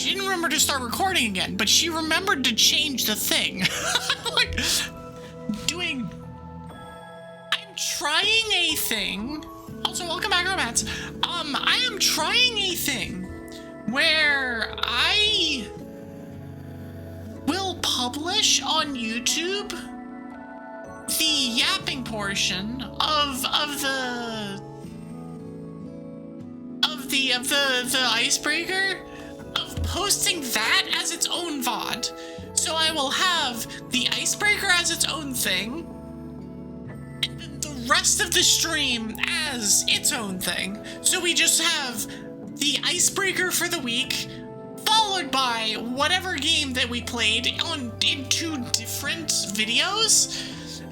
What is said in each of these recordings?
she didn't remember to start recording again, but she remembered to change the thing. Like, I'm trying a thing. Also, welcome back, Romance. I am trying a thing where I will publish on YouTube the yapping portion of the icebreaker, of posting that as its own VOD. So I will have the icebreaker as its own thing, and then the rest of the stream as its own thing. So we just have the icebreaker for the week, followed by whatever game that we played in 2 different videos.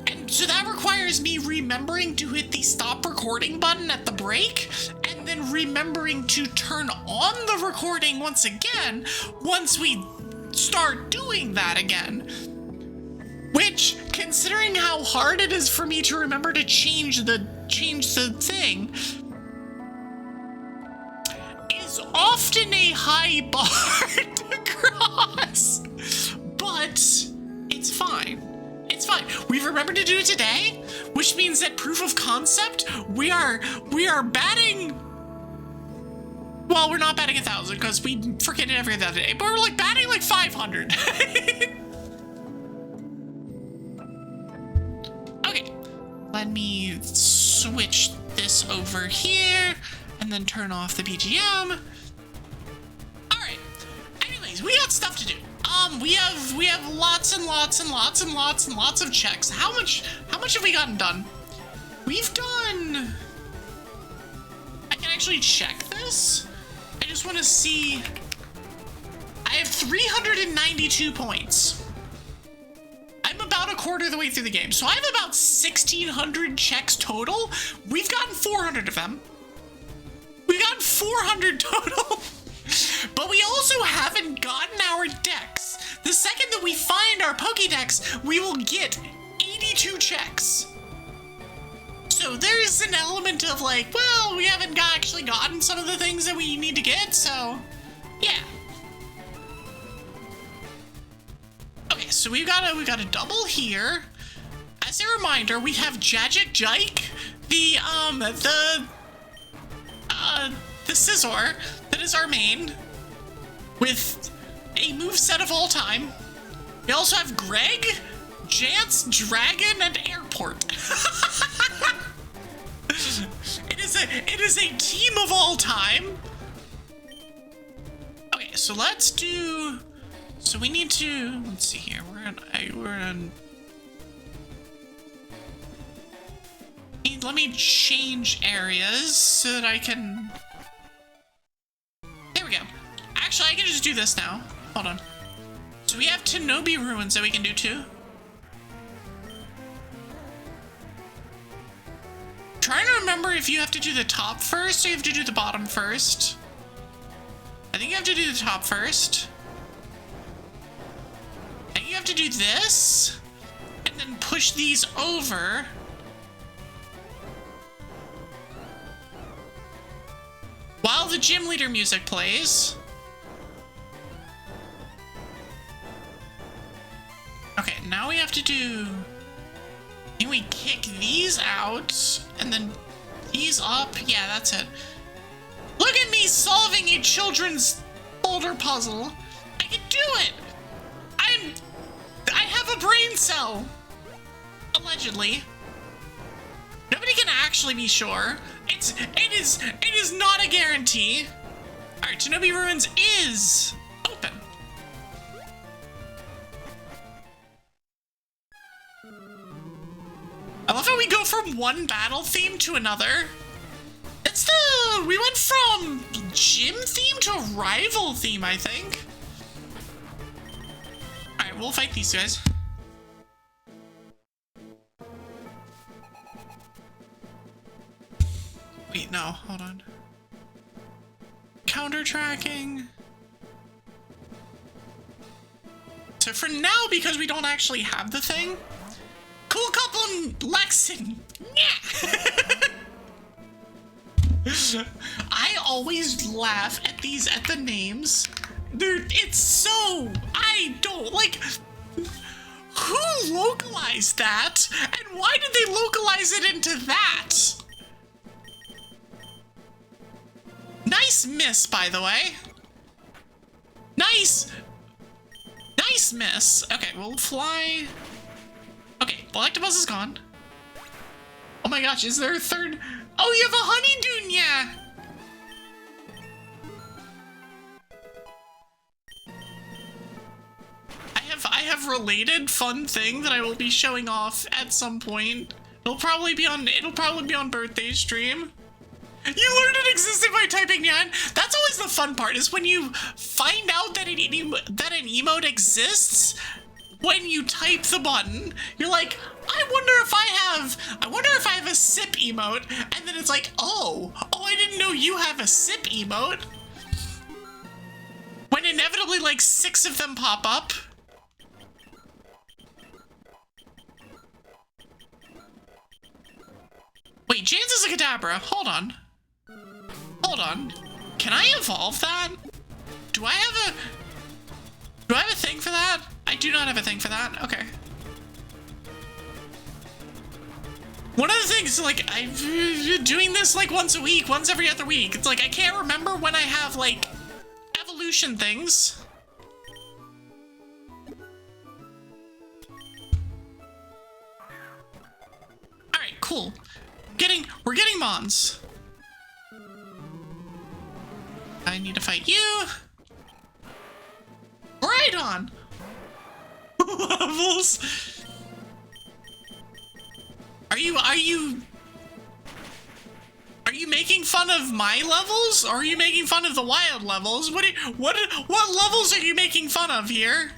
And so that requires me remembering to hit the stop recording button at the break, and then remembering to turn on the recording once again once we start doing that again. Which, considering how hard it is for me to remember to change the thing, is often a high bar to cross. But it's fine. It's fine. We've remembered to do it today, which means that proof of concept, we are batting. Well, we're not batting 1,000 because we forget it every other day, but we're like batting like 500. Okay, let me switch this over here and then turn off the BGM. All right. Anyways, we got stuff to do. We have lots and lots and lots and lots and lots of checks. How much have we gotten done? We've done. I can actually check this. I just want to see. I have 392 points. I'm about a quarter of the way through the game, so I have about 1,600 checks total. We've gotten 400 of them. We've gotten 400 total. But we also haven't gotten our decks. The second that we find our Pokédex, we will get 82 checks. So there's an element of like, well, we haven't actually gotten some of the things that we need to get, so yeah. Okay, so we've got a double here. As a reminder, we have Jajic Jike, the Scizor that is our main, with a moveset of all time. We also have Greg, Jance, Dragon, and Airport. It is a team of all time. Okay, so let's do. So we need to. Let's see here. We're on. Let me change areas so that I can. There we go. Actually, I can just do this now. Hold on. So we have Tenobi Ruins that we can do too. Trying to remember if you have to do the top first or you have to do the bottom first. I think you have to do the top first. I think you have to do this and then push these over. While the gym leader music plays. Okay, now we have to do. Can we kick these out and then these up? Yeah, that's it. Look at me solving a children's folder puzzle. I can do it. I have a brain cell. Allegedly. Nobody can actually be sure. It is not a guarantee. All right, Tenobi Ruins is open. I love how we go from one battle theme to another. We went from gym theme to rival theme, I think. All right, we'll fight these guys. Wait, no, hold on. Counter tracking. So for now, because we don't actually have the thing, cool couple Lexin. Yeah. I always laugh at the names, Dude, it's so... I don't, like... Who localized that? And why did they localize it into that? Nice miss, by the way. Nice miss. Okay, we'll fly. Okay, the Electabuzz is gone. Oh my gosh, is there a third? Oh, you have a Honeydoon, yeah. I have related fun thing that I will be showing off at some point. It'll probably be on birthday stream. You learned it existed by typing Nyan. That's always the fun part, is when you find out that an emote exists when you type the button. You're like, I wonder if I have a sip emote, and then it's like, oh, I didn't know you have a sip emote. When inevitably like 6 of them pop up. Wait, Jan's is a Kadabra. Hold on. Can I evolve that? Do I have a thing for that? I do not have a thing for that. Okay. One of the things, like, I'm doing this like once a week, once every other week. It's like I can't remember when I have like evolution things. All right, cool. We're getting Mons. I need to fight you. Right on. Levels. Are you making fun of my levels, or are you making fun of the wild levels? What levels are you making fun of here?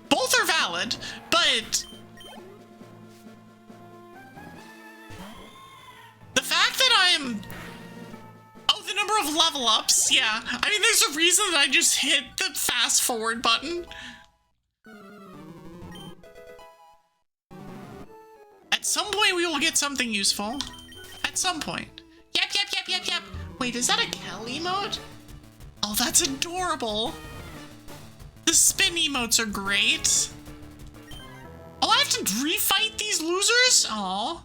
Both are valid, but the fact that I'm... Oh, the number of level ups, yeah. I mean, there's a reason that I just hit the fast forward button. At some point, we will get something useful. At some point. Yep. Wait, is that a Kel emote? Oh, that's adorable. The spin emotes are great. Oh, I have to refight these losers? Aw.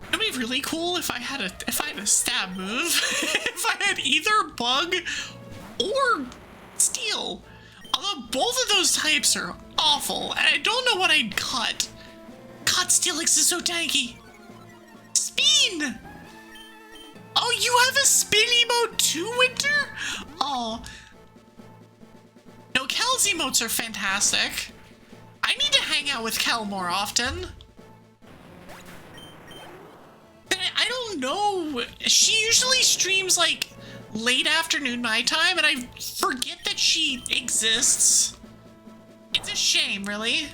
It'd be really cool if I had a stab move. If I had either bug or steel. Although both of those types are awful, and I don't know what I'd cut. God, Steelix is so tanky. Spin! Oh, you have a spin emote too, Winter? Oh. No, Kel's emotes are fantastic. I need to hang out with Kel more often. I don't know. She usually streams like late afternoon my time, and I forget that she exists. It's a shame, really.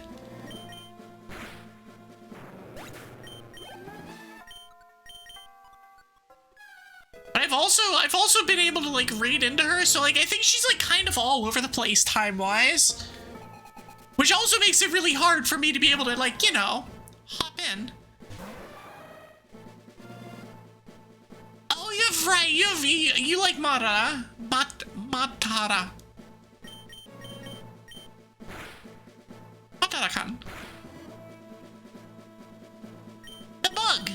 But I've also been able to like raid into her, so like I think she's like kind of all over the place time-wise. Which also makes it really hard for me to be able to like, you know, hop in. Oh, you're right. You like Matara. Matara. Matara-kan. The bug.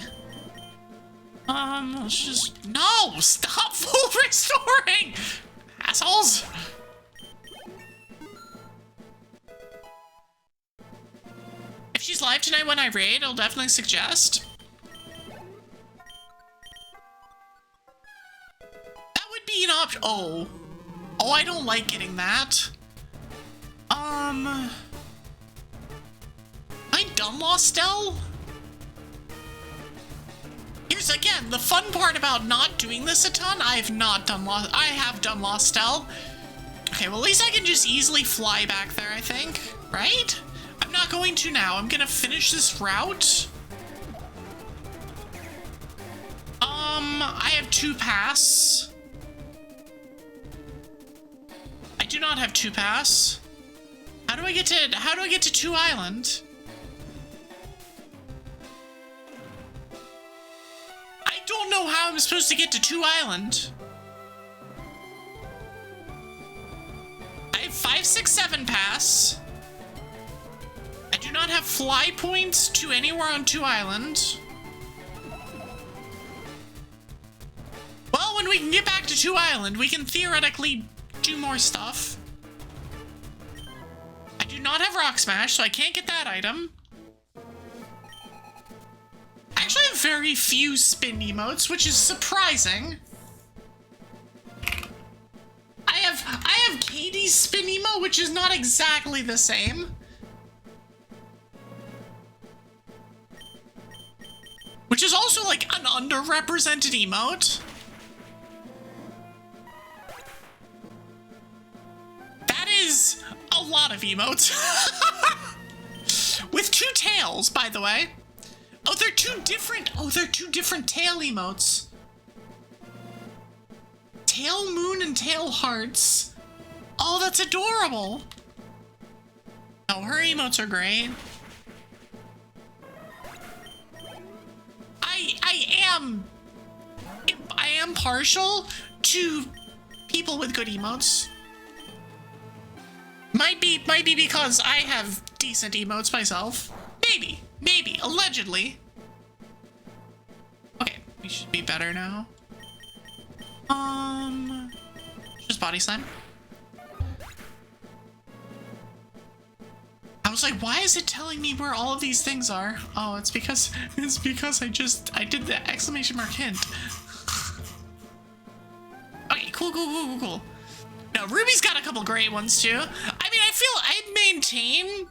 Let's just... No! Stop full restoring! Assholes! If she's live tonight when I raid, I'll definitely suggest. That would be an option. Oh, I don't like getting that. I done lost Stell? Here's again the fun part about not doing this a ton. I have done lost Stell. Okay, well at least I can just easily fly back there, I think. Right? I'm not going to now. I'm gonna finish this route. I have 2 pass. I do not have 2 pass. How do I get to 2 Island? don't know how I'm supposed to get to 2 Island. I have 5, 6, 7 pass. I do not have fly points to anywhere on 2 Island. Well, when we can get back to 2 Island, we can theoretically do more stuff. I do not have Rock Smash, so I can't get that item. I actually have very few spin emotes, which is surprising. I have Katie's spin emote, which is not exactly the same. Which is also like an underrepresented emote. That is a lot of emotes. With 2 tails, by the way. Oh, they're 2 different. Oh, they're 2 different tail emotes. Tail Moon and Tail Hearts. Oh, that's adorable. Oh, her emotes are great. I am partial to people with good emotes. Might be because I have decent emotes myself. Maybe, allegedly. Okay, we should be better now. Just body slam. I was like, why is it telling me where all of these things are? Oh, it's because I did the exclamation mark hint. Okay, cool. No, Ruby's got a couple great ones too. I mean, I maintain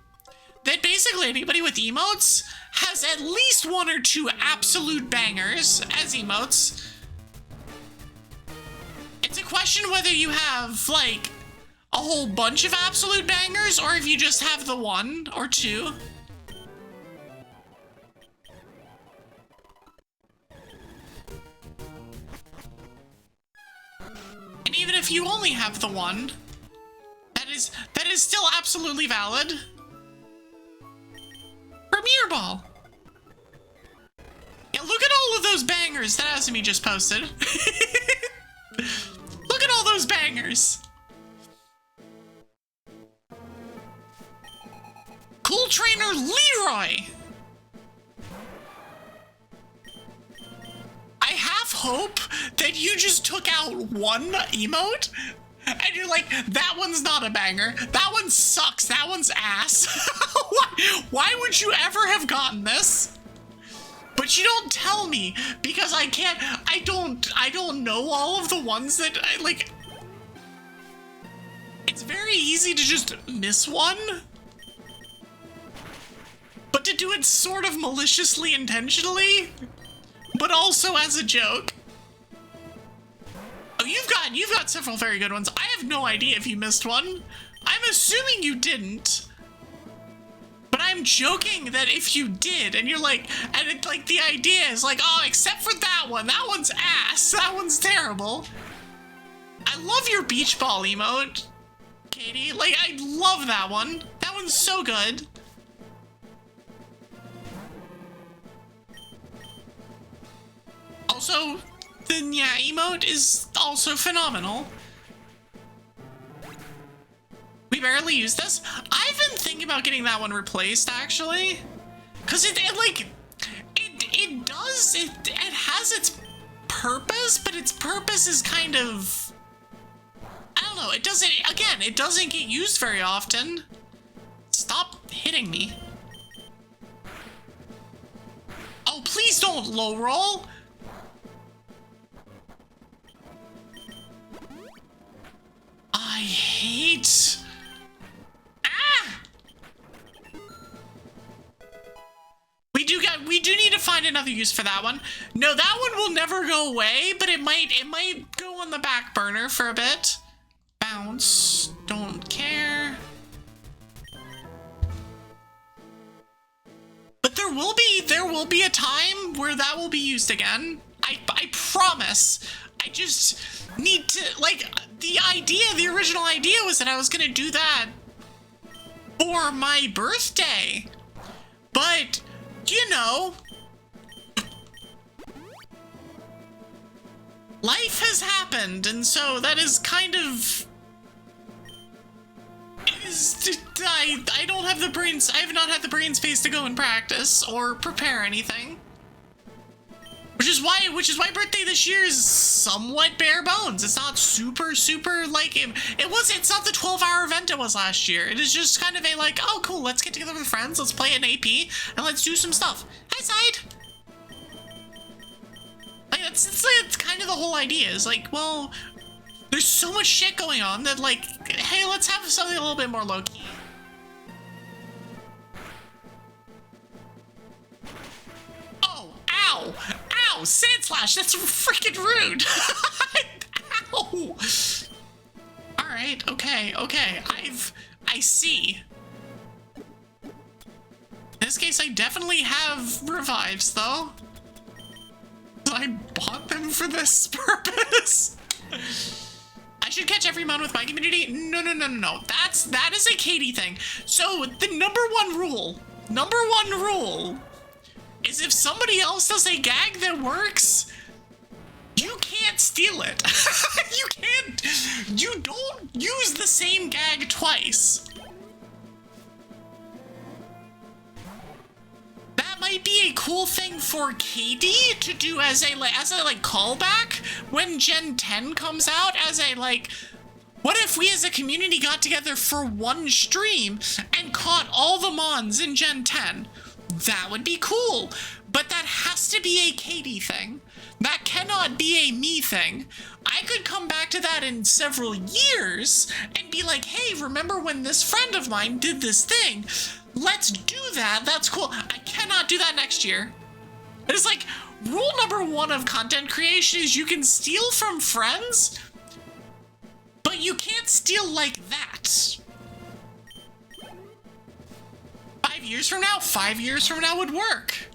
that basically anybody with emotes has at least 1 or 2 absolute bangers as emotes. It's a question whether you have, like, a whole bunch of absolute bangers, or if you just have the 1 or 2. And even if you only have the 1, that is still absolutely valid. Premier Ball. Yeah, look at all of those bangers that Asumi just posted. Look at all those bangers. Cool Trainer Leroy. I half hope that you just took out 1 emote and you're like, that one's not a banger. That one sucks. That one's ass. Why would you ever have gotten this? But you don't tell me because I don't know all of the ones that I like. It's very easy to just miss one. But to do it sort of maliciously, intentionally, but also as a joke. Oh, you've got several very good ones. I have no idea if you missed one. I'm assuming you didn't. But I'm joking that if you did, and you're like, and it, like the idea is like, oh, except for that one's ass. That one's terrible. I love your beach ball emote, Katie. Like, I love that one. That one's so good. Also, the Nya emote is also phenomenal. We barely use this. I've been thinking about getting that one replaced, actually. Because it has its purpose, but its purpose is kind of... I don't know, it doesn't get used very often. Stop hitting me. Oh, please don't low roll. I hate... Ah! We do need to find another use for that one. No, that one will never go away, but it might go on the back burner for a bit. Bounce. Don't care. But there will be a time where that will be used again. I promise. I just need to, like, the original idea was that I was gonna do that for my birthday. But, you know, life has happened, and so that is kind of... I don't have the brains. I have not had the brain space to go and practice or prepare anything. Which is why birthday this year is somewhat bare bones. It's not super like it's not the 12-hour event it was last year. It is just kind of a like, oh cool, let's get together with friends, let's play an AP, and let's do some stuff. Hi, Side. Like it's kind of the whole idea. Is like, well, there's so much shit going on that like, hey, let's have something a little bit more low key. Oh, ow! Ow! Sand slash! That's freaking rude! Ow! Alright, okay. I see. In this case, I definitely have revives, though. I bought them for this purpose. I should catch every mon with my community? No. That is a Katie thing. So, the number one rule is if somebody else does a gag that works, you can't steal it. You don't use the same gag twice. That might be a cool thing for KD to do as a callback when Gen 10 comes out, as a like, what if we as a community got together for one stream and caught all the mons in Gen 10? That would be cool, but that has to be a Katie thing. That cannot be a me thing. I could come back to that in several years and be like, hey, remember when this friend of mine did this thing? Let's do that. That's cool. I cannot do that next year. It's like, rule number one of content creation is you can steal from friends, but you can't steal like that. 5 years from now? 5 years from now would work.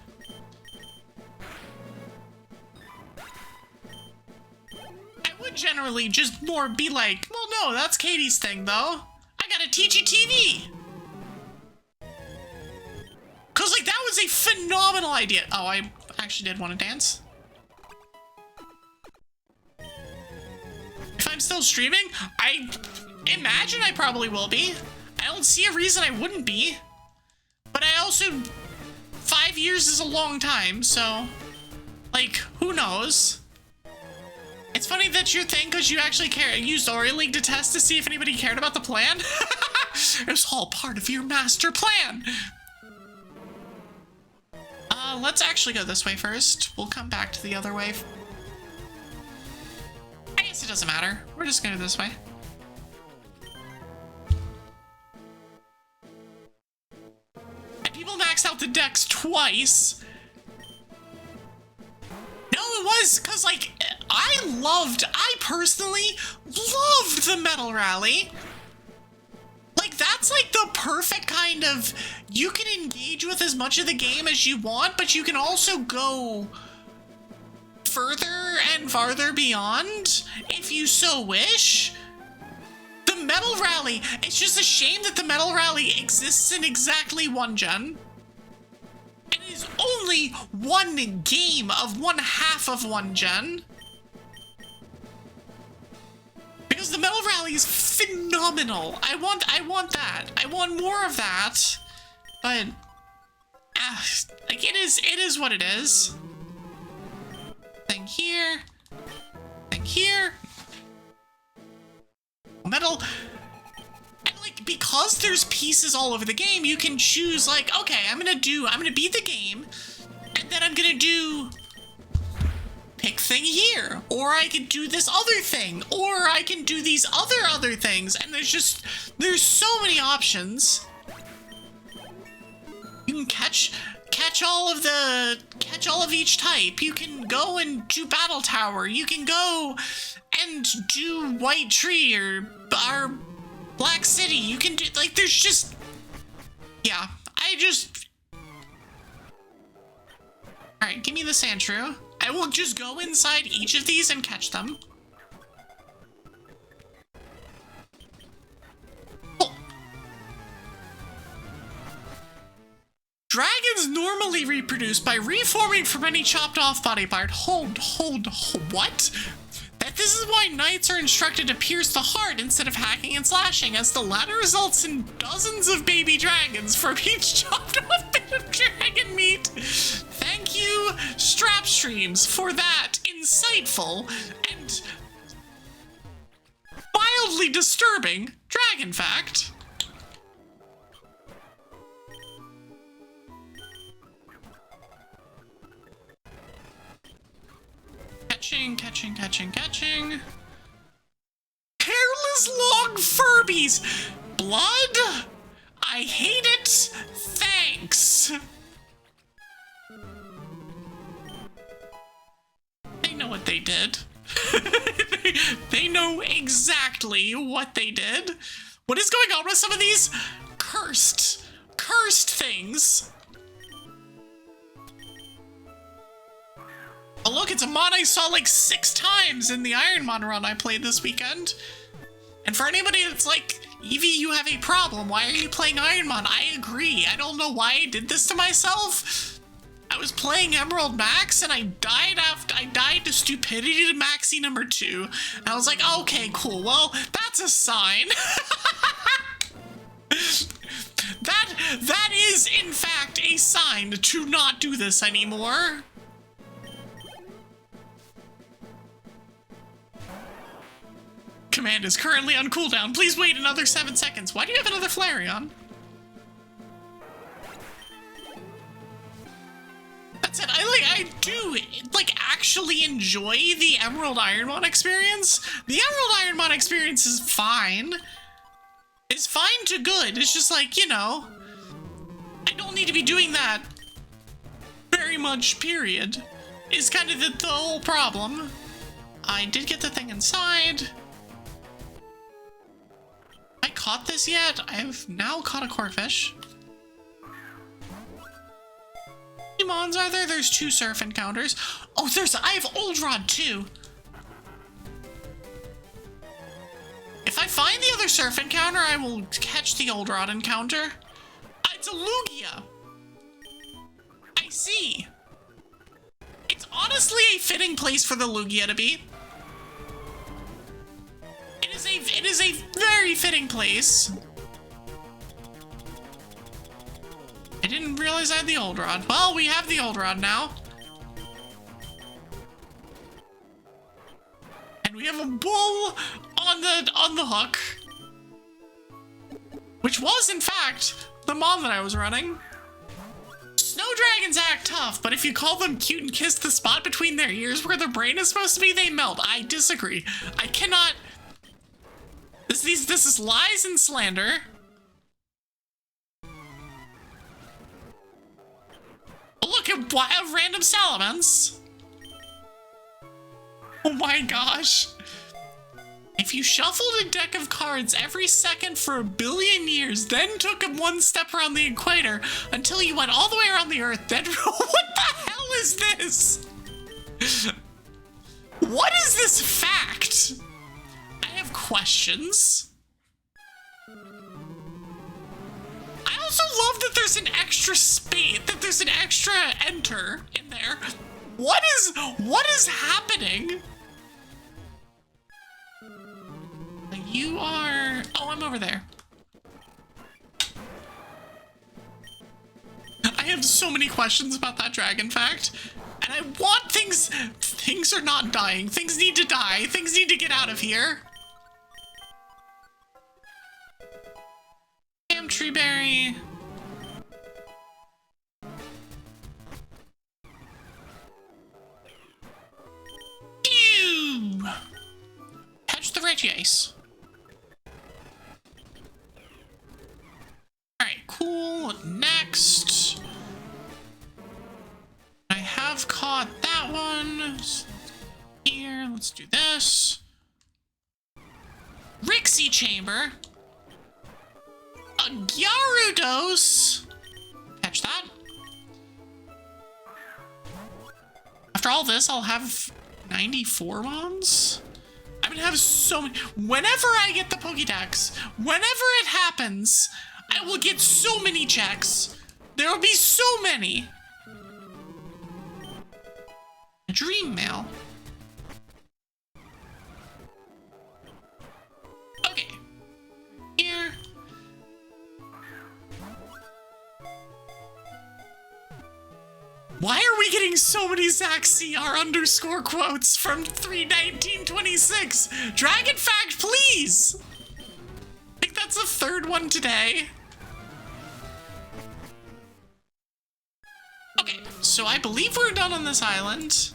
I would generally just more be like, well, no, that's Katie's thing, though. I gotta teach you TV. Cause like, that was a phenomenal idea. Oh, I actually did want to dance. If I'm still streaming, I imagine I probably will be. I don't see a reason I wouldn't be. But I also, 5 years is a long time, so, like, who knows? It's funny that's your thing, because you actually used Ori League to test to see if anybody cared about the plan. It was all part of your master plan. Let's actually go this way first. We'll come back to the other way. I guess it doesn't matter. We're just gonna go this way. People maxed out the decks twice. No, it was because, like, I personally loved the Metal Rally. Like, that's like the perfect kind of, you can engage with as much of the game as you want, but you can also go further and farther beyond if you so wish. The Metal Rally, it's just a shame that the Metal Rally exists in exactly one gen. And it is only one game of one half of one gen. Because the Metal Rally is phenomenal. I want that. I want more of that. But like, it is what it is. Thing here. Thing here. Metal, and like, because there's pieces all over the game, you can choose like, okay, I'm gonna beat the game, and then I'm gonna do pick thing here, or I could do this other thing, or I can do these other things, and there's so many options. You can catch all of each type. You can go and do Battle Tower. You can go and do White Tree or Black City. You can do, like, there's just, yeah, alright, give me the Sandshrew. I will just go inside each of these and catch them. Oh. Dragons normally reproduce by reforming from any chopped off body part. Hold, what? This is why knights are instructed to pierce the heart instead of hacking and slashing, as the latter results in dozens of baby dragons from each chopped off bit of dragon meat. Thank you, Strap Streams, for that insightful and mildly disturbing dragon fact. Catching. Hairless long Furbies! Blood? I hate it. Thanks. They know what they did. They know exactly what they did. What is going on with some of these cursed things? Oh look, it's a mod I saw like 6 times in the Ironmon run I played this weekend. And for anybody that's like, Evie, you have a problem, why are you playing Ironmon? I agree, I don't know why I did this to myself. I was playing Emerald Max and I died to Stupidity to Maxi number 2. And I was like, okay, cool, well, that's a sign. That is, in fact, a sign to not do this anymore. Command is currently on cooldown. Please wait another 7 seconds. Why do you have another Flareon? That's it. I do actually enjoy the Emerald Ironmon experience. The Emerald Ironmon experience is fine. It's fine to good. It's just like, you know, I don't need to be doing that very much, period. Is kind of the whole problem. I did get the thing inside. I caught this yet? I've now caught a corfish. How many mons are there? There's 2 surf encounters. Oh, I have Old Rod too. If I find the other surf encounter, I will catch the Old Rod encounter. It's a Lugia. I see. It's honestly a fitting place for the Lugia to be. It is a very fitting place. I didn't realize I had the Old Rod. Well, we have the Old Rod now. And we have a bull on the hook. Which was, in fact, the mod that I was running. Snow dragons act tough, but if you call them cute and kiss the spot between their ears where their brain is supposed to be, they melt. I disagree. I cannot... This is lies and slander. Oh, look at random salamence. Oh my gosh. If you shuffled a deck of cards every second for 1 billion years, then took 1 step around the equator until you went all the way around the Earth, then what the hell is this? What is this fact? I have questions. I also love that there's an extra space, that there's an extra enter in there. What is happening? You are... Oh, I'm over there. I have so many questions about that dragon fact. And I want things... Things are not dying. Things need to die. Things need to get out of here. Damn tree berry. Ew! Catch the Regice. Alright, cool. Next. I have caught that one. Here, let's do this. Rixie Chamber. A Gyarados. Catch that. After all this, I'll have 94 mons. I'm gonna have so many. Whenever I get the Pokédex, whenever it happens, I will get so many checks. There will be so many. A dream mail. Why are we getting so many ZachCR underscore quotes from 3/19/26? Dragon fact, please! I think that's the third one today. Okay, so I believe we're done on this island.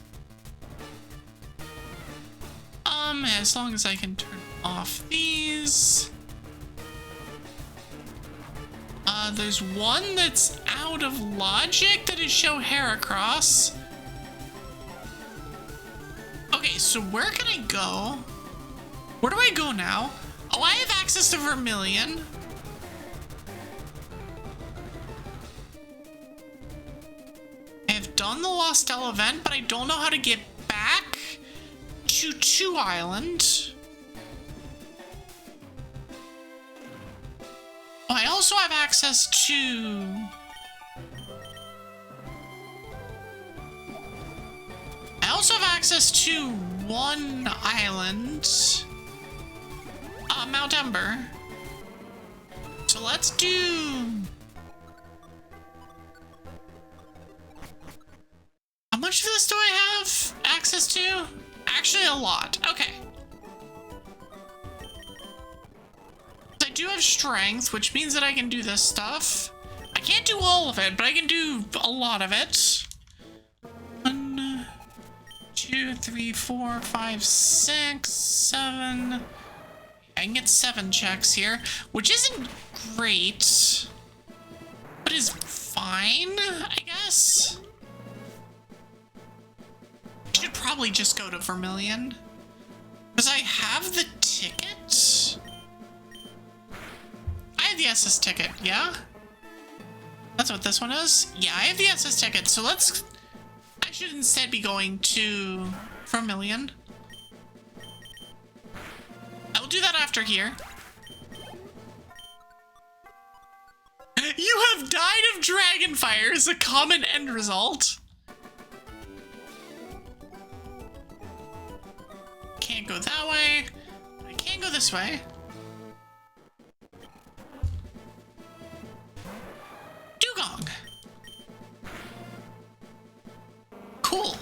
As long as I can turn off these. There's one that's out of logic that is show Heracross. Okay, so where can I go? Where do I go now? Oh, I have access to Vermilion. I have done the Lostelle event, but I don't know how to get back to 2 Island. Oh, I also have access to... I also have access to 1 island. Mount Ember. So let's do... How much of this do I have access to? Actually, a lot. Okay. I do have strength, which means that I can do this stuff. I can't do all of it, but I can do a lot of it. 1, 2, 3, 4, 5, 6, 7. I can get 7 checks here, which isn't great, but is fine, I guess. I should probably just go to Vermilion, because I have the ticket. I have the SS ticket, yeah? That's what this one is? Yeah, I have the SS ticket, so let's... I should instead be going to Vermilion. I will do that after here. You have died of Dragonfire as a common end result. Can't go that way. I can go this way. Dugong. Cool.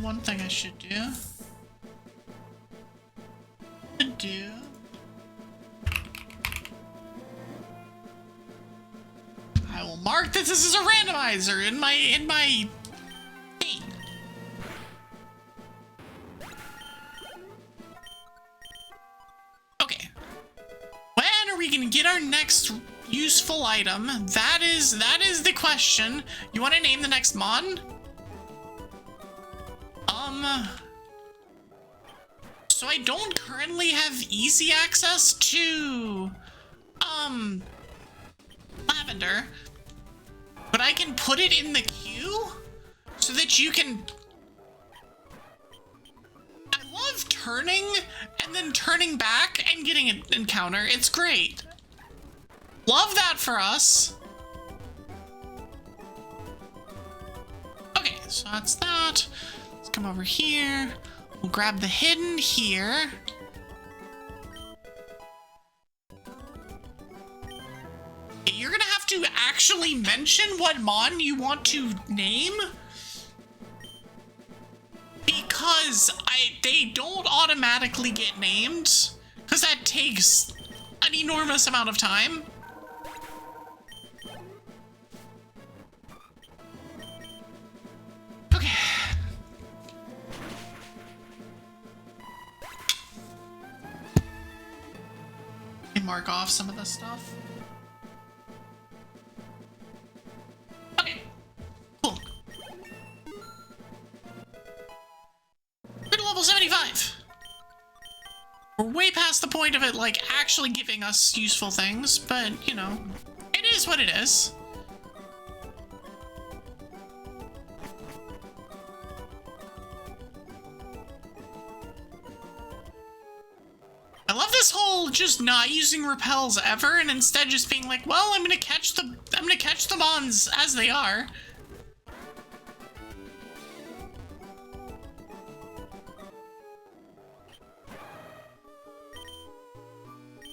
One thing I should do. I will mark that this is a randomizer in my thing. Okay. When are we gonna get our next useful item? That is the question. You want to name the next mon? So I don't currently have easy access to, Lavender, but I can put it in the queue so that you can... I love turning and then turning back and getting an encounter. It's great. Love that for us. Okay, so that's that. Let's come over here. We'll grab the hidden here. You're gonna have to actually mention what mon you want to name, because they don't automatically get named, because that takes an enormous amount of time. Okay. Mark off some of this stuff. Okay, cool. We're to level 75. We're way past the point of it, like, actually giving us useful things, but, you know, it is what it is. I love this whole just not using repels ever, and instead just being like, well, I'm gonna catch the mons as they are.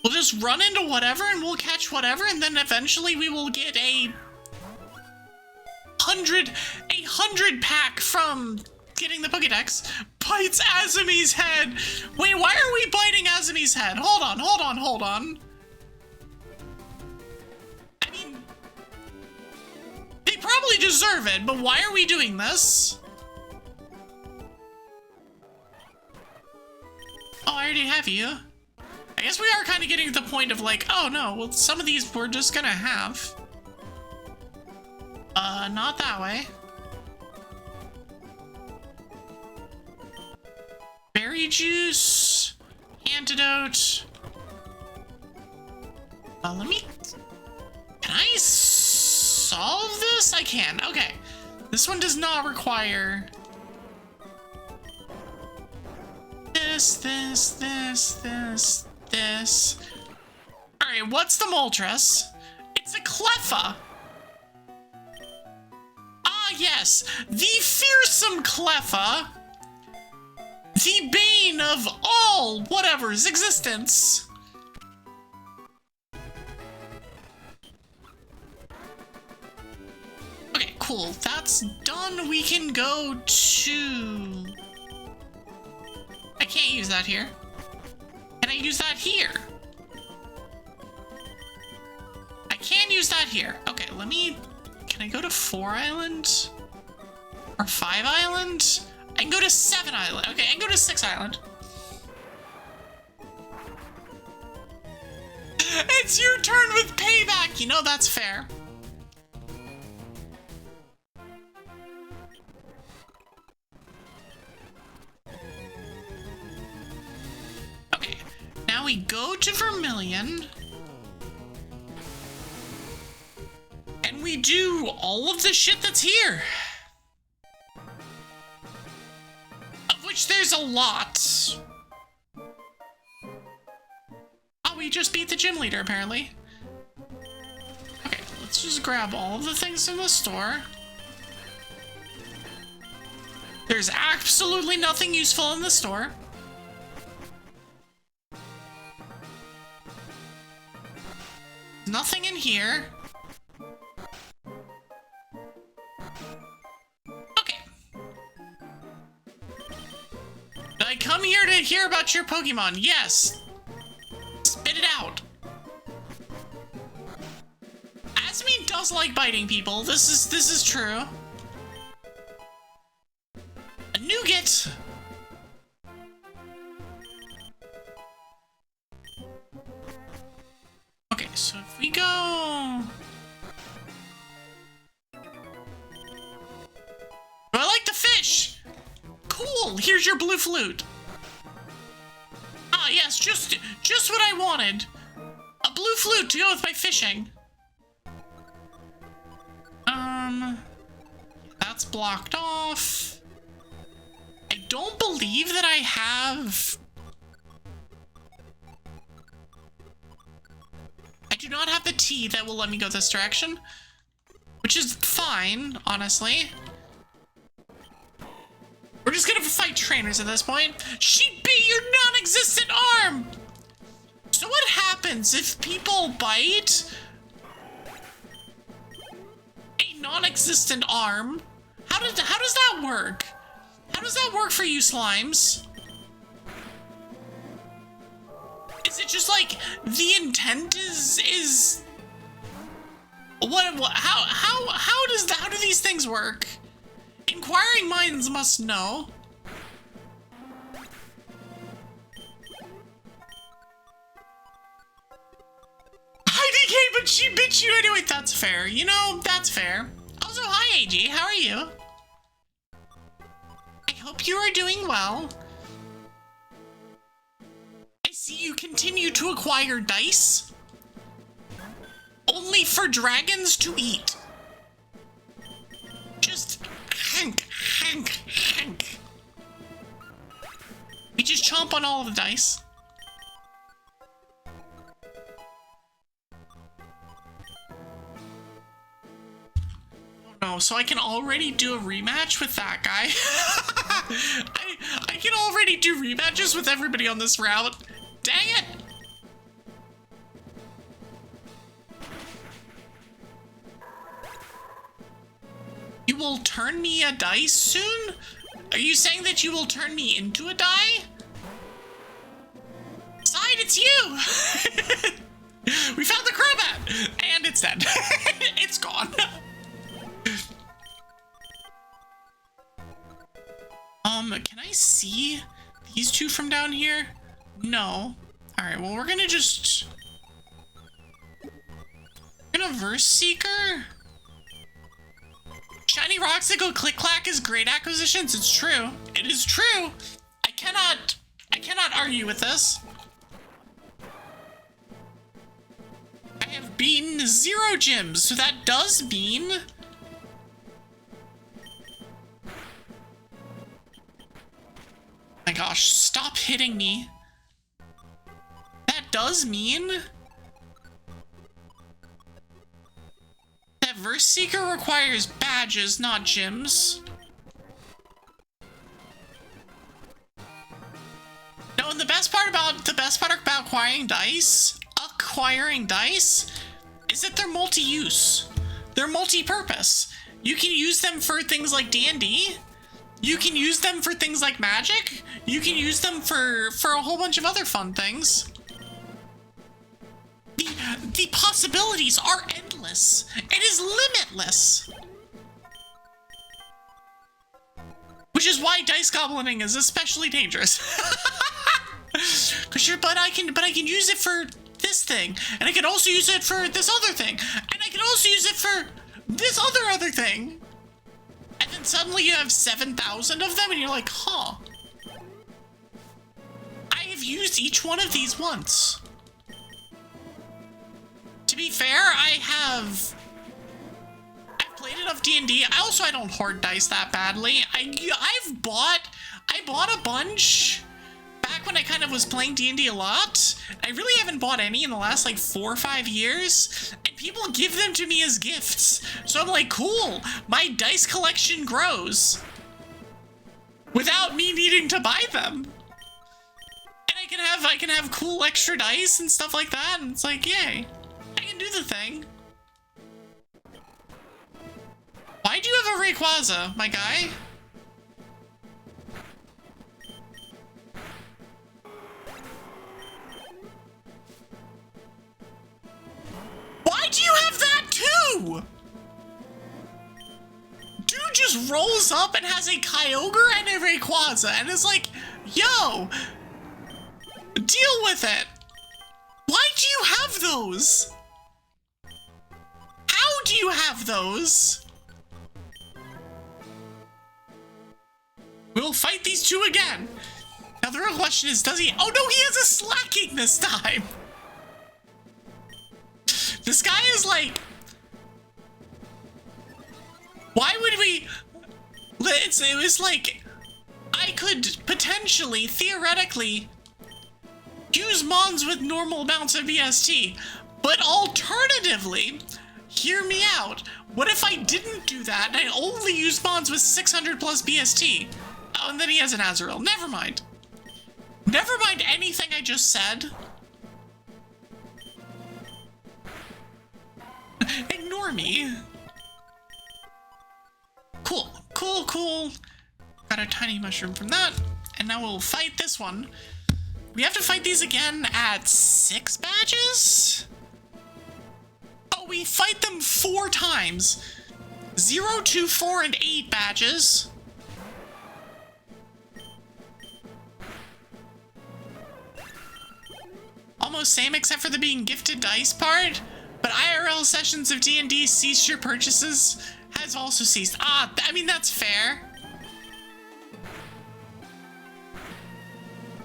We'll just run into whatever and we'll catch whatever, and then eventually we will get a 100 pack from getting the Pokédex. Bites Azumi's head. Wait, why are we biting Azumi's head? Hold on. I mean, they probably deserve it, but why are we doing this? Oh, I already have you. I guess we are kind of getting to the point of like, oh no, well, some of these we're just gonna have. Not that way. Berry juice, antidote. Let me, can I solve this? I can, okay. This one does not require this. All right, what's the Moltres? It's a Cleffa. Ah, yes, the fearsome Cleffa. The bane of all whatever's existence. Okay, cool. That's done. We can go to... I can't use that here. Can I use that here? I can use that here. Okay, let me... Can I go to 4 Island? Or 5 Island? I can go to 7 Island. Okay, I can go to 6 Island. It's your turn with payback. You know that's fair. Okay, now we go to Vermilion. And we do all of the shit that's here. Which there's a lot. Oh, we just beat the gym leader, apparently. Okay, let's just grab all of the things in the store. There's absolutely nothing useful in the store. Nothing in here. I come here to hear about your Pokemon. Yes. Spit it out. Azumi does like biting people. This is true. A nougat. Okay, so if we go... I like the fish. Cool, here's your blue flute. Ah, yes, just what I wanted. A blue flute to go with my fishing. That's blocked off. I don't believe that I have... I do not have the tea that will let me go this direction, which is fine, honestly. We're just gonna fight trainers at this point. She bit your non-existent arm! So what happens if people bite a non-existent arm? How does that work? How does that work for you, slimes? Is it just like the intent is what how do these things work? Inquiring minds must know. IDK, but she bit you anyway. That's fair. You know, that's fair. Also, hi, AG. How are you? I hope you are doing well. I see you continue to acquire dice. Only for dragons to eat. Just hank. We just chomp on all of the dice. Oh no, so I can already do a rematch with that guy? I can already do rematches with everybody on this route. Dang it! will turn me a dice soon? Are you saying that you will turn me into a die? Side, it's you! We found the crowbat! And it's dead. It's gone. Can I see these two from down here? No. Alright, well, we're gonna just... We're gonna Verse Seeker? Shiny rocks that go click-clack is great acquisitions. It's true. It is true. I cannot argue with this. I have beaten 0 gyms, so that does mean... My gosh, stop hitting me. That does mean... that Verse Seeker requires badges, not gyms. No, and the best part about acquiring dice is that they're multi-use. They're multi-purpose. You can use them for things like D&D. You can use them for things like Magic. You can use them for a whole bunch of other fun things. The possibilities are endless. It is limitless. Which is why dice goblining is especially dangerous. But I can use it for this thing, and I can also use it for this other thing, and I can also use it for this other thing. And then suddenly you have 7,000 of them, and you're like, huh. I have used each one of these once. To be fair, I've played enough D&D. I don't hoard dice that badly. I bought a bunch back when I kind of was playing D&D a lot. I really haven't bought any in the last like 4 or 5 years, and people give them to me as gifts. So I'm like, cool, my dice collection grows without me needing to buy them. And I can have cool extra dice and stuff like that, and it's like, yay. I can do the thing. Why do you have a Rayquaza, my guy? Why do you have that too? Dude just rolls up and has a Kyogre and a Rayquaza and is like, yo, deal with it. Why do you have those? How do you have those? We'll fight these two again. Now the real question is, does he? Oh no, he has a slacking this time. This guy is like, why would we? It was like, I could potentially, theoretically, use mons with normal amounts of BST, but alternatively, hear me out. What if I didn't do that and I only used mons with 600 plus BST? Oh, and then he has an Azrael. Never mind. Never mind anything I just said. Ignore me. Cool, cool, cool. Got a tiny mushroom from that. And now we'll fight this one. We have to fight these again at 6 badges? Oh, we fight them 4 times. 0, 2, 4, and 8 badges. Almost same except for the being gifted dice part. But IRL sessions of D&D cease your purchases has also ceased. Ah, I mean, that's fair.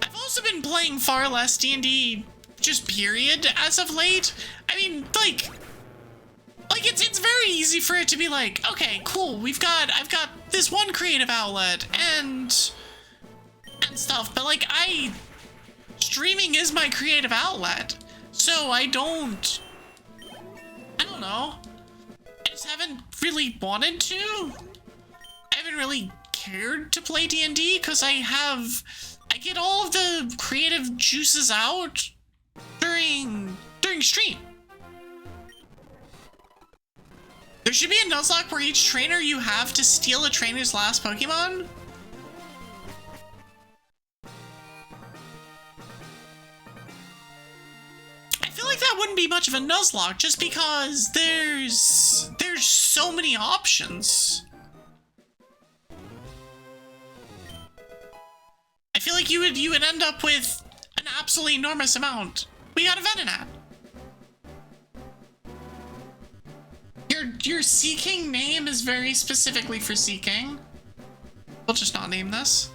I've also been playing far less D&D just period as of late. I mean, like it's very easy for it to be like, okay, cool, I've got this one creative outlet and stuff, but like streaming is my creative outlet. So I don't know. I just haven't really wanted to. I haven't really cared to play D&D because I get all of the creative juices out during stream. There should be a Nuzlocke where each trainer you have to steal a trainer's last Pokemon. I feel like that wouldn't be much of a Nuzlocke just because there's so many options. I feel like you would end up with an absolutely enormous amount. We got a Venonat. Your Seeking name is very specifically for Seeking. We'll just not name this.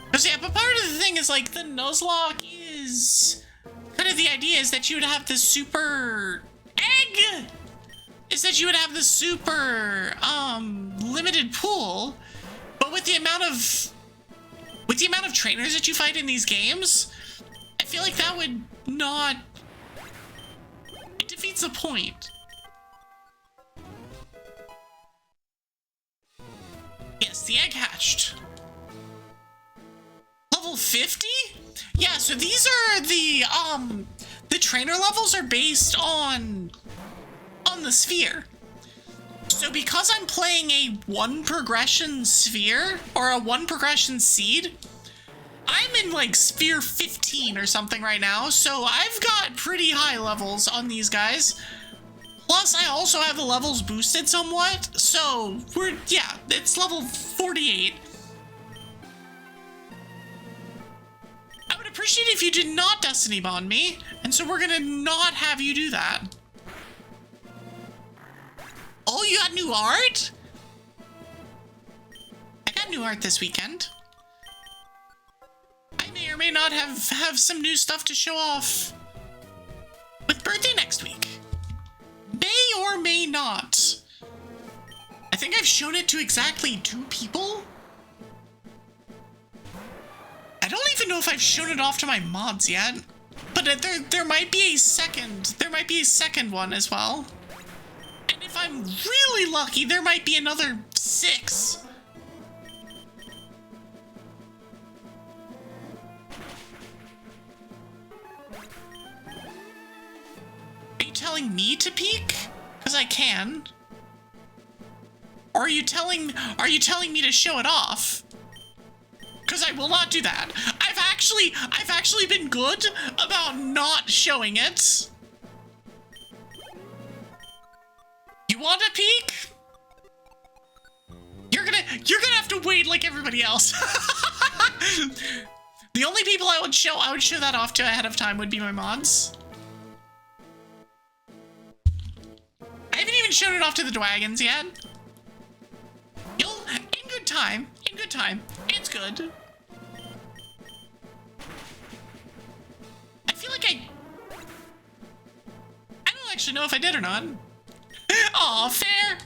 Because yeah, but part of the thing is like the Nuzlocke is kind of the idea is that you would have the super egg. Is that you would have the super limited pool, but with the amount of trainers that you fight in these games, I feel like that would not. It defeats the point. Yes, the egg hatched. Level 50? Yeah, so these are the trainer levels are based on the sphere. So because I'm playing a 1 progression sphere or a 1 progression seed, I'm in like sphere 15 or something right now, so I've got pretty high levels on these guys. Plus, I also have the levels boosted somewhat, so yeah, it's level 48. I would appreciate it if you did not Destiny Bond me, and so we're gonna not have you do that. Oh, you got new art? I got new art this weekend. I may or may not have some new stuff to show off with birthday next week. May or may not. I think I've shown it to exactly 2 people. I don't even know if I've shown it off to my mods yet, but there might be a second one as well. And if I'm really lucky, there might be another 6. Are you telling me to peek? Because I can. Or are you telling me to show it off? Because I will not do that. I've actually been good about not showing it. You want a peek? You're gonna have to wait like everybody else. The only people I would show that off to ahead of time would be my mods. I haven't even shown it off to the Dwagons yet. In good time. It's good. I feel like I don't actually know if I did or not. Aw, fair.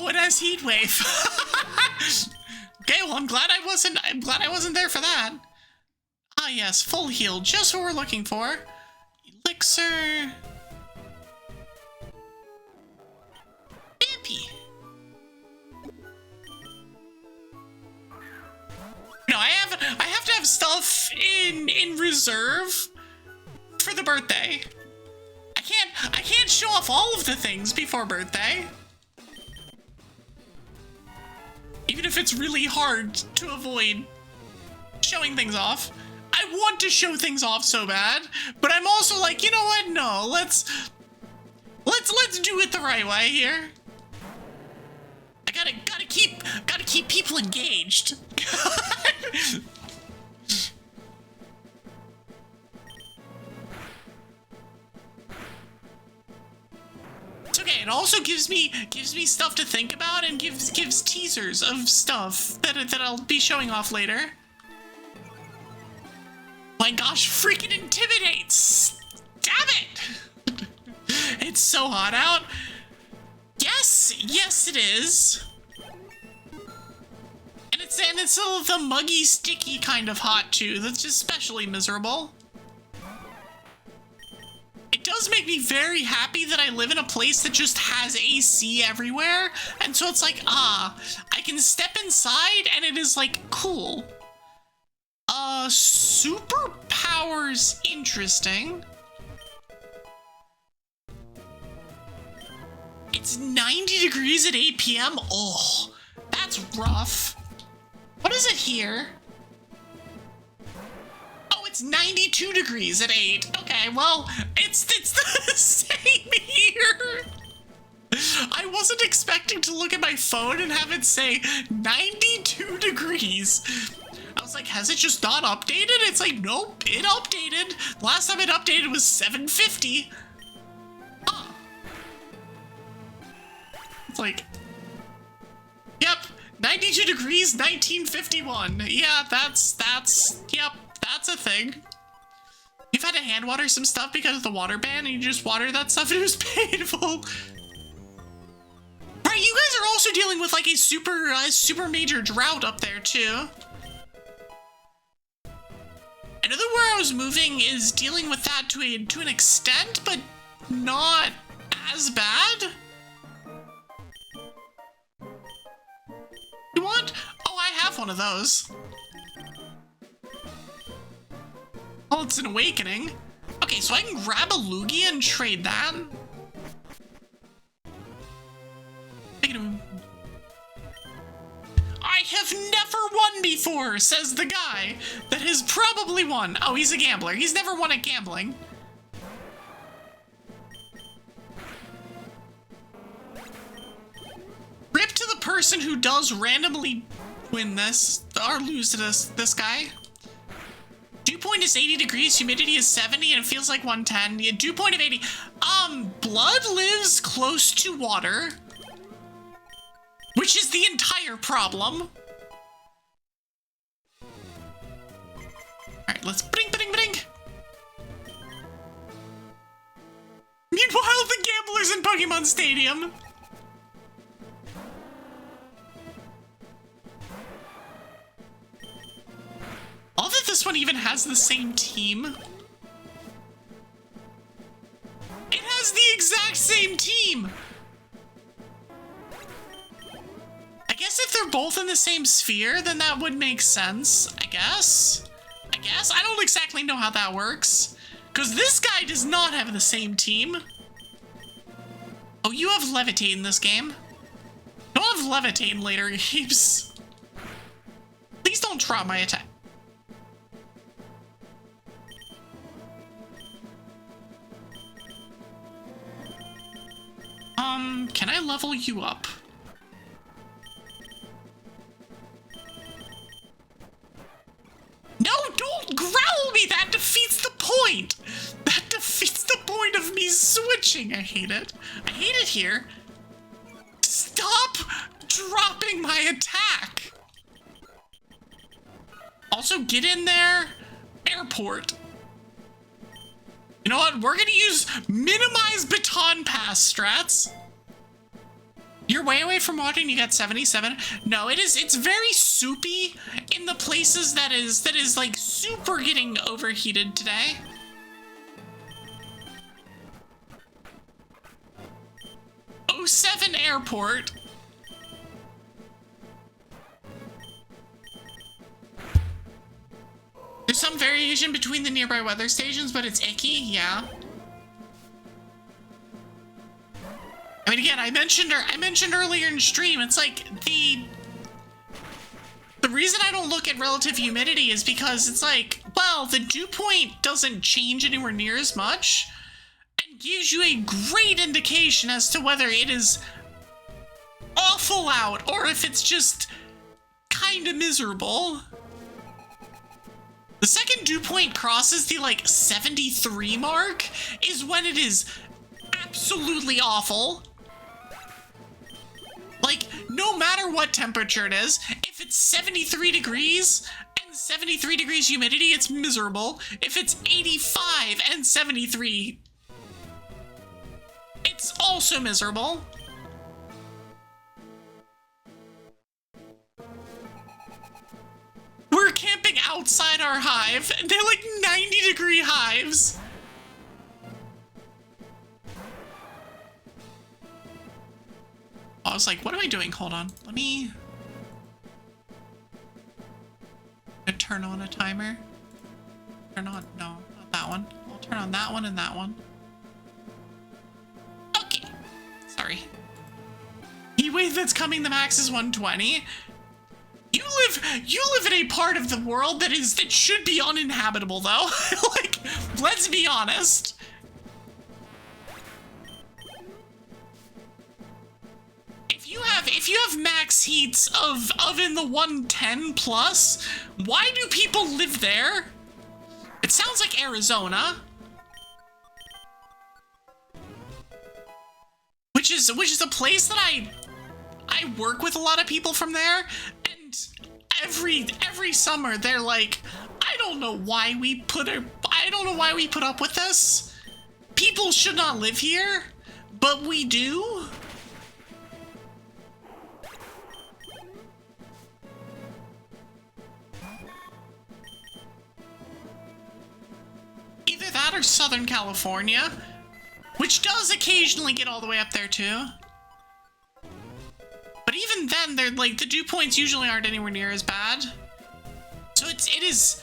It has heat wave. Okay, well I'm glad I wasn't there for that. Ah yes, full heal, just what we're looking for. Elixir. Bampy. No, I have to have stuff in reserve for the birthday. I can't show off all of the things before birthday. Even if it's really hard to avoid showing things off. I want to show things off so bad, but I'm also like, you know what? No, let's do it the right way here. I gotta keep people engaged. It's okay. It also gives me stuff to think about and gives teasers of stuff that I'll be showing off later. My gosh, freaking intimidates! Damn it! It's so hot out. Yes it is. And it's the muggy, sticky kind of hot too. That's just especially miserable. It does make me very happy that I live in a place that just has AC everywhere, and so it's like, I can step inside and it is like cool. Superpowers, interesting. It's 90 degrees at 8 p.m. Oh, that's rough. What is it here? Oh, it's 92 degrees at 8. Okay, well, it's the same here. I wasn't expecting to look at my phone and have it say 92 degrees. I was like, has it just not updated? It's like, nope, it updated. Last time it updated was 7:50. Huh. It's like, yep, 92 degrees, 1951. Yeah, yep, that's a thing. You've had to hand water some stuff because of the water ban, and you just watered that stuff and it was painful. Right, you guys are also dealing with like a super major drought up there too. Another where I was moving is dealing with that to an extent, but not as bad. You want? Oh, I have one of those. Oh, it's an awakening. Okay, so I can grab a Lugia and trade that. I have never won before, says the guy that has probably won. Oh, he's a gambler. He's never won at gambling. Rip to the person who does randomly win this, or lose to this guy. Dew point is 80 degrees, humidity is 70, and it feels like 110. Yeah, dew point of 80. Blood lives close to water, which is the entire problem. Alright, let's bring. Meanwhile, the gamblers in Pokemon Stadium. All that this one even has the same team. It has the exact same team. I guess if they're both in the same sphere, then that would make sense, I guess. I don't exactly know how that works. Because this guy does not have the same team. Oh, you have Levitate in this game. Don't have Levitate in later games. Please don't drop my attack. Can I level you up? No, don't growl me! That defeats the point! That defeats the point of me switching! I hate it. I hate it here. Stop dropping my attack! Also, get in there. Airport. You know what? We're gonna use minimize baton pass strats. You're way away from water and you got 77. No, it's very soupy in the places that is like super getting overheated today. '07 Airport. There's some variation between the nearby weather stations, but it's icky, yeah. I mean, again, I mentioned earlier in stream, it's like the reason I don't look at relative humidity is because it's like, well, the dew point doesn't change anywhere near as much and gives you a great indication as to whether it is awful out or if it's just kind of miserable. The second dew point crosses the like 73 mark is when it is absolutely awful. Like, no matter what temperature it is, if it's 73 degrees and 73 degrees humidity, it's miserable. If it's 85 and 73, it's also miserable. We're camping outside our hive. They're like 90-degree hives. I was like, what am I doing? Hold on. Let me turn on a timer. Turn on, no, not that one. I'll turn on that one and that one. Okay. Sorry. Heat wave that's coming, the max is 120. You live in a part of the world that should be uninhabitable though. Like, let's be honest. If you have max heats of in the 110 plus, why do people live there? It sounds like Arizona. Which is a place that I work with a lot of people from there, and every summer they're like, I don't know why we put up with this. People should not live here, but we do. Either that or Southern California, which does occasionally get all the way up there too. But even then, they're like, the dew points usually aren't anywhere near as bad. So it is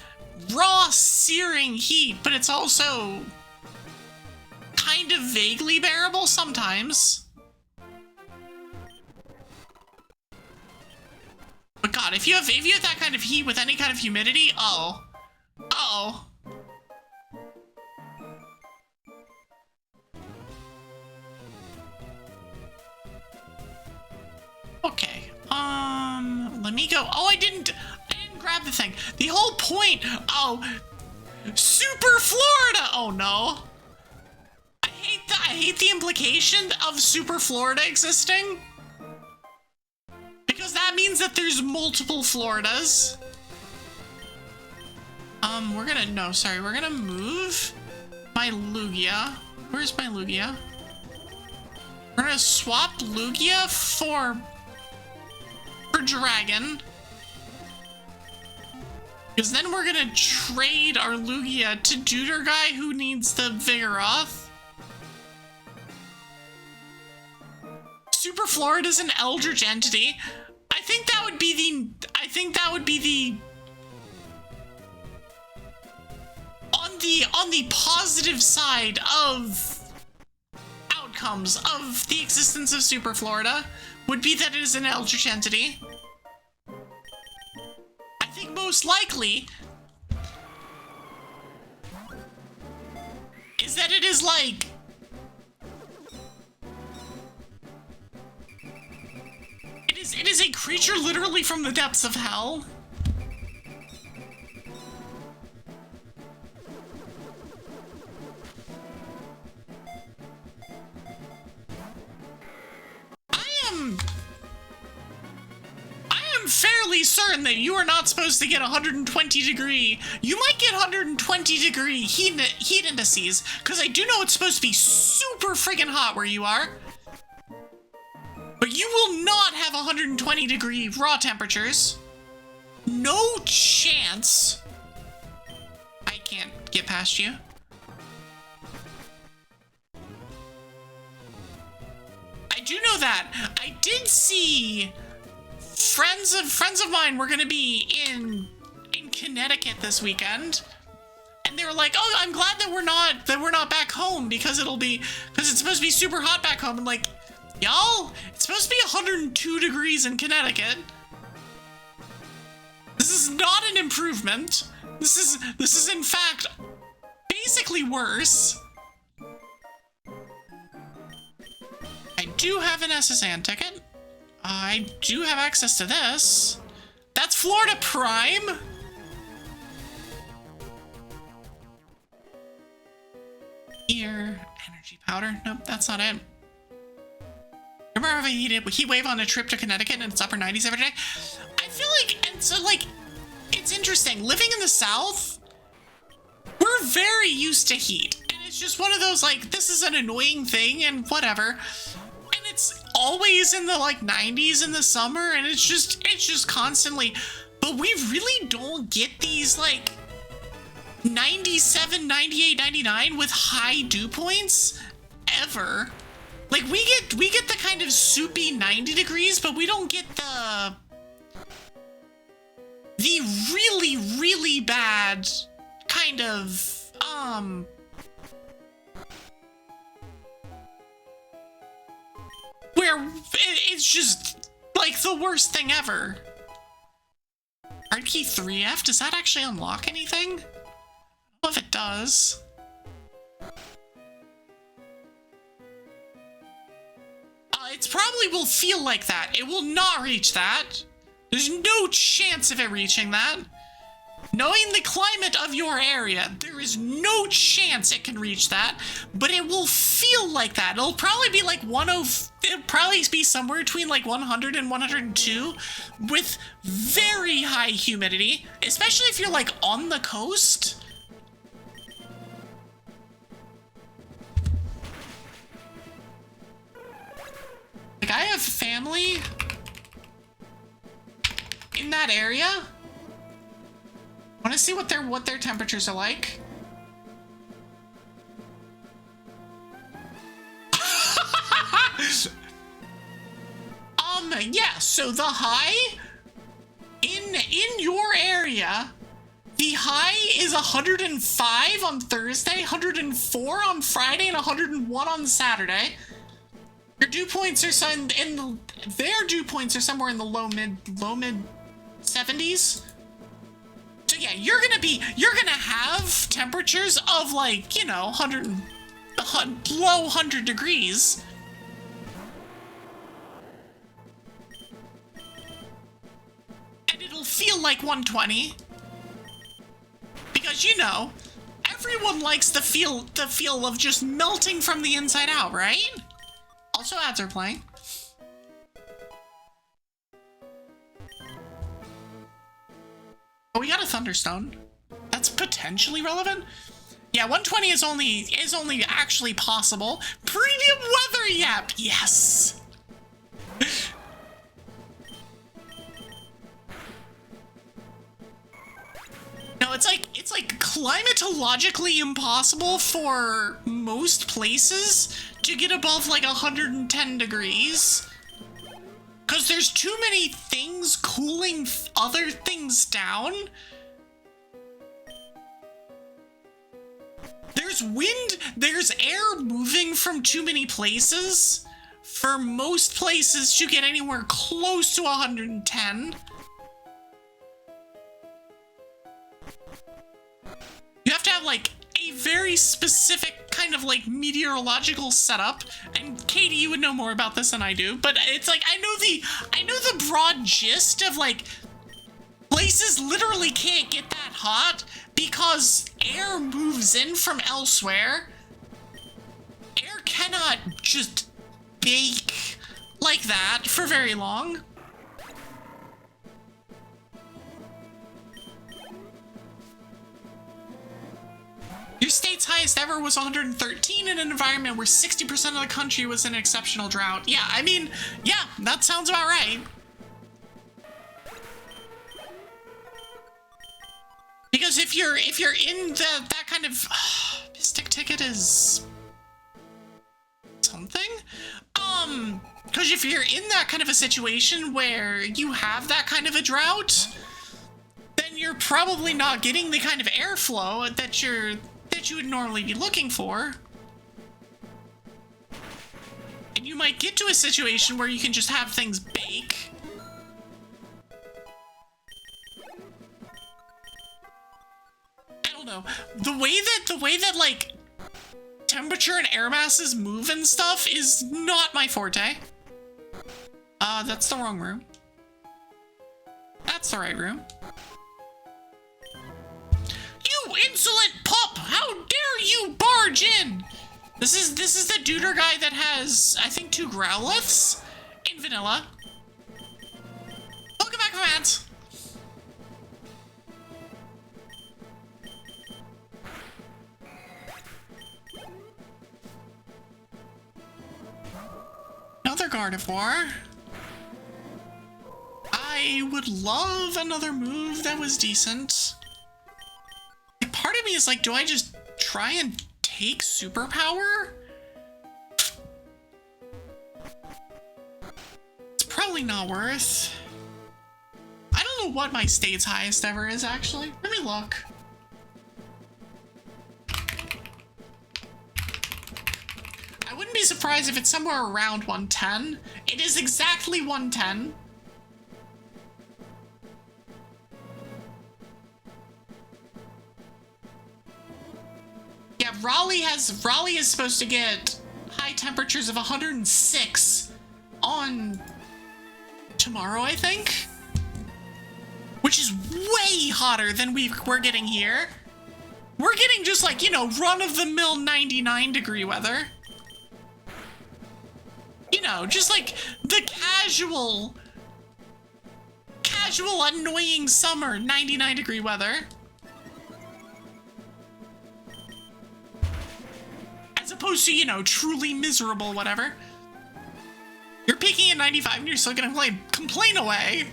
raw, searing heat, but it's also kind of vaguely bearable sometimes. But God, if you have that kind of heat with any kind of humidity, uh-oh. Okay, let me go. Oh, I didn't grab the thing. The whole point, Super Florida, oh no. I hate the implication of Super Florida existing. Because that means that there's multiple Floridas. We're gonna move my Lugia. Where's my Lugia? We're gonna swap Lugia for Dragon. Because then we're gonna trade our Lugia to Duder guy who needs the Vigoroth. Super Florida's an Eldritch entity. I think that would be the on the positive side of outcomes of the existence of Super Florida would be that it is an Eldritch entity. I think most likely is that it is like it is a creature literally from the depths of hell. I am fairly certain that you are not supposed to get 120 degree. You might get 120 degree heat indices, because I do know it's supposed to be super freaking hot where you are. But you will not have 120 degree raw temperatures. No chance. I can't get past you. I do know that. I did see friends of mine were gonna be in Connecticut this weekend, and they were like, "Oh, I'm glad that we're not back home because it's supposed to be super hot back home." I'm like, y'all, it's supposed to be 102 degrees in Connecticut. This is not an improvement. This is in fact basically worse. I do have an SSN ticket. I do have access to this. That's Florida Prime. Here, energy powder. Nope, that's not it. Remember how he did heat wave on a trip to Connecticut and it's upper 90s every day? I feel like, and so like, it's interesting. Living in the South, we're very used to heat. And it's just one of those, like, this is an annoying thing and whatever. And it's always in the like 90s in the summer, and it's just constantly, but we really don't get these like 97, 98, 99 with high dew points ever. Like we get the kind of soupy 90 degrees, but we don't get the really, really bad kind of, where it's just like the worst thing ever. Hard key 3F, does that actually unlock anything? I don't know if it does. It probably will feel like that. It will not reach that. There's no chance of it reaching that. Knowing the climate of your area, there is no chance it can reach that, but it will feel like that. It'll probably be like it'll probably be somewhere between like 100 and 102 with very high humidity, especially if you're like on the coast. Like, I have family in that area. Want to see what their temperatures are like? Yeah, so the high in your area, the high is 105 on Thursday, 104 on Friday, and 101 on Saturday. Your dew points are their dew points are somewhere in the low mid 70s. So yeah, you're gonna have temperatures of like, you know, low 100 degrees. And it'll feel like 120. Because, you know, everyone likes the feel of just melting from the inside out, right? Also, ads are playing. Oh, we got a Thunderstone. That's potentially relevant. Yeah, 120 is only actually possible. Premium weather yap, yes. No, it's like climatologically impossible for most places to get above like 110 degrees. Because there's too many things cooling other things down. There's wind, there's air moving from too many places for most places to get anywhere close to 110. You have to have like a very specific kind of like meteorological setup, and Katie, you would know more about this than I do, but it's like I know the broad gist of like places literally can't get that hot because air moves in from elsewhere. Air cannot just bake like that for very long. Your state's highest ever was 113 in an environment where 60% of the country was in exceptional drought. Yeah, I mean, yeah, that sounds about right. Because if you're in that kind of Mystic Ticket is something? Because if you're in that kind of a situation where you have that kind of a drought, then you're probably not getting the kind of airflow that you would normally be looking for. And you might get to a situation where you can just have things bake. I don't know. The way that like temperature and air masses move and stuff is not my forte. That's the wrong room. That's the right room. You insolent pup! How dare you barge in! This is the duder guy that has, I think, 2 Growliths in vanilla. Welcome back, fans. Another Gardevoir. I would love another move that was decent. Part of me is like, do I just try and take superpower? It's probably not worth. I don't know what my state's highest ever is, actually. Let me look. I wouldn't be surprised if it's somewhere around 110. It is exactly 110. Yeah, Raleigh is supposed to get high temperatures of 106 on tomorrow, I think, which is way hotter than we're getting here. We're getting just like, you know, run-of-the-mill 99-degree weather. You know, just like the casual annoying summer 99-degree weather. As opposed to, you know, truly miserable whatever. You're peaking at 95 and you're still gonna complain away.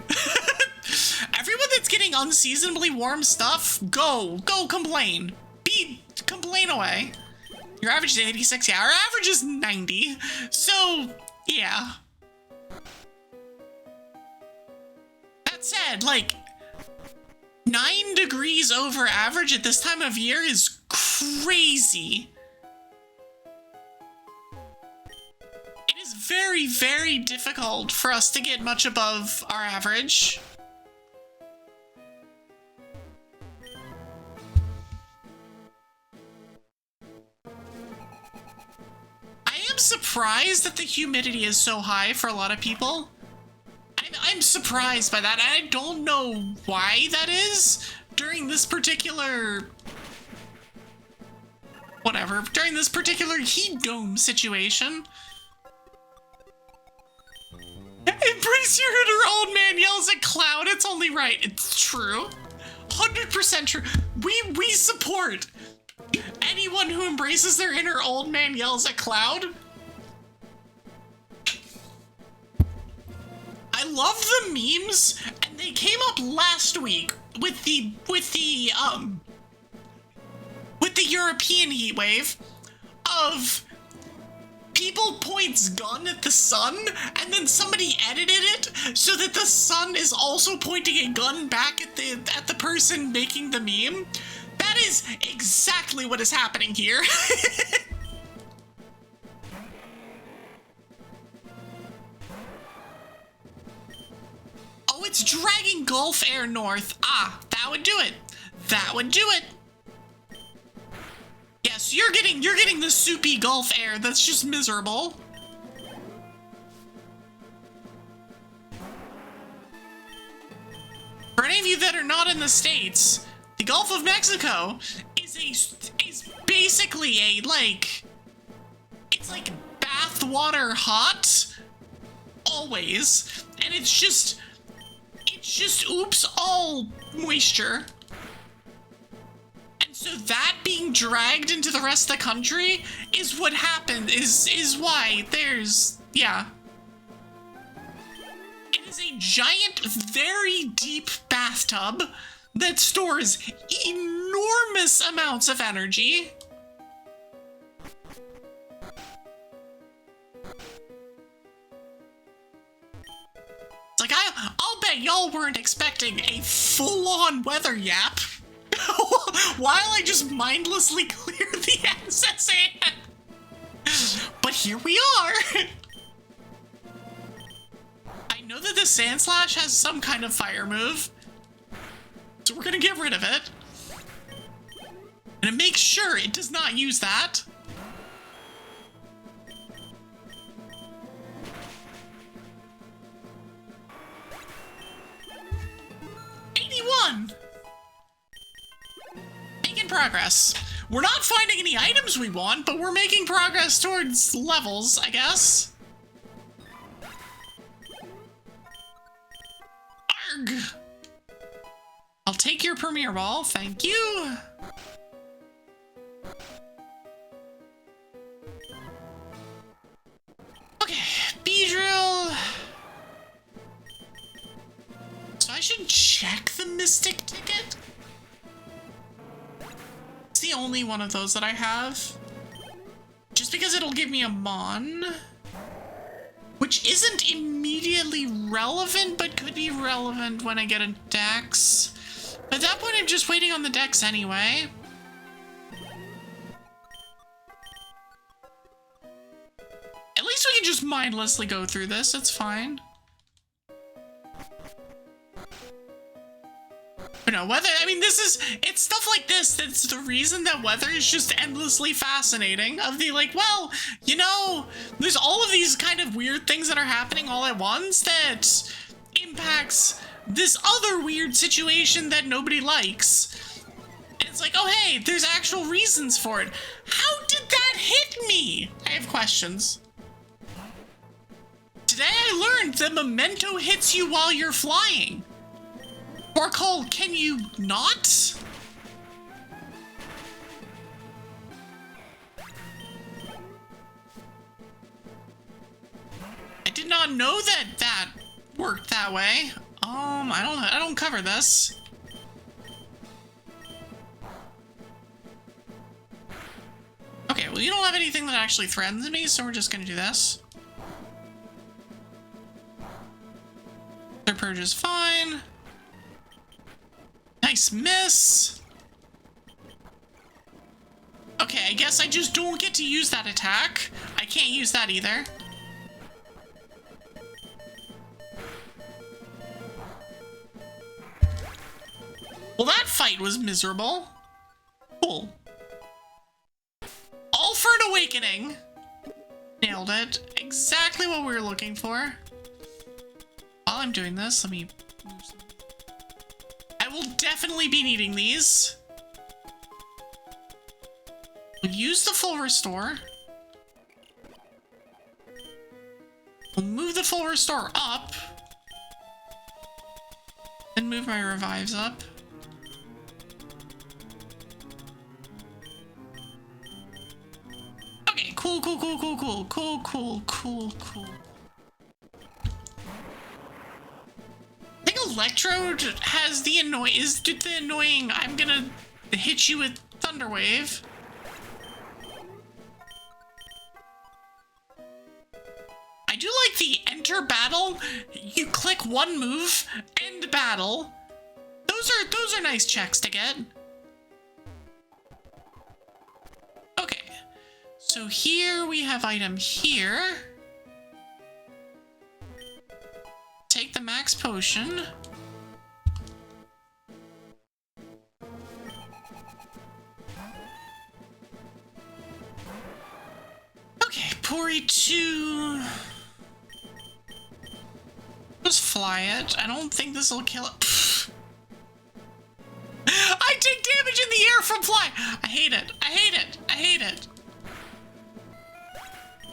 Everyone that's getting unseasonably warm stuff, go complain. Complain away. Your average is 86, yeah, our average is 90. So, yeah. That said, like, 9 degrees over average at this time of year is crazy. It is very, very difficult for us to get much above our average. I'm surprised that the humidity is so high for a lot of people. I'm surprised by that. I don't know why that is during this particular... whatever. During this particular heat dome situation. Embrace your inner old man yells at cloud. It's only right. It's true. 100% true. We support anyone who embraces their inner old man yells at cloud. I love the memes, and they came up last week with the European heat wave of people points gun at the sun, and then somebody edited it so that the sun is also pointing a gun back at the person making the meme. That is exactly what is happening here. Oh, it's dragging Gulf air north. Ah, that would do it. That would do it. Yes, you're getting the soupy Gulf air that's just miserable. For any of you that are not in the States, the Gulf of Mexico is basically it's like bathwater hot always, and it's just oops all moisture. And so that being dragged into the rest of the country is what happened, is why there's, yeah. It is a giant, very deep bathtub that stores enormous amounts of energy. It's like, I'll bet y'all weren't expecting a full-on weather yap while I just mindlessly clear the SSA. But here we are. I know that the Sand Slash has some kind of fire move, so we're gonna get rid of it. And to make sure it does not use that. Making progress. We're not finding any items we want, but we're making progress towards levels, I guess. Arg! I'll take your Premier Ball, thank you. Okay, Beedrill. So I should check the Mystic ticket? It's the only one of those that I have. Just because it'll give me a Mon. which isn't immediately relevant, but could be relevant when I get a dex. At that point, I'm just waiting on the dex anyway. At least we can just mindlessly go through this, it's fine. You know, weather, I mean, it's stuff like this that's the reason that weather is just endlessly fascinating. Of the, like, well, you know, there's all of these kind of weird things that are happening all at once that impacts this other weird situation that nobody likes. And it's like, oh, hey, there's actual reasons for it. How did that hit me? I have questions. Today I learned that memento hits you while you're flying. Or Cole, can you not? I did not know that that worked that way. I don't cover this. Okay, well, you don't have anything that actually threatens me, so we're just gonna do this. Their purge is fine. Nice miss. Okay, I guess I just don't get to use that attack. I can't use that either. Well, that fight was miserable. Cool. All for an awakening. Nailed it. Exactly what we were looking for. While I'm doing this, let me move some. I will definitely be needing these. We'll use the full restore. We'll move the full restore up. Then move my revives up. Okay, cool. Electrode has the annoying I'm gonna hit you with Thunderwave. I do like the enter battle. You click one move, end battle. Those are nice checks to get. Okay. So here we have item here. Take the max potion. Okay, Pori 2. Just fly it. I don't think this will kill it. I take damage in the air from fly. I hate it.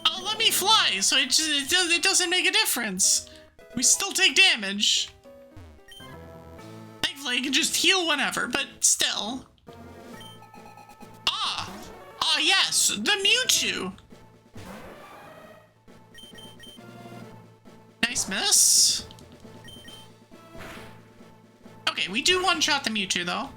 Oh, let me fly, so it doesn't make a difference. We still take damage. Thankfully, I can just heal whenever, but still. Ah, yes, the Mewtwo. Nice miss. Okay, we do one-shot the Mewtwo, though.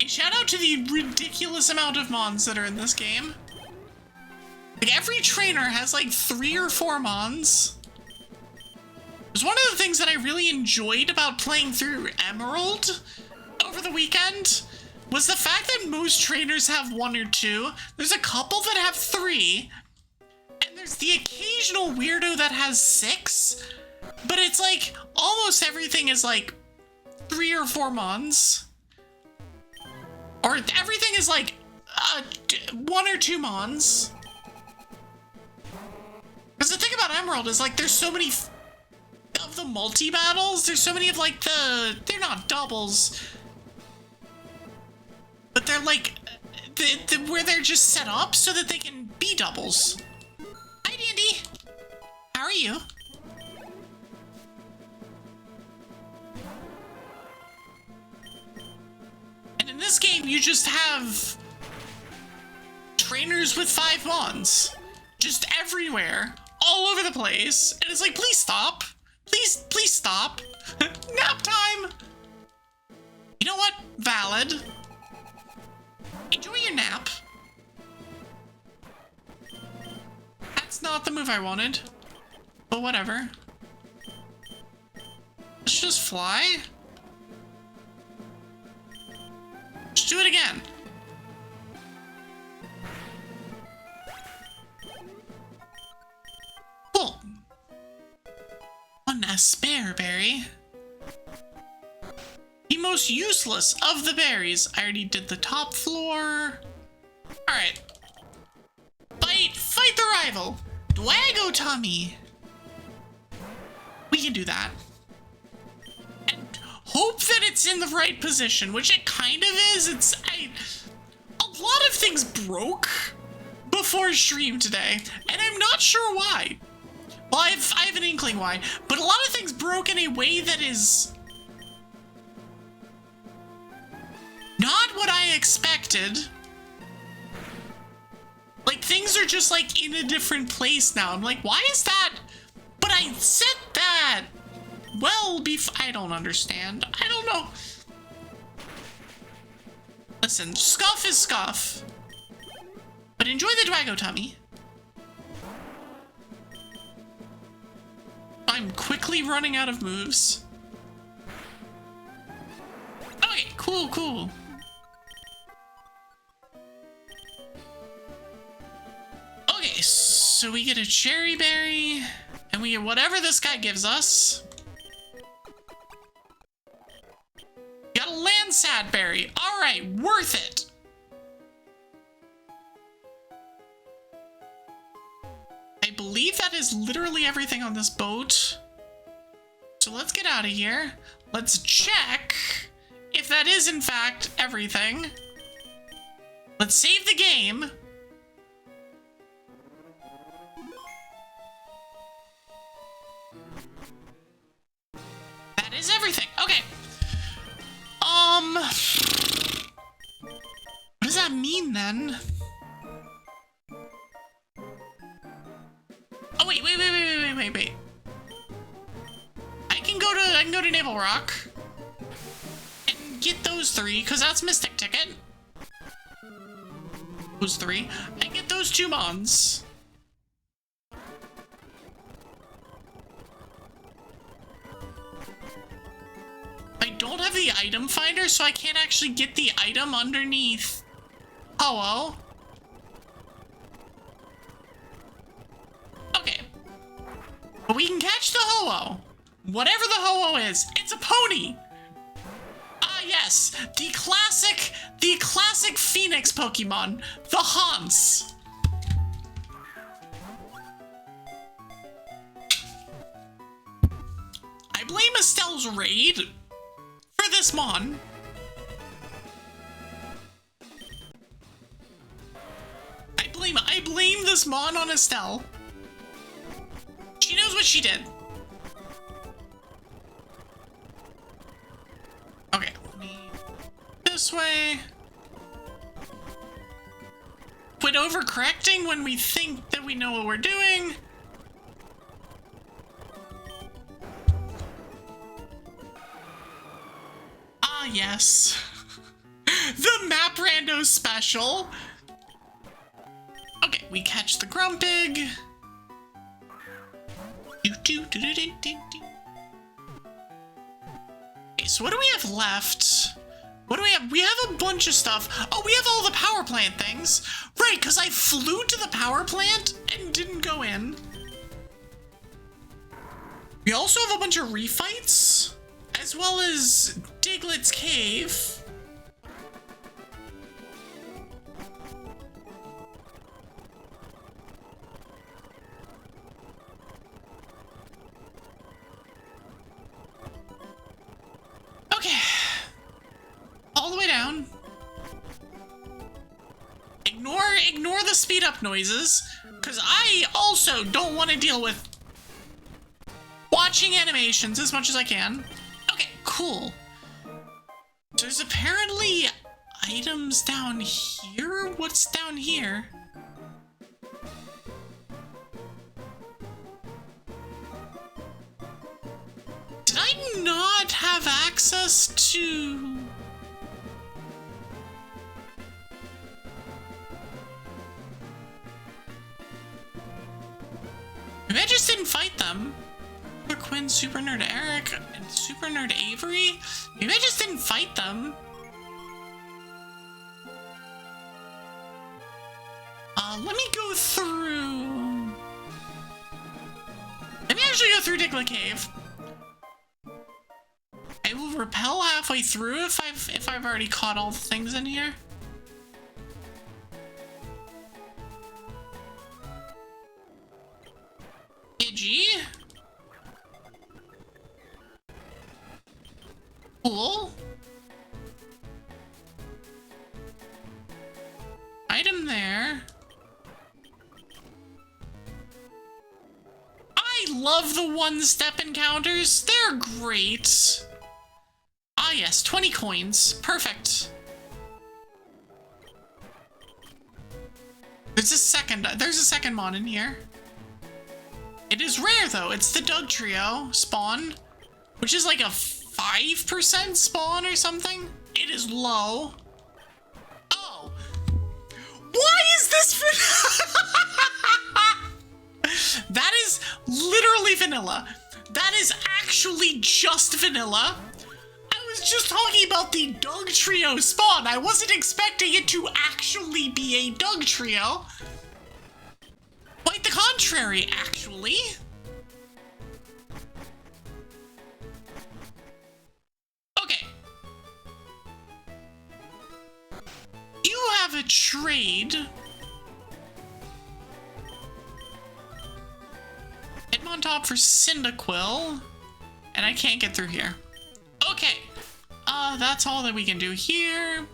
Shout out to the ridiculous amount of mons that are in this game. Like, every trainer has like 3 or 4 mons. It was one of the things that I really enjoyed about playing through Emerald over the weekend was the fact that most trainers have 1 or 2. There's a couple that have 3. And there's the occasional weirdo that has 6. But it's like almost everything is like 3 or 4 mons. Or everything is like 1 or 2 mons. Because the thing about Emerald is like there's so many of the multi-battles. There's so many of like they're not doubles. But they're like, where they're just set up so that they can be doubles. Hi, Dandy. How are you? And in this game, you just have trainers with 5 mons. Just everywhere. All over the place. And it's like, please stop. Please stop. Nap time. You know what? Valid. Enjoy your nap. That's not the move I wanted. But whatever. Let's just fly. Let's do it again. Cool. One spare berry. The most useless of the berries. I already did the top floor. Alright. Fight the rival. Dwago Tommy. We can do that. And hope that it's in the right position, which it kind of is. A lot of things broke before stream today, and I'm not sure why. Well, I have an inkling why, but a lot of things broke in a way that is not what I expected. Like, things are just, like, in a different place now. I'm like, why is that? But I said that well before. I don't understand. I don't know. Listen, scuff is scuff. But enjoy the Dwago Tummy. I'm quickly running out of moves. Okay, cool. Okay, so we get a cherry berry, and we get whatever this guy gives us. Got a Landsat berry. All right, worth it. I believe that is literally everything on this boat. So let's get out of here. Let's check if that is in fact everything. Let's save the game. That is everything. Okay. What does that mean then? Oh wait. I can go to Naval Rock and get those three, because that's Mystic Ticket. Those three. I get those 2 mons. I don't have the item finder, so I can't actually get the item underneath Ho-Oh. Okay. But we can catch the Ho-Oh. Whatever the Ho-Oh is, it's a pony. Ah, yes. The classic Phoenix Pokemon, the Haunts. I blame Estelle's raid for this mon. I blame this mon on Estelle. She knows what she did. Okay, let me this way. Quit overcorrecting when we think that we know what we're doing. Ah, yes. The Map Rando special. Okay, we catch the Grumpig. Okay, so what do we have left? What do we have? We have a bunch of stuff. Oh, we have all the power plant things. Right, because I flew to the power plant and didn't go in. We also have a bunch of refights, as well as Diglett's Cave. Okay. All the way down. Ignore the speed up noises, because I also don't want to deal with watching animations as much as I can. Okay, cool. There's apparently items down here? What's down here? Did I not have access to Quinn, Super Nerd Eric, and Super Nerd Avery? Maybe I just didn't fight them. Let me go through... Let me actually go through Digla Cave. I will repel halfway through if I've already caught all the things in here. Pidgey. Cool. Item there. I love the one-step encounters. They're great. Ah yes, 20 coins. Perfect. There's a second mon in here. It is rare though. It's the Doug Trio spawn, which is like a 5% spawn or something. It is low. Oh. Why is this That is literally vanilla. That is actually just vanilla. I was just talking about the Doug Trio spawn. I wasn't expecting it to actually be a Doug Trio. Quite the contrary, actually. Okay. You have a trade. Hitmontop for Cyndaquil. And I can't get through here. Okay. That's all that we can do here.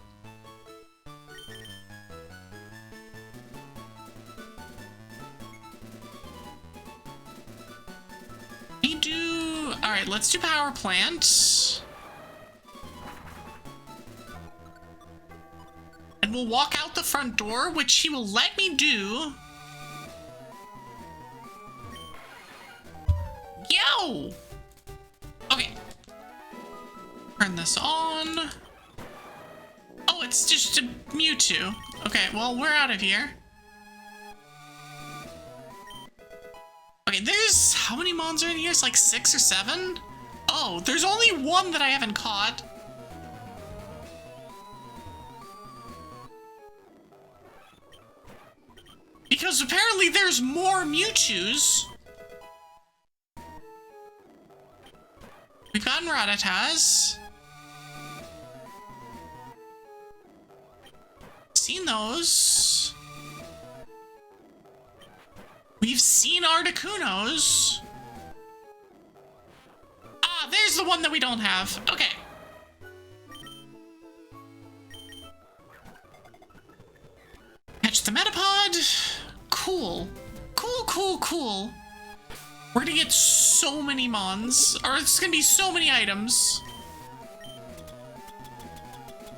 Alright, let's do power plant. And we'll walk out the front door, which he will let me do. Yo! Okay. Turn this on. Oh, it's just a Mewtwo. Okay, well, we're out of here. Okay, there's... How many mons are in here? It's like 6 or 7? Oh, there's only one that I haven't caught. Because apparently there's more Mewtwo's. We've gotten Rattatas. Seen those. We've seen Articunos. Ah, there's the one that we don't have. Okay. Catch the Metapod. Cool. Cool. We're gonna get so many mons. Or it's gonna be so many items.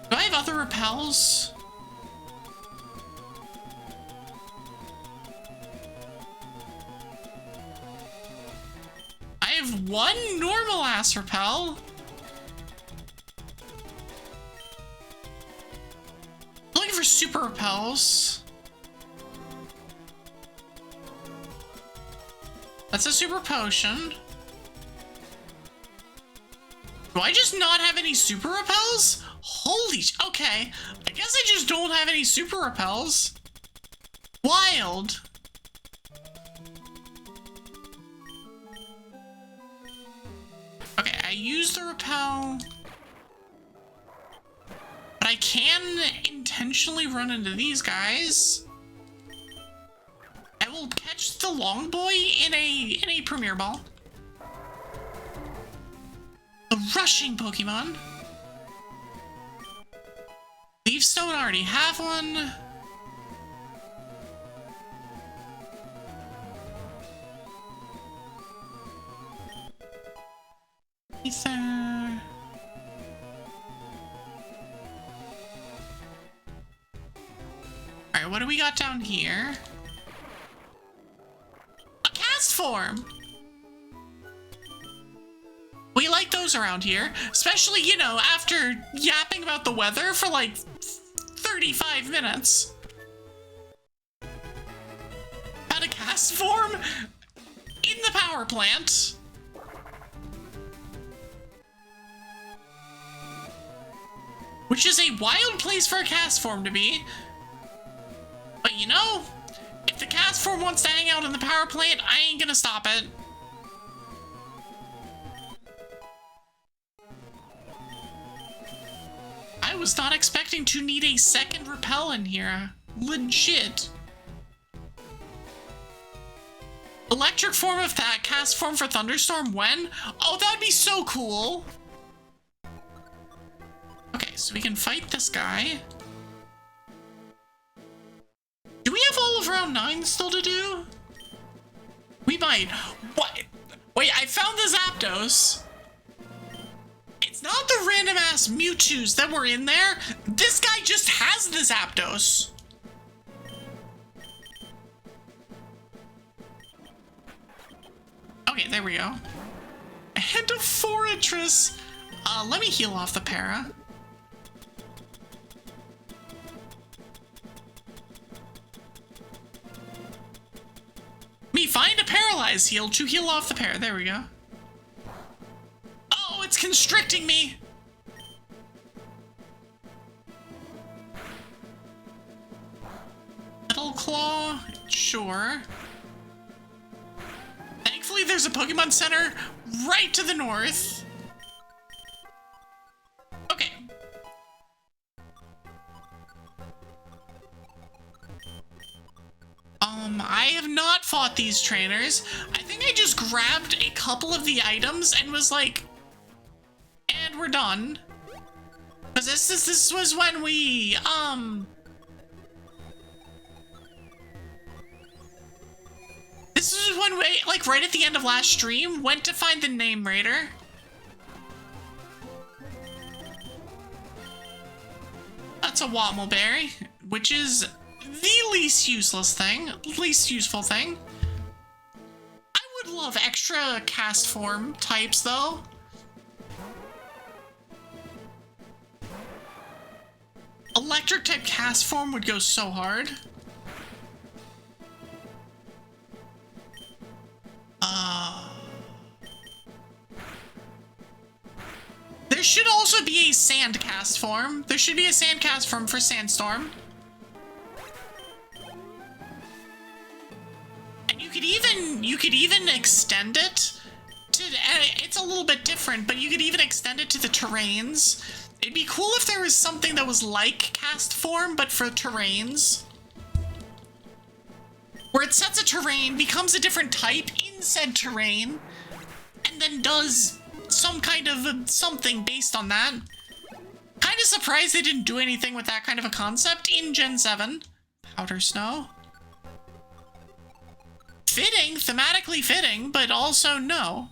Do I have other repels? I have one normal ass repel. Looking for super repels. That's a super potion. Do I just not have any super repels? Holy, okay. I guess I just don't have any super repels. Wild. Okay, I use the repel. But I can intentionally run into these guys. I will catch the long boy in a Premier Ball. The rushing Pokemon. Leaf Stone, already have one. Ether. Alright, what do we got down here? A cast form! We like those around here, especially, you know, after yapping about the weather for like 35 minutes. Had a cast form in the power plant. which is a wild place for a cast form to be. But you know, if the cast form wants to hang out in the power plant, I ain't gonna stop it. I was not expecting to need a second repel in here. Legit. Electric form of that cast form for Thunderstorm when? Oh, that'd be so cool. Okay, so we can fight this guy. Do we have all of round 9 still to do? We might. What? Wait, I found the Zapdos. It's not the random ass Mewtwo's that were in there. This guy just has the Zapdos. Okay, there we go. And a Fortress. Let me heal off the para. Me find a Paralyze heal to heal off the para. There we go. Oh, it's constricting me. Metal Claw, sure. Thankfully, there's a Pokemon Center right to the north. Okay. I have not fought these trainers. I think I just grabbed a couple of the items and was like, and we're done. Because this was when we, this is when we, like, right at the end of last stream, went to find the Name Raider. That's a Wattleberry, which is the least useless thing, least useful thing. I would love extra cast form types, though. Electric type cast form would go so hard. There should also be a sand cast form. There should be a sand cast form for Sandstorm. And you could even extend it to, it's a little bit different, but you could even extend it to the terrains. It'd be cool if there was something that was like cast form, but for terrains. Where it sets a terrain, becomes a different type in said terrain, and then does some kind of something based on that. Kind of surprised they didn't do anything with that kind of a concept in Gen 7. Powder Snow. Fitting, thematically fitting, but also no.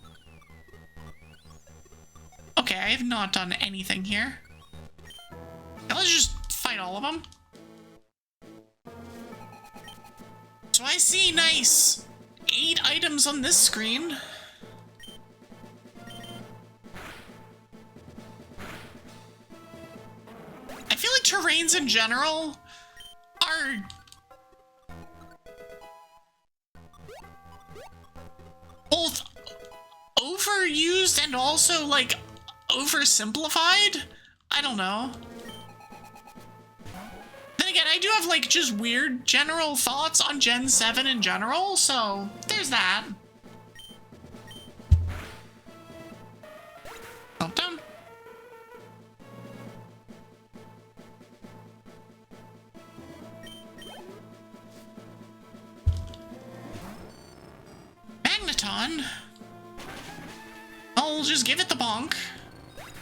Okay, I have not done anything here. Now let's just fight all of them. So I see nice 8 items on this screen. I feel like terrains in general are both overused and also like oversimplified. I don't know. Then again, I do have like just weird general thoughts on Gen 7 in general, so there's that. Meltdown. Magneton. I'll just give it the bonk. The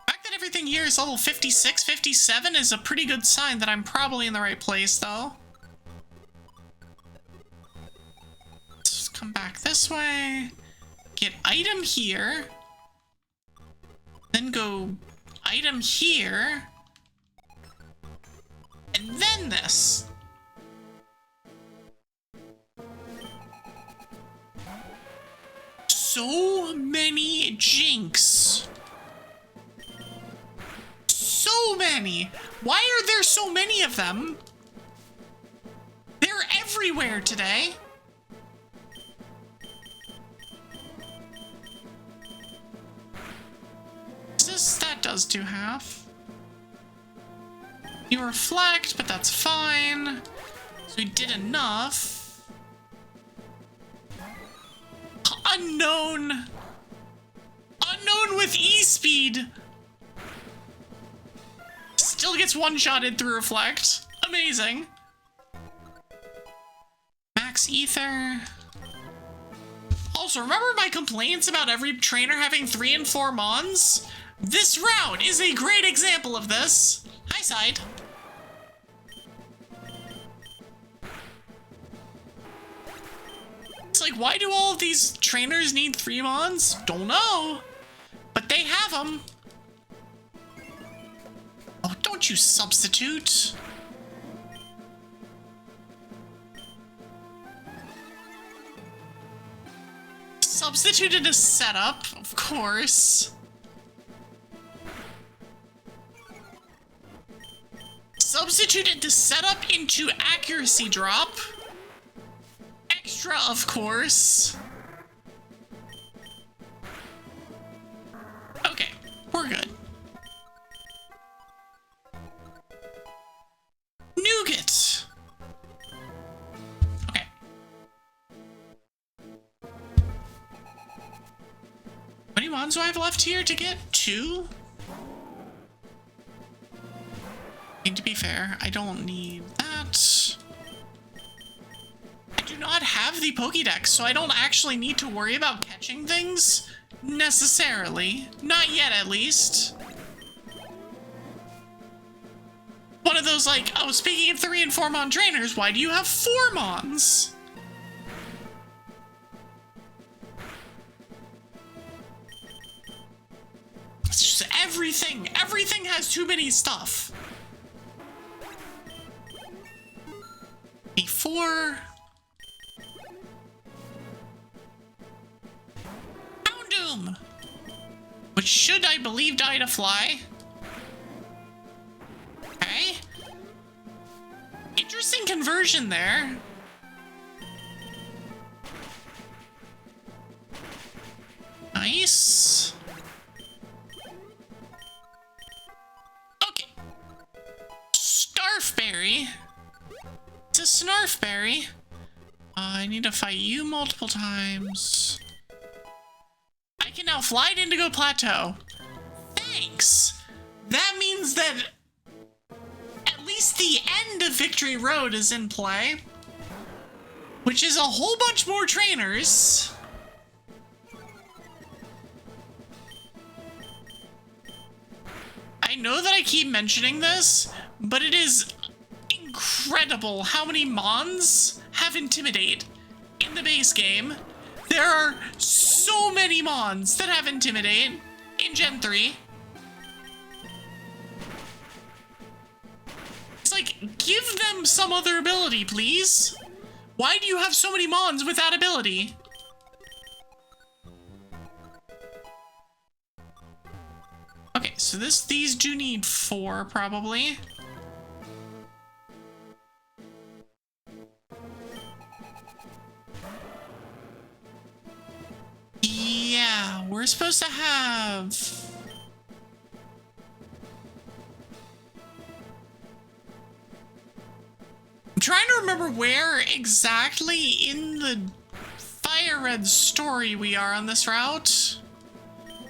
fact that everything here is level 56, 57 is a pretty good sign that I'm probably in the right place, though. Let's just come back this way. Get item here. Then go item here. And then this. So many Jinx. So many. Why are there so many of them? They're everywhere today. Is this that does do half. You reflect, but that's fine. So we did enough. Unknown. Unknown with E-speed. Still gets one-shotted through reflect. Amazing. Max ether. Also, remember my complaints about every trainer having 3 and 4 mons? This route is a great example of this. Hi, side. It's like, why do all of these trainers need 3 mons? Don't know. But they have them. Oh, don't you substitute. Substituted a setup, of course. Substituted the setup into accuracy drop. Extra, of course. Okay, we're good. Nougat. Okay. How many mons do I have left here to get? 2? And to be fair, I don't need that. I do not have the Pokédex, so I don't actually need to worry about catching things, necessarily. Not yet, at least. One of those, like, oh, speaking of 3 and 4 mon trainers, why do you have 4 mons? It's just everything. Everything has too many stuff. Before... Houndoom! Which should, I believe, die to fly. Okay. Interesting conversion there. Nice. Okay. Starfberry. It's a Snarfberry. I need to fight you multiple times. I can now fly to Indigo Plateau. Thanks. That means that at least the end of Victory Road is in play, which is a whole bunch more trainers. I know that I keep mentioning this, but it is incredible how many mons have Intimidate in the base game. There are so many mons that have Intimidate in Gen 3. It's like, give them some other ability, please. Why do you have so many mons with that ability? Okay, so these do need 4, probably. Yeah, we're supposed to have... I'm trying to remember where exactly in the Fire Red story we are on this route.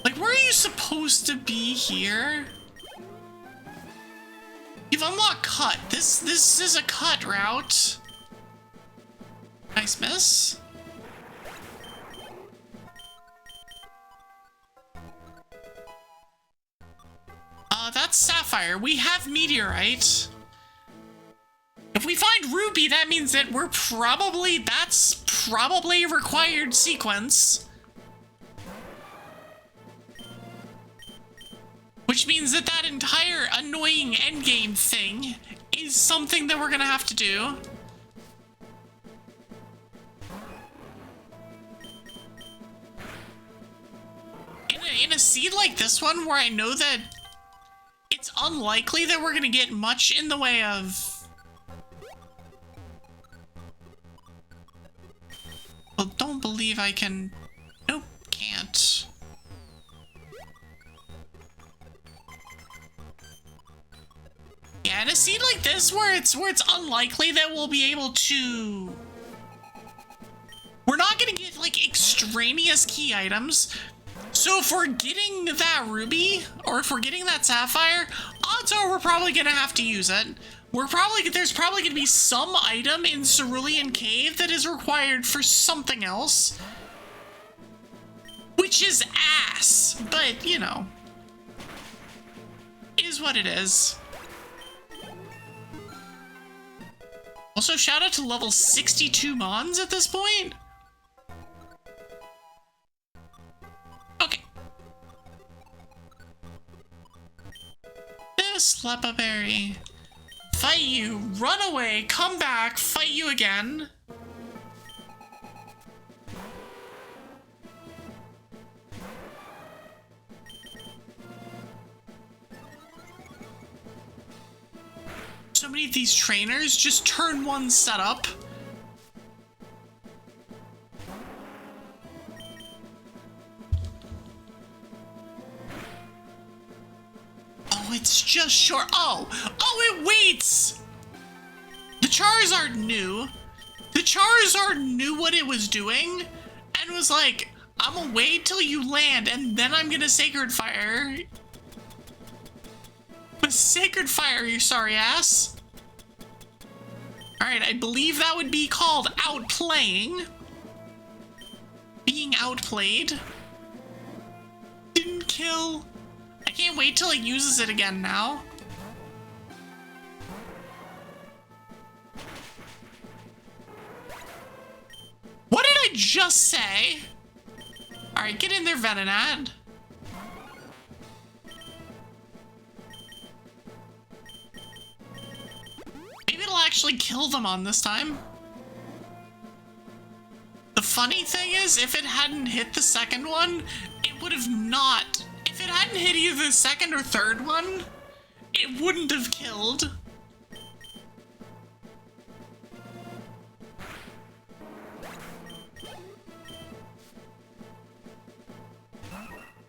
Like, where are you supposed to be here? You've unlocked cut. This is a cut route. Nice miss. That's Sapphire. We have Meteorite. If we find Ruby, that means that that's probably a required sequence. Which means that that entire annoying endgame thing is something that we're gonna have to do. In a seed like this one, where I know that it's unlikely that we're gonna get much in the way of... Well, don't believe I can... Nope, can't. Yeah, and a seed like this where it's unlikely that we'll be able to... We're not gonna get like extraneous key items. So if we're getting that ruby, or if we're getting that sapphire, odds are we're probably gonna have to use it. There's probably gonna be some item in Cerulean Cave that is required for something else. Which is ass, but you know. Is what it is. Also, shout out to level 62 Mons at this point. Okay. This Lepa Berry. Fight you, run away, come back, fight you again. So many of these trainers just turn one setup. Oh, it's just short. Oh, it waits. The Charizard knew. The Charizard knew what it was doing and was like, I'm gonna wait till you land and then I'm gonna Sacred Fire. Sacred Fire, you sorry ass. Alright, I believe that would be called outplaying. Being outplayed. Didn't kill. I can't wait till it uses it again now. What did I just say? Alright, get in there, Venonat. Maybe it'll actually kill them on this time. The funny thing is, if it hadn't hit the second one, it would have not. If it hadn't hit either the second or third one, it wouldn't have killed.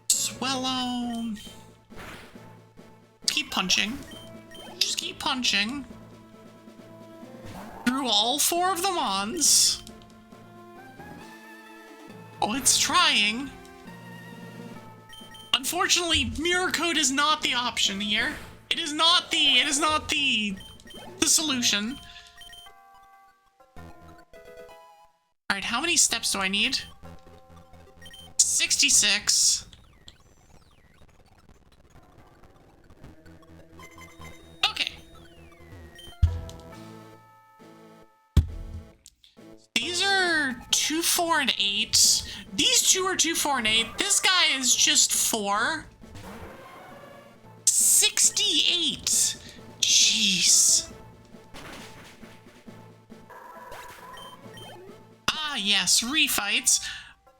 Swellow. Keep punching. Just keep punching. Through all four of the Mons. Oh, it's trying. Unfortunately, Mirror Code is not the option here. It is not the solution. Alright, how many steps do I need? 66. Okay. These are 2, 4, and 8. These two are 2, 4, and 8. This guy is just 4. 68. Jeez. Ah, yes, refights.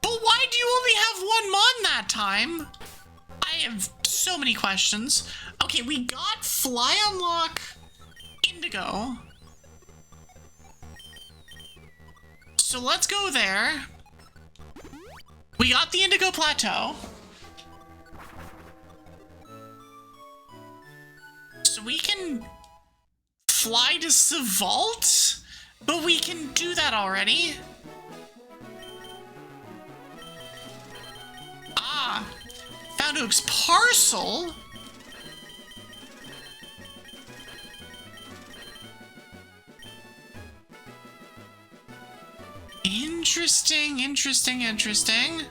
But why do you only have one Mon that time? I have so many questions. Okay, we got Fly Unlock Indigo. So let's go there. We got the Indigo Plateau. So we can fly to Savalt, but we can do that already. Ah, Found Oak's Parcel. Interesting, interesting, interesting.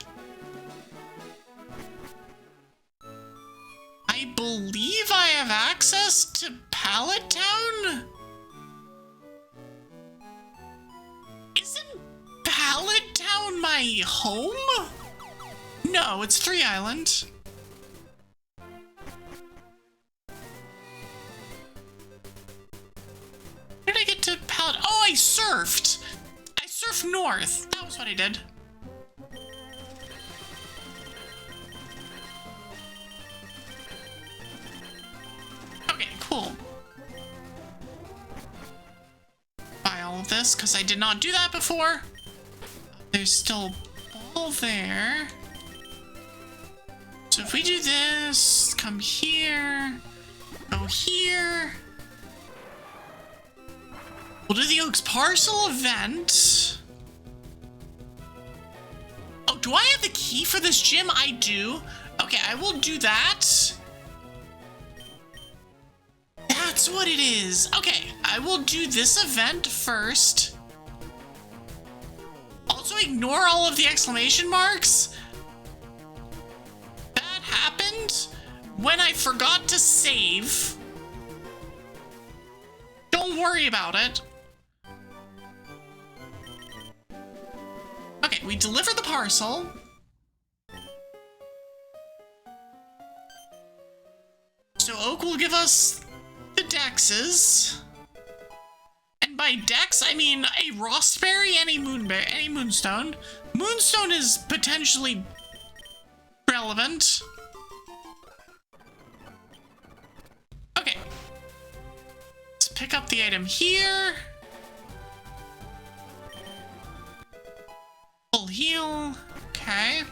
I believe I have access to Pallet Town? Isn't Pallet Town my home? No, it's 3 Island. Where did I get to Pallet? Oh, I surfed! Surf north. That was what I did. Okay, cool. Buy all of this, because I did not do that before. There's still a ball there. So if we do this, come here, go here, We'll do the Oaks Parcel event. Oh, do I have the key for this gym? I do. Okay, I will do that. That's what it is. Okay, I will do this event first. Also ignore all of the exclamation marks. That happened when I forgot to save. Don't worry about it. Okay, we deliver the parcel. So Oak will give us the dexes. And by dex, I mean a Rostberry and a Moonberry, any Moonstone. Moonstone is potentially relevant. Okay. Let's pick up the item here. Full heal. Okay.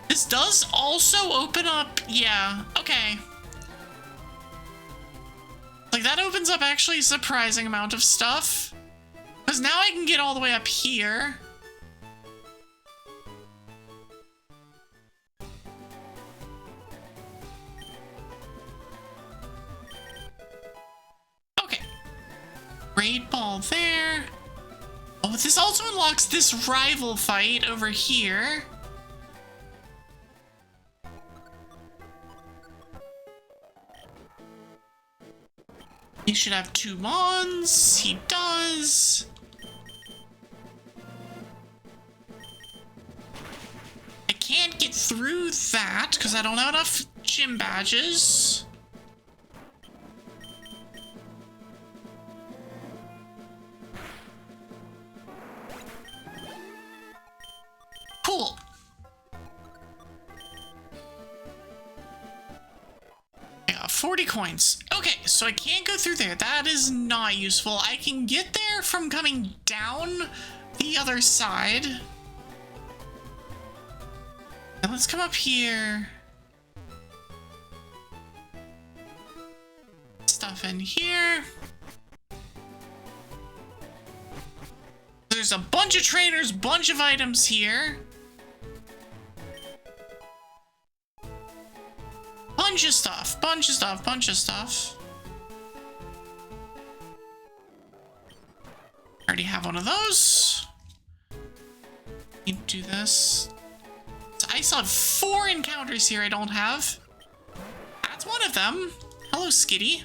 This does also open up, yeah, okay. Like, that opens up actually a surprising amount of stuff. Because now I can get all the way up here. Okay. Great ball there. Oh, this also unlocks this rival fight over here. He should have 2 Mons. He does. I can't get through that because I don't have enough gym badges. Cool. Yeah, 40 coins. Okay, so I can't go through there. That is not useful. I can get there from coming down the other side. And let's come up here. Stuff in here. There's a bunch of trainers, bunch of items here. Bunch of stuff, bunch of stuff, bunch of stuff. Already have one of those. Need to do this. So I still have 4 encounters here I don't have. That's one of them. Hello, Skitty.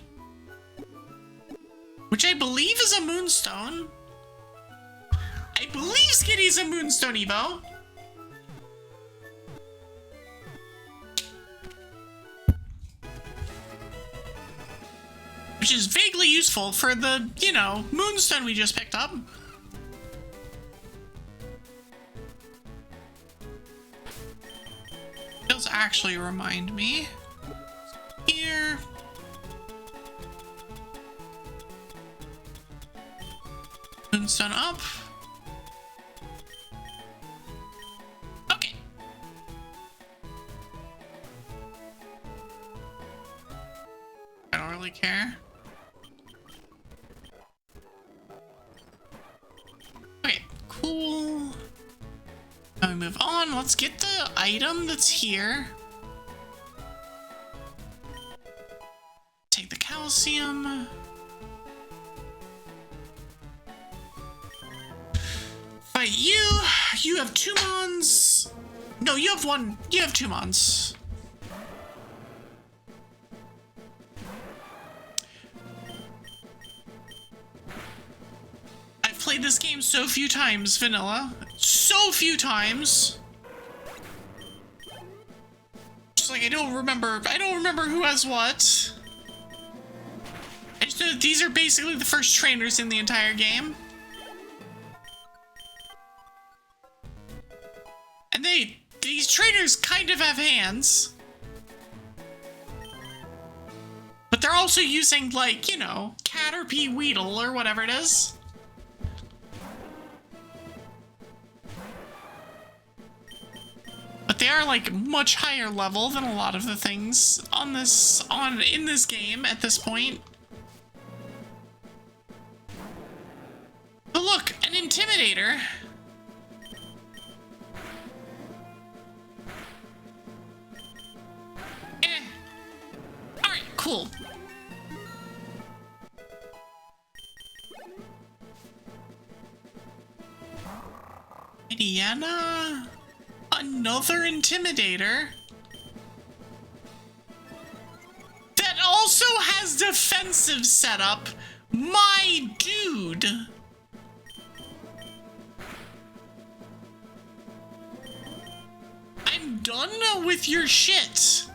Which I believe is a Moonstone. I believe Skitty's a Moonstone Evo. Which is vaguely useful for the, you know, Moonstone we just picked up. Does actually remind me. Here. Moonstone up. Okay. I don't really care. Okay, cool. Now we move on. Let's get the item that's here. Take the calcium. Fight you. You have 2 Mons. No, you have 1. You have 2 Mons. I've played this game so few times, vanilla. So few times. Just like I don't remember who has what. I just know these are basically the first trainers in the entire game. And these trainers kind of have hands. But they're also using, like, you know, Caterpie Weedle or whatever it is. But they are, like, much higher level than a lot of the things in this game at this point. cool. Diana? Another intimidator? That also has defensive setup? My dude! I'm done with your shit.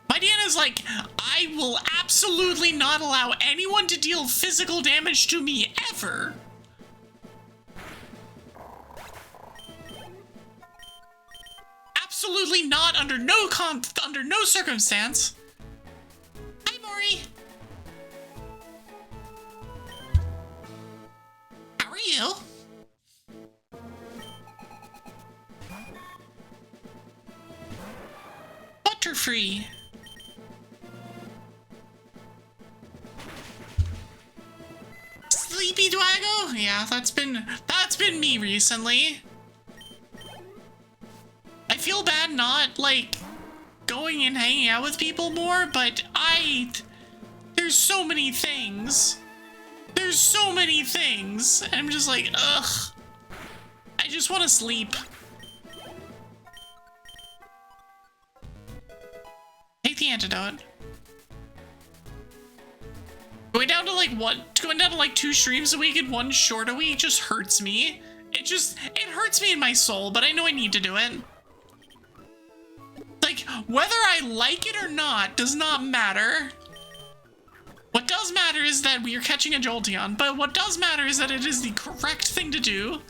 My Diana's like, I will absolutely not allow anyone to deal physical damage to me ever. Absolutely not, under no circumstance. Hi, Maury. How are you? Butterfree. Sleepy Dwago? Yeah, that's been me recently. I feel bad not, like, going and hanging out with people more, but there's so many things. There's so many things. And I'm just like, ugh. I just want to sleep. Take the antidote. Going down to like 2 streams a week and 1 short a week just hurts me. It hurts me in my soul, but I know I need to do it. Like, whether I like it or not does not matter. What does matter is that we are catching a Jolteon, but what does matter is that it is the correct thing to do.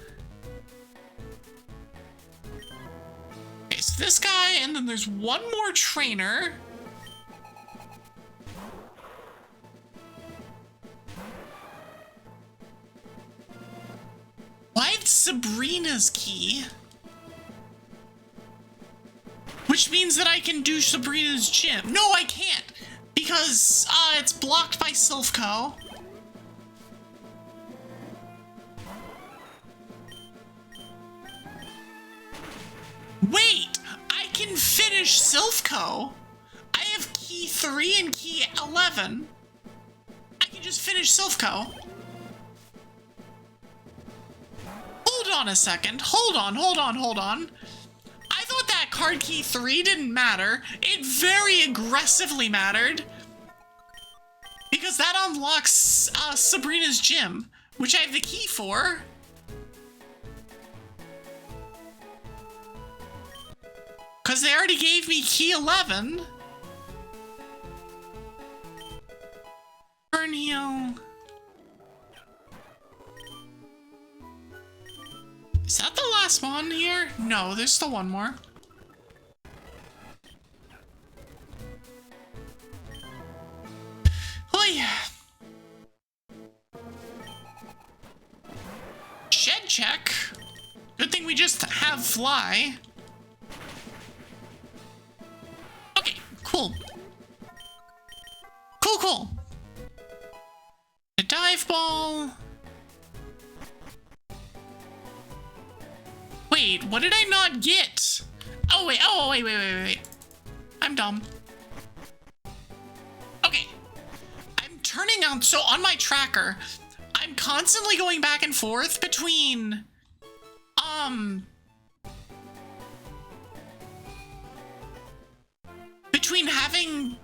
Okay, so this guy, and then there's one more trainer. Why Sabrina's key? Which means that I can do Sabrina's gym. No, I can't, because it's blocked by Sylko. Wait, I can finish Sylko. I have key 3 and key 11. I can just finish Sylko. Hold on a second. Hold on. I thought that card key 3 didn't matter. It very aggressively mattered. Because that unlocks Sabrina's gym, which I have the key for. Because they already gave me key 11. Burnhill. Is that the last one here? No, there's still one more. Oh yeah. Shed check. Good thing we just have fly. Okay, cool. Cool. A dive ball. Wait, what did I not get? Oh, wait. I'm dumb. Okay. I'm turning on, so on my tracker, I'm constantly going back and forth between, having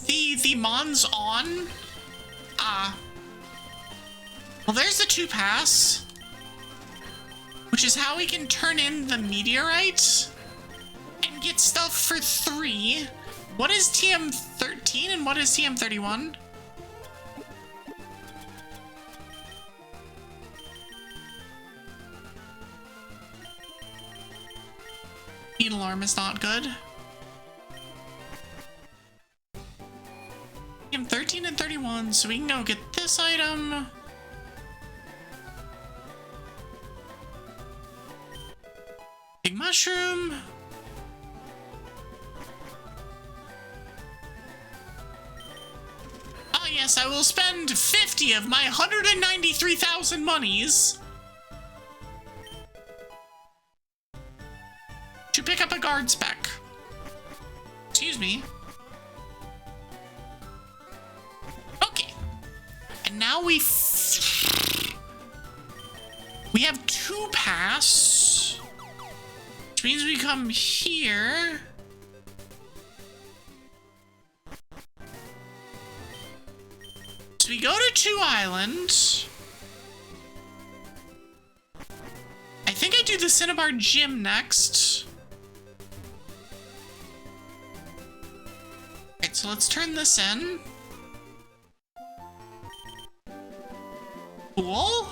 the Mons on, well, there's the 2 pass. Which is how we can turn in the meteorite and get stuff for 3. What is TM13 and what is TM31? Heat alarm is not good. TM13 and 31, so we can go get this item. Big mushroom. Ah, yes, I will spend 50 of my 193,000 monies to pick up a guard spec. Excuse me. Okay. And now we have 2 paths, which means we come here. So we go to 2 Island. I think I do the Cinnabar Gym next. Alright, so let's turn this in. Cool.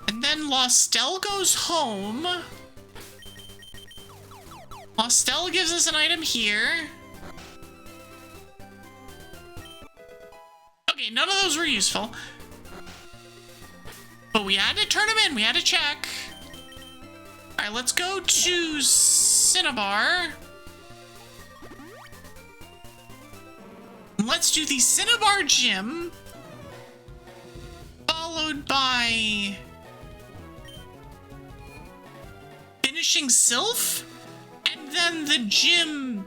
And then Lostel goes home. Lostel gives us an item here. Okay, none of those were useful. But we had to turn them in. We had to check. Alright, let's go to Cinnabar. Let's do the Cinnabar Gym. Followed by finishing Sylph. And then the gym.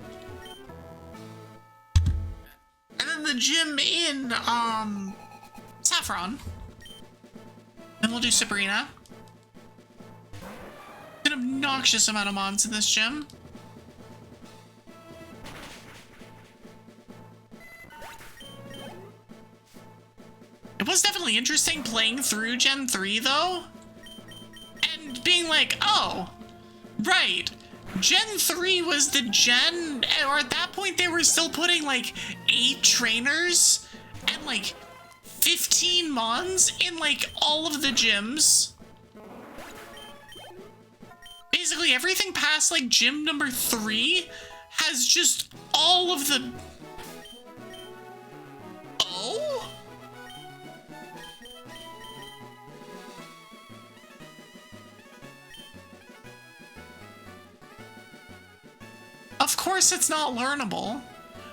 And then the gym in, Saffron. Then we'll do Sabrina. An obnoxious amount of mods in this gym. It was definitely interesting playing through Gen 3, though. And being like, oh, right. Gen 3 was the gen, or at that point they were still putting like 8 trainers and like 15 mons in like all of the gyms. Basically everything past like gym number 3 has just all of the... Oh? Of course it's not learnable.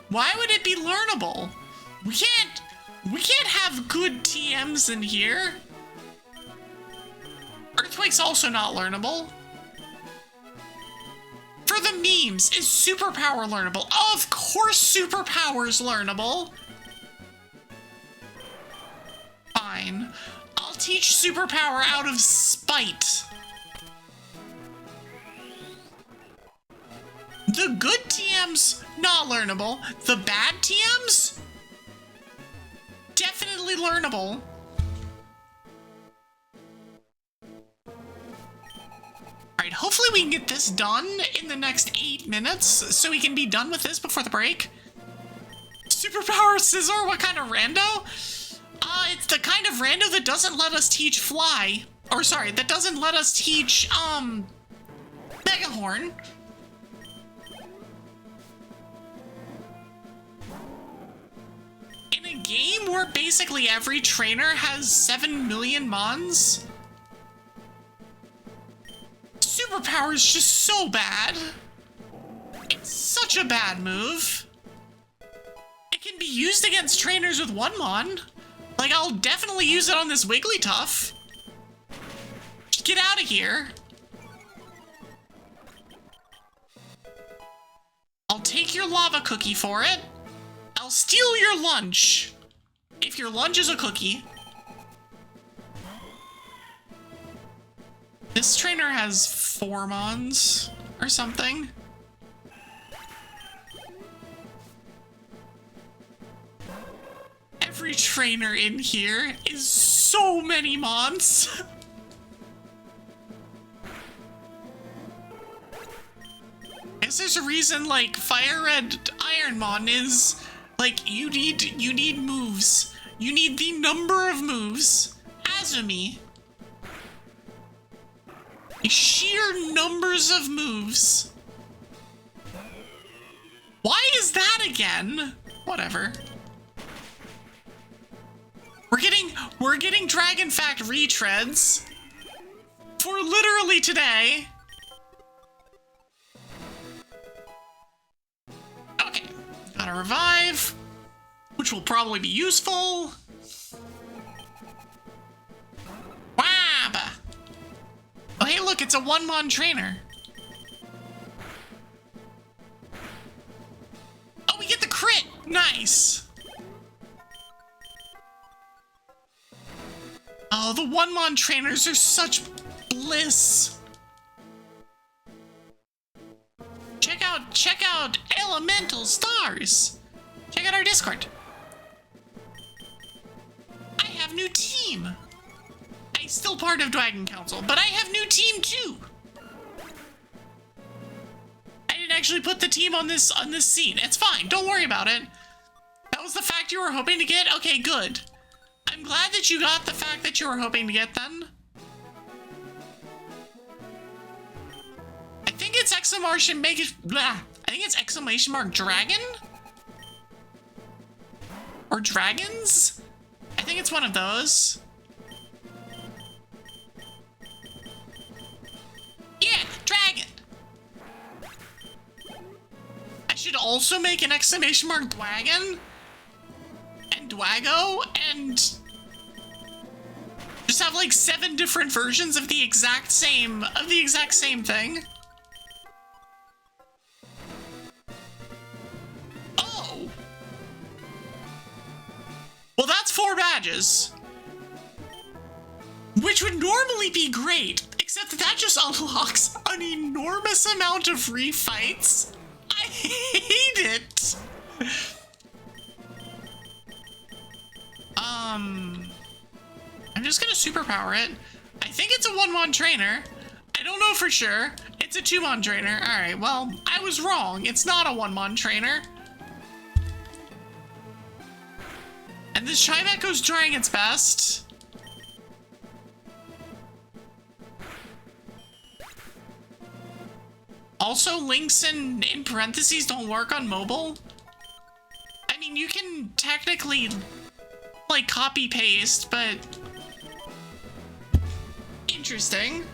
Why would it be learnable? We can't have good TMs in here. Earthquake's also not learnable. For the memes, is superpower learnable? Of course superpower's learnable. Fine. I'll teach superpower out of spite. The good TMs, not learnable. The bad TMs, definitely learnable. Alright, hopefully we can get this done in the next 8 minutes, so we can be done with this before the break. Superpower Scissor, what kind of rando? It's the kind of rando that doesn't let us teach Fly. Or sorry, that doesn't let us teach, Megahorn. In a game where basically every trainer has 7 million mons, superpower is just so bad. It's such a bad move. It can be used against trainers with 1 mon. Like, I'll definitely use it on this Wigglytuff. Just get out of here. I'll take your lava cookie for it. I'll steal your lunch. If your lunch is a cookie. This trainer has 4 mons or something. Every trainer in here is so many mons. I guess there's a reason like Fire Red Ironmon is like you need moves. You need the number of moves. Azumi. Sheer numbers of moves. Why is that again? Whatever. We're getting Dragon Fact retreads for literally today. Okay, gotta revive, which will probably be useful. Wab! Oh hey look, it's a 1-mon trainer. Nice. Oh, the one-mon trainers are such bliss. Check out Elemental Stars. Check out our Discord. I have new team. I'm still part of Dragon Council, but I have new team too. I didn't actually put the team on this scene. It's fine. Don't worry about it. That was the fact you were hoping to get? Okay, good. I'm glad that you got the fact that you were hoping to get then. I think it's exclamation make it blah. I think it's exclamation mark dragon? Or dragons? I think it's one of those. Yeah, dragon. I should also make an exclamation mark dwagon and dwago and just have like 7 different versions of the exact same thing. Oh. Well, that's 4 badges. Which would normally be great, except that just unlocks an enormous amount of free fights. I hate it. I'm just gonna superpower it. I think it's a 1-mon trainer. I don't know for sure. It's a 2-mon trainer. Alright, well, I was wrong. It's not a 1-mon trainer. And this Chimecho's trying its best. Also, links in parentheses don't work on mobile. I mean, you can technically, like, copy paste, but interesting.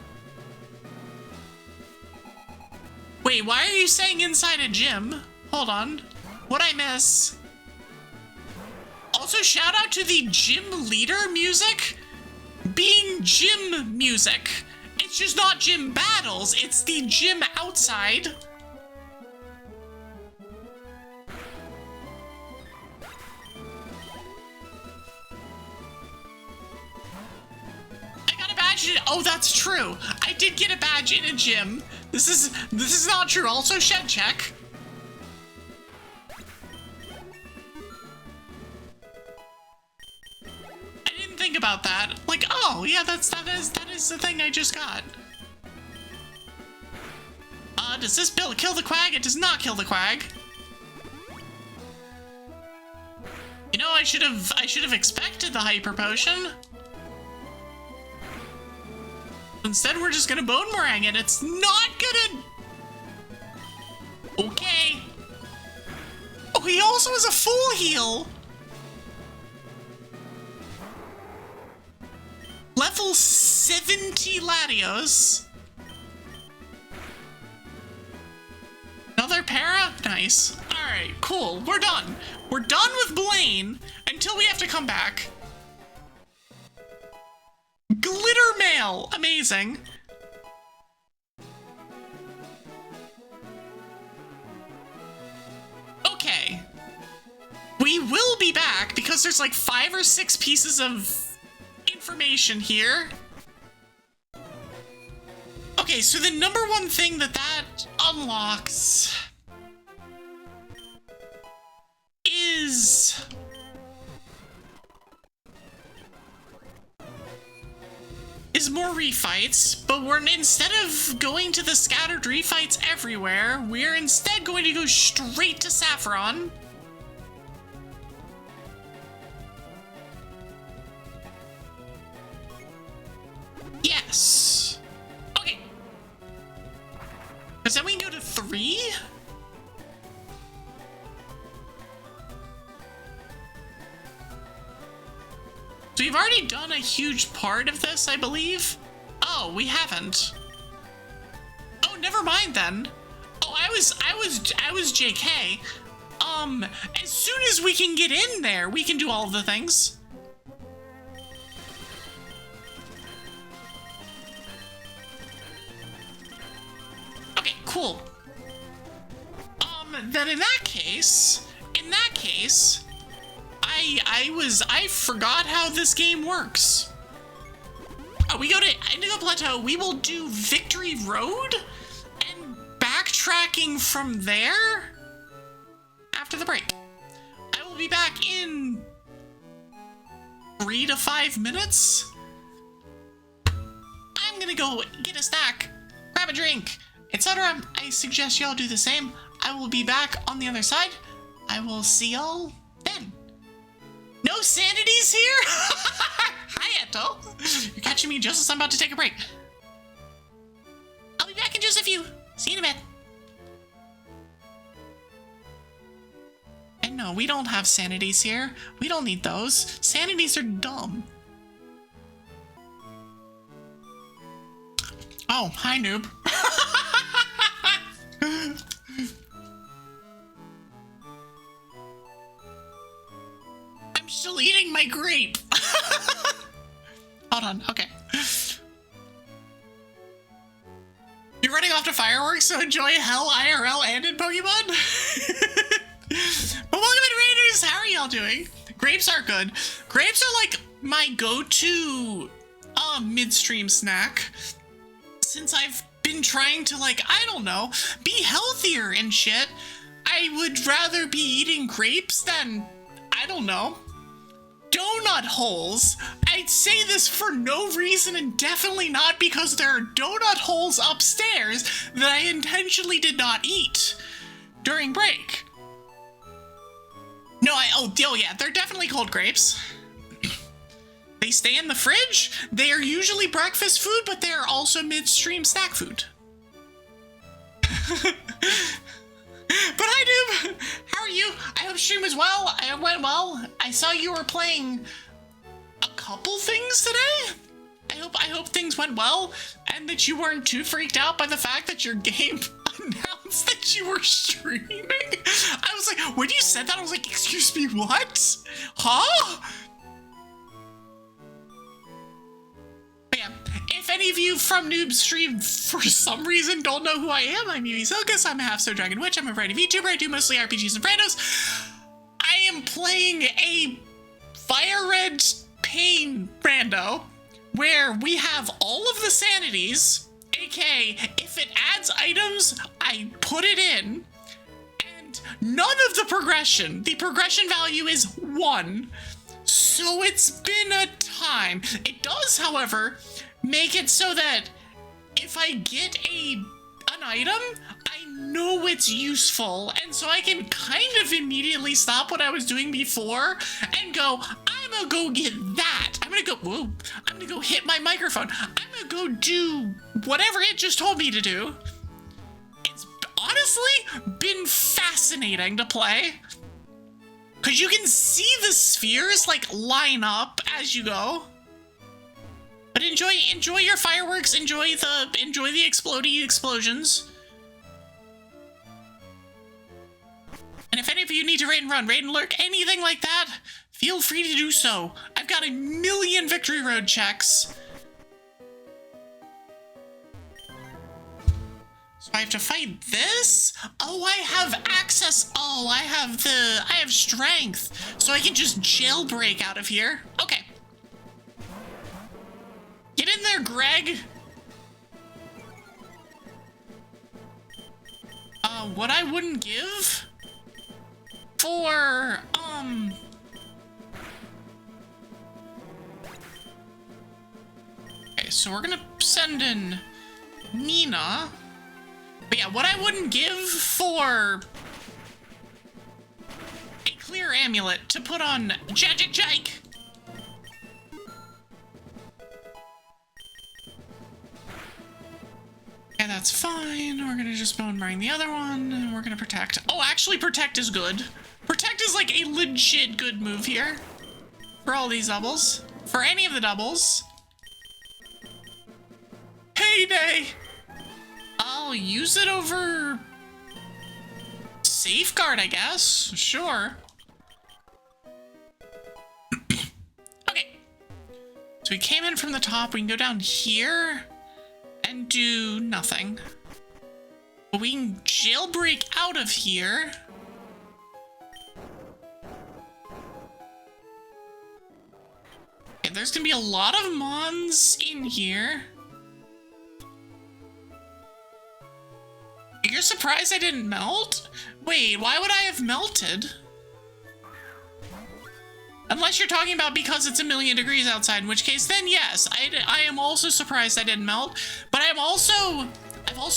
Wait, why are you saying inside a gym? Hold on. What'd I miss? Also, shout out to the gym leader music being gym music. It's just not gym battles, it's the gym outside. I got a badge in it. Oh, that's true. I did get a badge in a gym. This is not true. Also, shed check. Think about that. Like, oh yeah, that is the thing I just got. Does this bill kill the quag? It does not kill the quag. You know, I should have expected the hyper potion. Instead, we're just gonna bone meringue it. It's not gonna. Okay. Oh, he also has a full heal. Level 70 Latios. Another para? Nice. Alright, cool. We're done. We're done with Blaine until we have to come back. Glitter mail! Amazing. Okay. We will be back because there's like 5 or 6 pieces of information here. Okay, so the number one thing that unlocks is more refights, but instead of going to the scattered refights everywhere, we're instead going to go straight to Saffron. Yes. Okay. Because then we can go to 3? So we've already done a huge part of this, I believe. Oh, we haven't. Oh, never mind then. Oh, I was JK. As soon as we can get in there, we can do all of the things. Okay, cool. Then in that case, in in that case, I forgot how this game works. We go to Indigo Plateau, we will do Victory Road, and backtracking from there after the break. I will be back in 3 to 5 minutes. I'm gonna go get a snack, grab a drink, etc. I suggest y'all do the same. I will be back on the other side. I will see y'all then. No sanities here? Hi, Eto. You're catching me just as I'm about to take a break. I'll be back in just a few. See you in a bit. And no, we don't have sanities here. We don't need those. Sanities are dumb. Oh, hi, noob. I'm still eating my grape. Hold on, okay. You're running off to fireworks, so enjoy hell IRL and in Pokemon? But welcome in, Raiders! How are y'all doing? Grapes are good. Grapes are like my go-to midstream snack. Since I've been trying to, like, I don't know, be healthier and shit, I would rather be eating grapes than, I don't know, donut holes. I'd say this for no reason and definitely not because there are donut holes upstairs that I intentionally did not eat during break. No, oh yeah, they're definitely cold grapes. They stay in the fridge. They are usually breakfast food, but they are also midstream snack food. But hi, Noob. How are you? I hope stream was well. It went well. I saw you were playing a couple things today. I hope things went well and that you weren't too freaked out by the fact that your game announced that you were streaming. I was like, when you said that, I was like, excuse me, what? Huh? Yeah, if any of you from Noob Stream for some reason don't know who I am, I'm Evie Sylkas. I'm a half-star Dragon Witch. I'm a variety VTuber. I do mostly RPGs and randos. I am playing a Fire Red Pain rando where we have all of the sanities, aka if it adds items, I put it in, and none of the progression. The progression value is 1. So it's been a time. It does, however, make it so that if I get an item, I know it's useful, and so I can kind of immediately stop what I was doing before and go, I'm gonna go get that. I'm gonna go hit my microphone. I'm gonna go do whatever it just told me to do. It's honestly been fascinating to play. Cause you can see the spheres like line up as you go. But enjoy your fireworks, enjoy the explodey explosions. And if any of you need to raid and run, raid and lurk, anything like that, feel free to do so. I've got a million Victory Road checks. So I have to fight this? Oh, I have access. Oh, I have strength. So I can just jailbreak out of here. Okay. Get in there, Greg. What I wouldn't give for, okay, so we're gonna send in Nina. But yeah, what I wouldn't give for a clear amulet to put on Jake. Yeah, that's fine. We're gonna just bone mine the other one, and we're gonna protect. Oh, actually, protect is good. Protect is like a legit good move here for all these doubles. For any of the doubles. Heyday! I'll use it over Safeguard, I guess. Sure. Okay. So we came in from the top. We can go down here and do nothing. But we can jailbreak out of here. there's gonna be a lot of mons in here. You're surprised I didn't melt? Wait, why would I have melted? Unless you're talking about because it's 1,000,000 degrees outside, in which case, then yes, I am also surprised I didn't melt. But I've also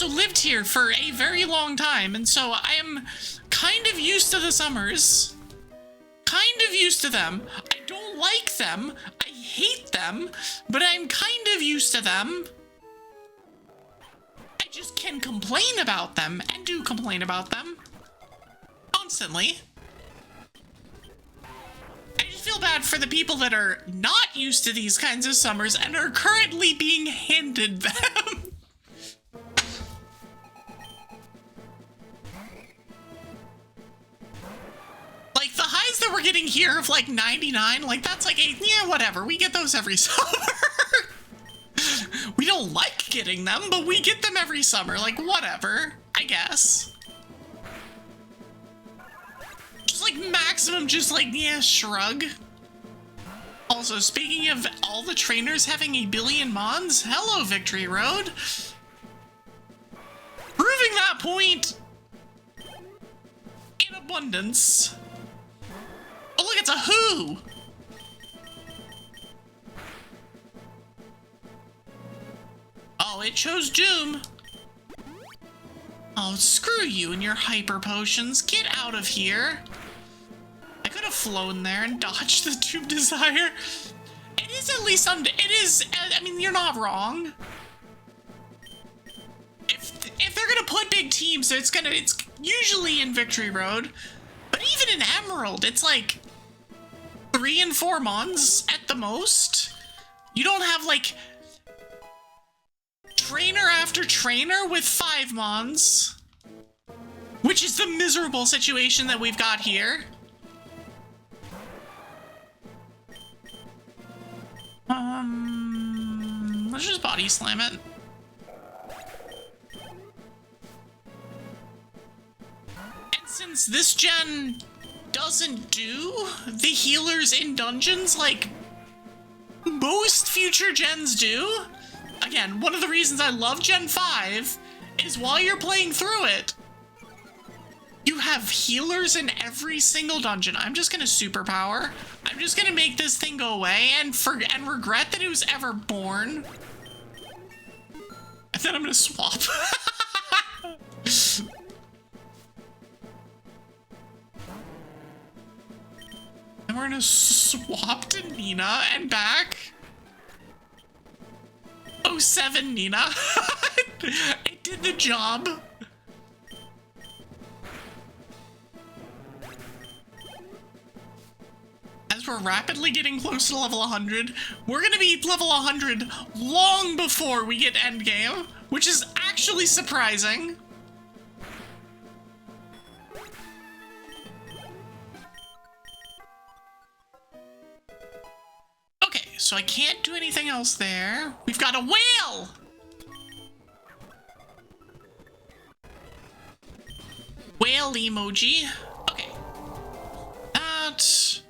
lived here for a very long time, and so I am kind of used to the summers. Kind of used to them. I don't like them. I hate them, but I'm kind of used to them. I just can complain about them, and do complain about them. Constantly. I just feel bad for the people that are not used to these kinds of summers and are currently being handed them. Like, the highs that we're getting here of, like, 99, like, that's like yeah, whatever. We get those every summer. We don't like getting them, but we get them every summer. Like, whatever, I guess. Just, like, maximum, just, like, yeah, shrug. Also, speaking of all the trainers having 1,000,000,000 mons, hello, Victory Road. Proving that point in abundance. Oh, look, it's a who. Oh, it chose Doom. Oh, screw you and your hyper potions. Get out of here. I could have flown there and dodged the Doom Desire. It is at least it is, I mean, you're not wrong. If they're gonna put big teams, so it's usually in Victory Road, but even in Emerald, it's like 3 and 4 mons at the most. You don't have, like, trainer after trainer with 5 mons, which is the miserable situation that we've got here. Let's just body slam it. And since this gen doesn't do the healers in dungeons like most future gens do, again, one of the reasons I love Gen 5 is while you're playing through it, you have healers in every single dungeon. I'm just gonna superpower. I'm just gonna make this thing go away and regret that it was ever born. And then I'm gonna swap. And we're gonna swap to Nina and back. 07 Nina. It did the job. As we're rapidly getting close to level 100, we're gonna be level 100 long before we get endgame, which is actually surprising. Okay, so I can't do anything else there. We've got a whale! Whale emoji. Okay. That...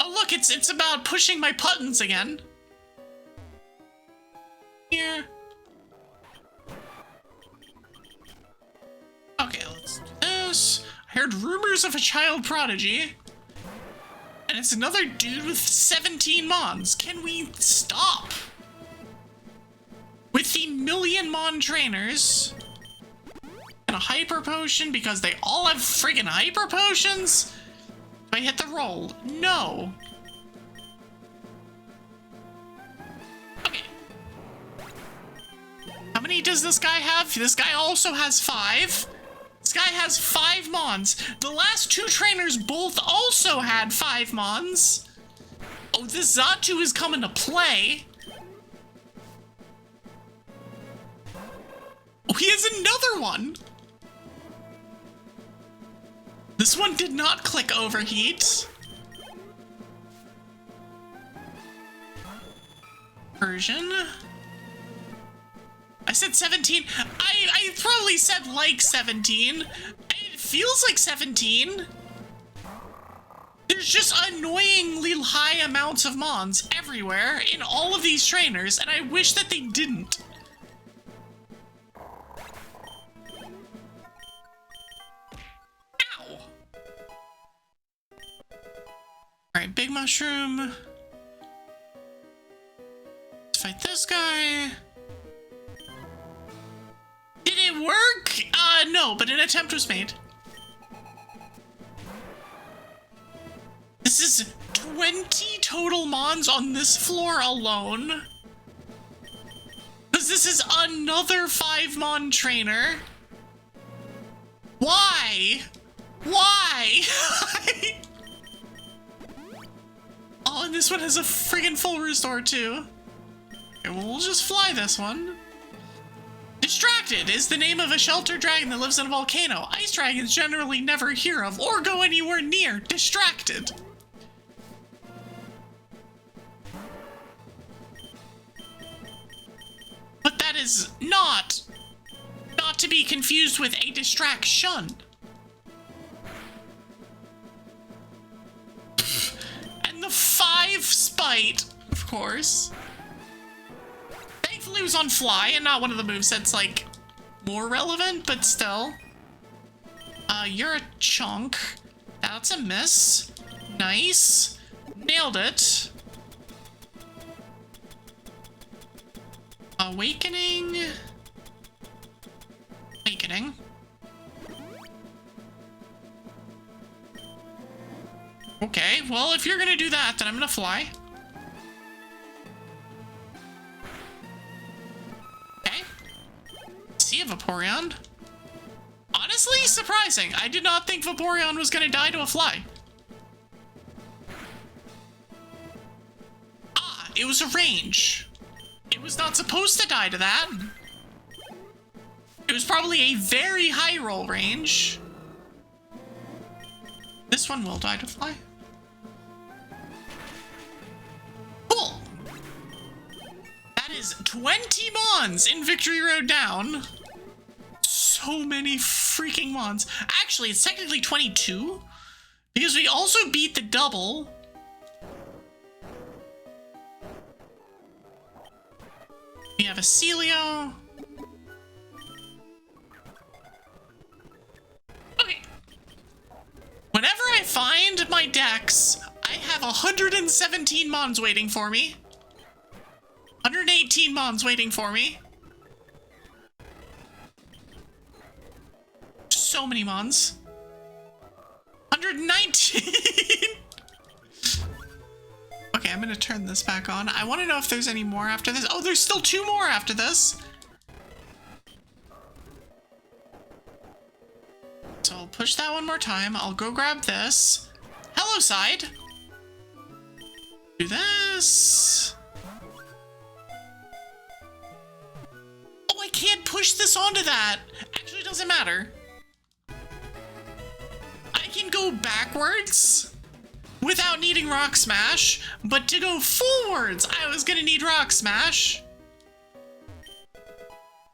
Oh, look, it's about pushing my buttons again. Here. Okay, let's do this. I heard rumors of a child prodigy. And it's another dude with 17 mons. Can we stop? With the 1,000,000 mon trainers. And a hyper potion because they all have friggin' hyper potions? Do I hit the roll? No. Okay. How many does this guy have? This guy also has 5. This guy has 5 mons. The last 2 trainers both also had 5 mons. Oh, this Zatu is coming to play. Oh, he has another one. This one did not click overheat. Version. I said 17. I probably said like 17. It feels like 17. There's just annoyingly high amounts of mons everywhere in all of these trainers, and I wish that they didn't. Ow! Alright, big mushroom. Let's fight this guy. Did it work? No, but an attempt was made. This is 20 total mons on this floor alone. Because this is another 5-mon trainer. Why? Why? Oh, and this one has a friggin' full restore too. Okay, well, we'll just fly this one. Distracted is the name of a sheltered dragon that lives in a volcano. Ice dragons generally never hear of or go anywhere near Distracted. But that is not to be confused with a distraction. And the 5 spite, of course. Thankfully it was on fly and not one of the moves that's like more relevant, but still. You're a chunk. That's a miss. Nice. Nailed it. Awakening. Awakening. Okay, well, if you're gonna do that, then I'm gonna fly. Okay. See a Vaporeon. Honestly, surprising. I did not think Vaporeon was gonna die to a fly. Ah, it was a range. It was not supposed to die to that. It was probably a very high roll range. This one will die to fly. Cool. That is 20 mons in Victory Road down. So many freaking mons. Actually, it's technically 22 because we also beat the double. We have a Celio. Okay. Whenever I find my decks, I have 117 mons waiting for me. 118 mons waiting for me. So many mons. 119. Okay, I'm gonna turn this back on. I want to know if there's any more after this. Oh, there's still 2 more after this. So I'll push that one more time. I'll go grab this. Hello, side. Do this. Oh, I can't push this onto that. Actually, it doesn't matter. I can go backwards without needing Rock Smash, but to go forwards, I was gonna need Rock Smash.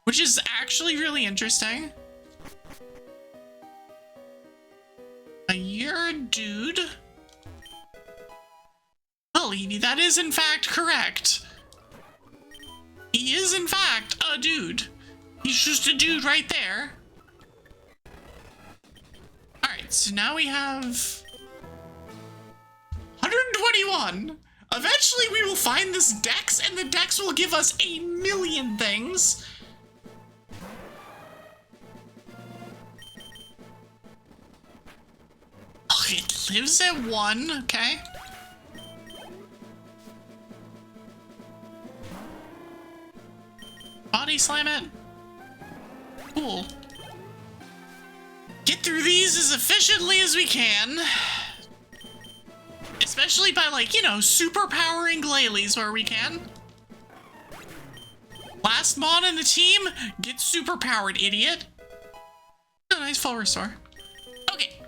Which is actually really interesting. You're a dude. Well, Evie, that is in fact correct. He is in fact a dude. He's just a dude right there. Alright, so now we have 121. Eventually we will find this dex, and the dex will give us a million things. Oh, it lives at 1, okay. Body slam it. Cool. Get through these as efficiently as we can. Especially by, like, you know, superpowering Glalie where we can. Last mon in the team, get superpowered, idiot. Oh, nice full restore. Okay.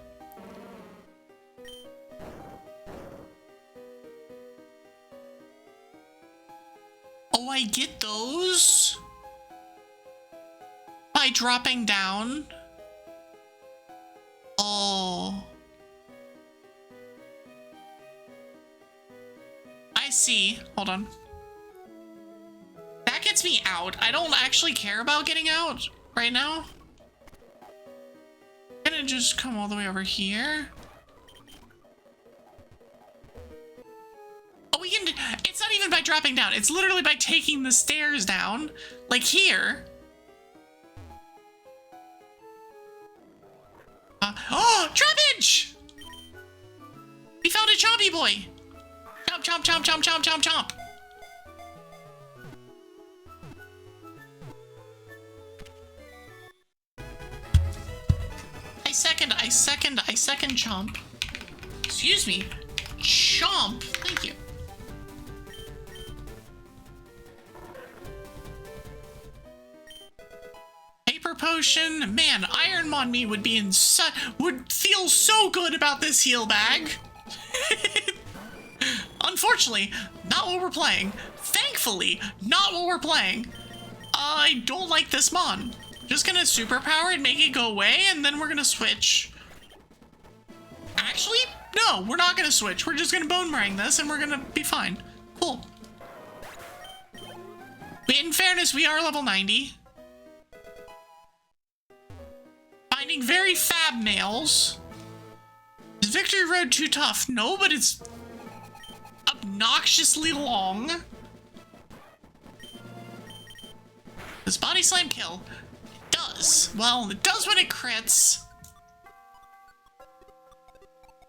Oh, I get those by dropping down. Oh. I see. Hold on. That gets me out. I don't actually care about getting out right now. I'm gonna just come all the way over here. Oh, we can... It's not even by dropping down. It's literally by taking the stairs down. Like here. Oh, trappage! We found a chompy boy. Chomp, chomp, chomp, chomp, chomp, chomp, chomp. I second chomp. Excuse me. Chomp. Thank you. Paper potion. Man, Ironmon me would be would feel so good about this heal bag. Unfortunately, not what we're playing. Thankfully, not what we're playing. I don't like this mon. Just gonna superpower it, make it go away, and then we're gonna switch. Actually, no, we're not gonna switch. We're just gonna boomerang this, and we're gonna be fine. Cool. In fairness, we are level 90. Finding very fab males. Is Victory Road too tough? No, but it's obnoxiously long. Does Body Slam kill? It does. Well, it does when it crits.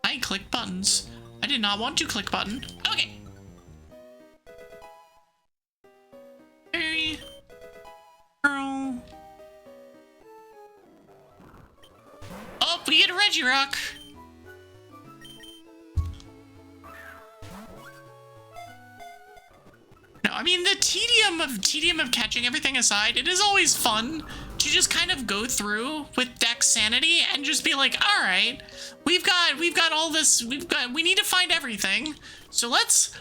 I click buttons. I did not want to click button. Okay. Fairy. Girl. Oh, we get a Regirock. No, I mean, the tedium of catching everything aside, it is always fun to just kind of go through with deck sanity and just be like, all right, we've got all this, we need to find everything. So let's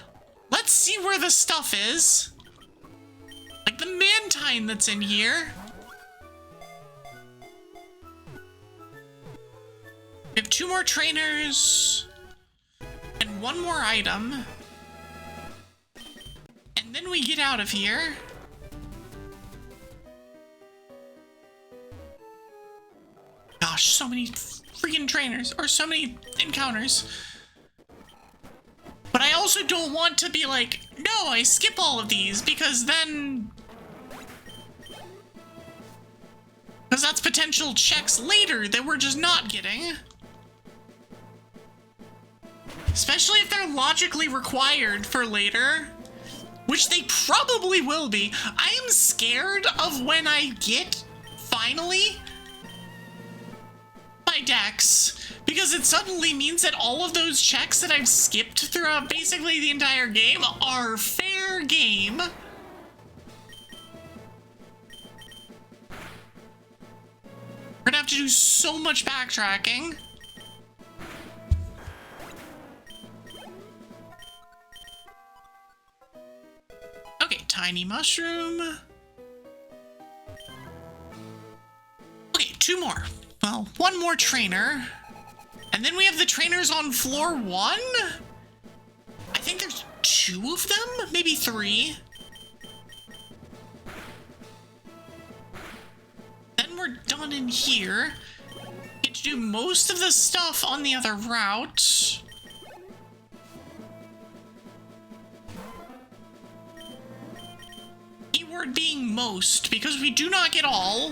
see where the stuff is. Like the Mantine that's in here. We have 2 more trainers and 1 more item. And then we get out of here. Gosh, so many freaking trainers, or so many encounters. But I also don't want to be like, no, I skip all of these, because then... Because that's potential checks later that we're just not getting. Especially if they're logically required for later. Which they probably will be. I am scared of when I get, finally, my decks. Because it suddenly means that all of those checks that I've skipped throughout basically the entire game are fair game. We're gonna have to do so much backtracking. Okay, tiny mushroom. Okay, 2 more. Well, 1 more trainer. And then we have the trainers on floor 1? I think there's 2 of them? Maybe 3. Then we're done in here. Get to do most of the stuff on the other route. Keyword being most, because we do not get all.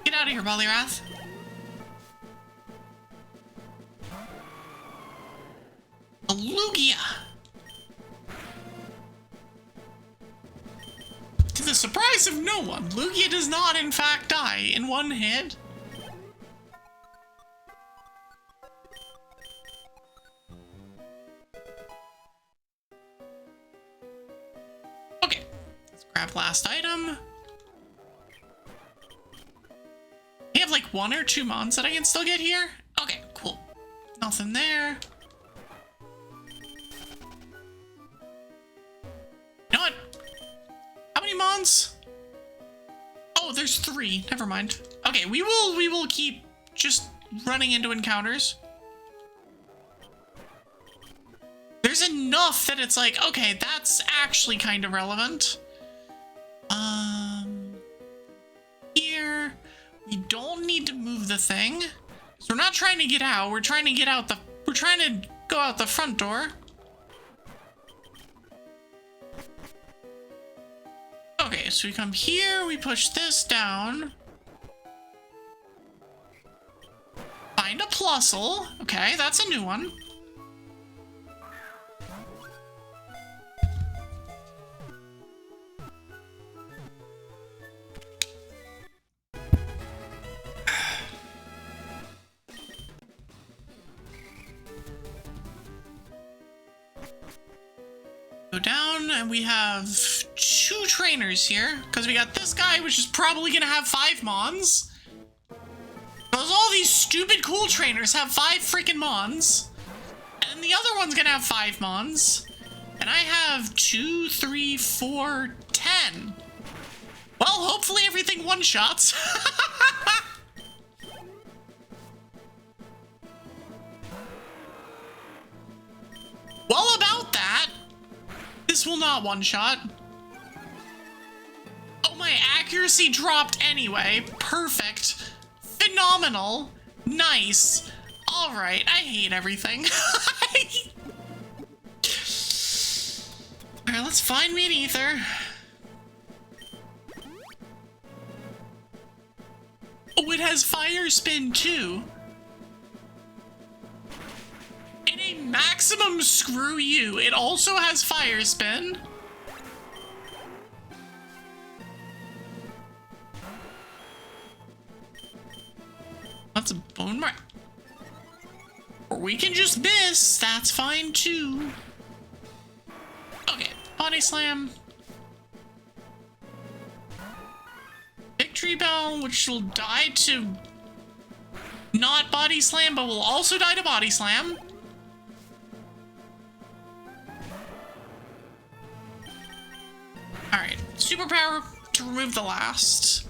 Get out of here, Poliwrath. A Lugia. To the surprise of no one, Lugia does not in fact die in 1 hit. Okay, let's grab last item. We have like 1 or 2 mons that I can still get here. Okay, cool. Nothing there. You know what? How many mons? Oh, there's 3. Never mind. Okay, we will keep just running into encounters. there's enough that it's like, okay, that's actually kind of relevant. Here, we don't need to move the thing. So we're not trying to get out. We're trying to get out the, we're trying to go out the front door. Okay, so we come here, we push this down. Find a plusle. Okay, that's a new one. Go down, and we have 2 trainers here, because we got this guy, which is probably gonna have 5 mons. Because all these stupid cool trainers have 5 freaking mons. And the other one's gonna have 5 mons. And I have 2, 3, 4, 10. Well, hopefully everything one-shots. Well, about that, this will not one-shot. Oh, my accuracy dropped anyway. Perfect. Phenomenal. Nice. Alright, I hate everything. Alright, let's find me an ether. Oh, it has fire spin too. And a maximum screw you. It also has fire spin. That's a bone mark. Or we can just miss. That's fine too. Okay, body slam. Victory bell, which will die to not body slam, but will also die to body slam. Alright, superpower to remove the last.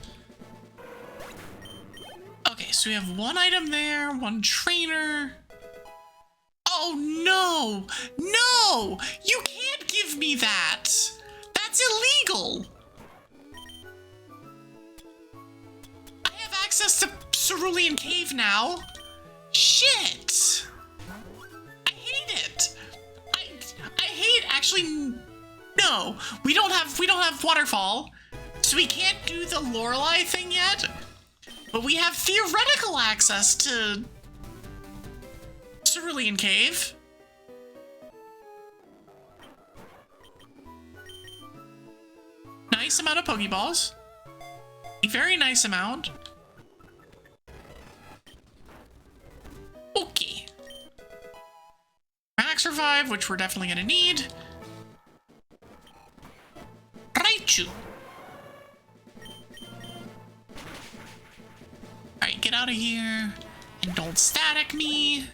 Okay, so we have 1 item there, 1 trainer. Oh no! No! You can't give me that! That's illegal! I have access to Cerulean Cave now. Shit! I hate it! I hate, actually, no. We don't have Waterfall, so we can't do the Lorelei thing yet. But we have theoretical access to Cerulean Cave. Nice amount of Pokeballs. A very nice amount. Okay. Max Revive, which we're definitely gonna need. Raichu. Alright, get out of here. And don't static me.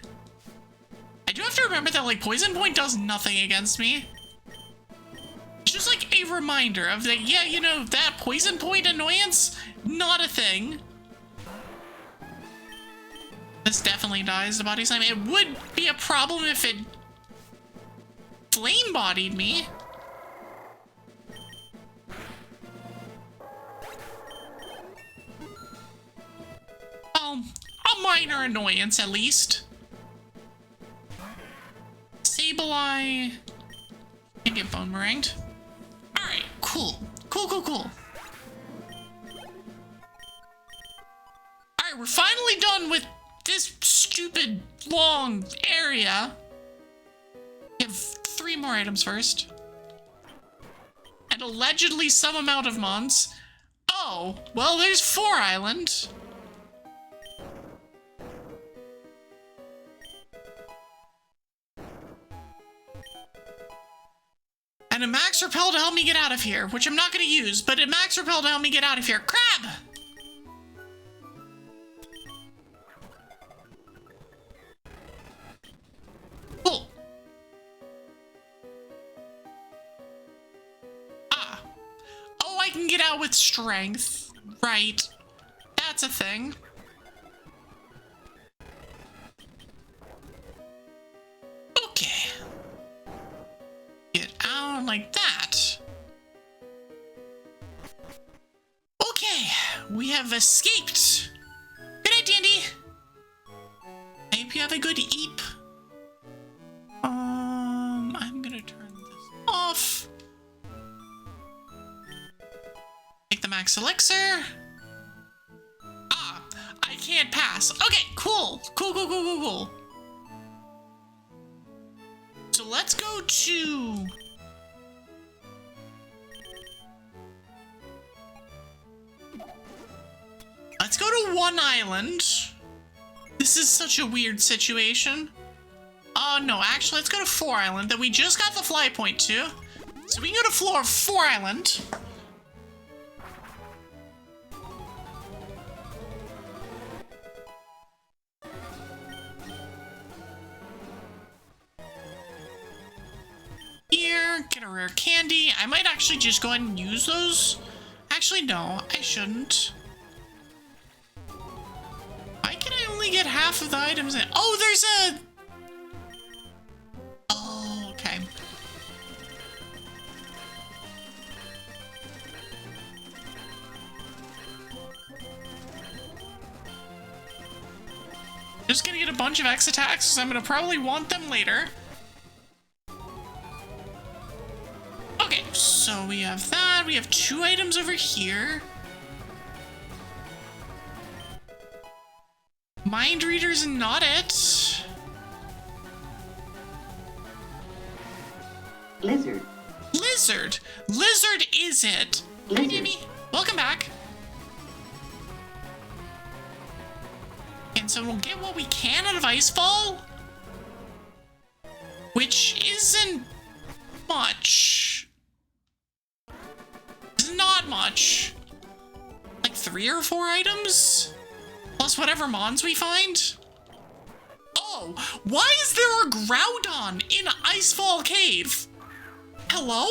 I do have to remember that, like, Poison Point does nothing against me. It's just, like, a reminder of that, yeah, you know, that Poison Point annoyance, not a thing. This definitely dies to body slam. It would be a problem if it flame-bodied me. Well, a minor annoyance, at least. Sableye. And get boomeranged. Alright, cool. Cool. Alright, we're finally done with this stupid long area. We have 3 more items first. And allegedly some amount of mons. Oh, well, there's 4 island. And a max repel to help me get out of here, which I'm not going to use, but a max repel to help me get out of here. Crab! Cool. Ah. Oh, I can get out with strength. Right. That's a thing. Okay. down like that. Okay, we have escaped. Good night, Dandy. I hope you have a good eep. I'm gonna turn this off. Take the max elixir. Ah, I can't pass. Okay, cool. Cool. So let's go to... Let's go to one island. This is such a weird situation. Oh, no, actually, let's go to 4 Island that we just got the fly point to. So we can go to floor 4 Island. Here, get a rare candy. I might actually just go ahead and use those. Actually, no, I shouldn't. Why can I only get half of the items in? Oh, there's a... Oh, okay. Just gonna get a bunch of X attacks because I'm gonna probably want them later. Okay, so we have that. We have 2 items over here. Mind reader's not it. Lizard. Lizard is it. Hi, Jimmy. Welcome back. And so we'll get what we can out of Icefall, which isn't much. It's not much. Like 3 or 4 items? Plus whatever mons we find? Oh, why is there a Groudon in Icefall Cave? Hello?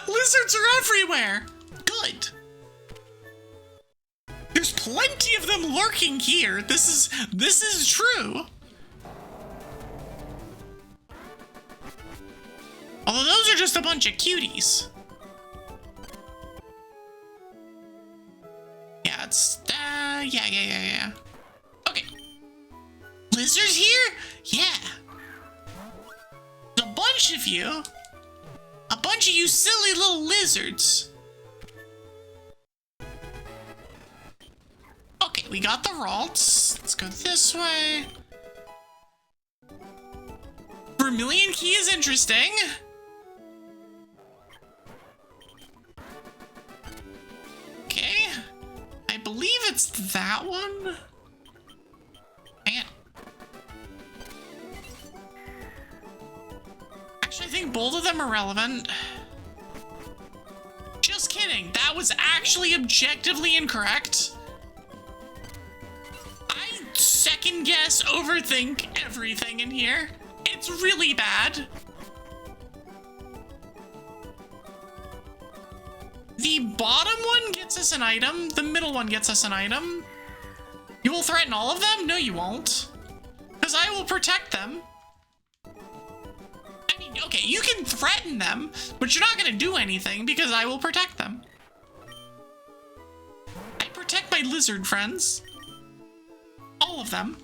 Lizards are everywhere! Good. There's plenty of them lurking here. This is true. Although those are just a bunch of cuties. Yeah, it's yeah. Okay. Lizards here? Yeah. There's a bunch of you. A bunch of you silly little lizards. Okay, we got the Ralts. Let's go this way. Vermilion Key is interesting. Okay. I believe it's that one. Hang on. Actually, I think both of them are relevant. Just kidding. That was actually objectively incorrect. I second guess, overthink everything in here. It's really bad. The bottom one gets us an item. The middle one gets us an item. You will threaten all of them? No, you won't. Because I will protect them. I mean, okay, you can threaten them, but you're not going to do anything because I will protect them. I protect my lizard friends. All of them.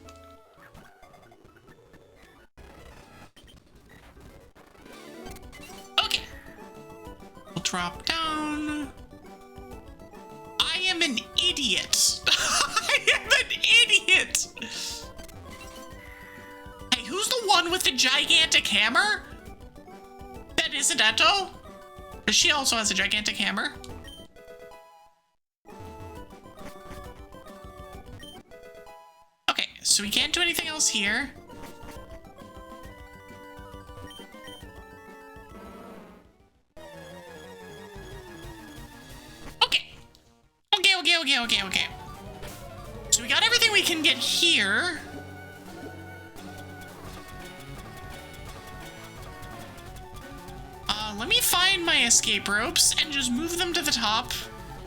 Okay. We'll drop down. I am an idiot. I am an idiot. Hey, who's the one with the gigantic hammer? That isn't Eto? Because she also has a gigantic hammer. Okay, so we can't do anything else here. Okay. So we got everything we can get here. Let me find my escape ropes and just move them to the top,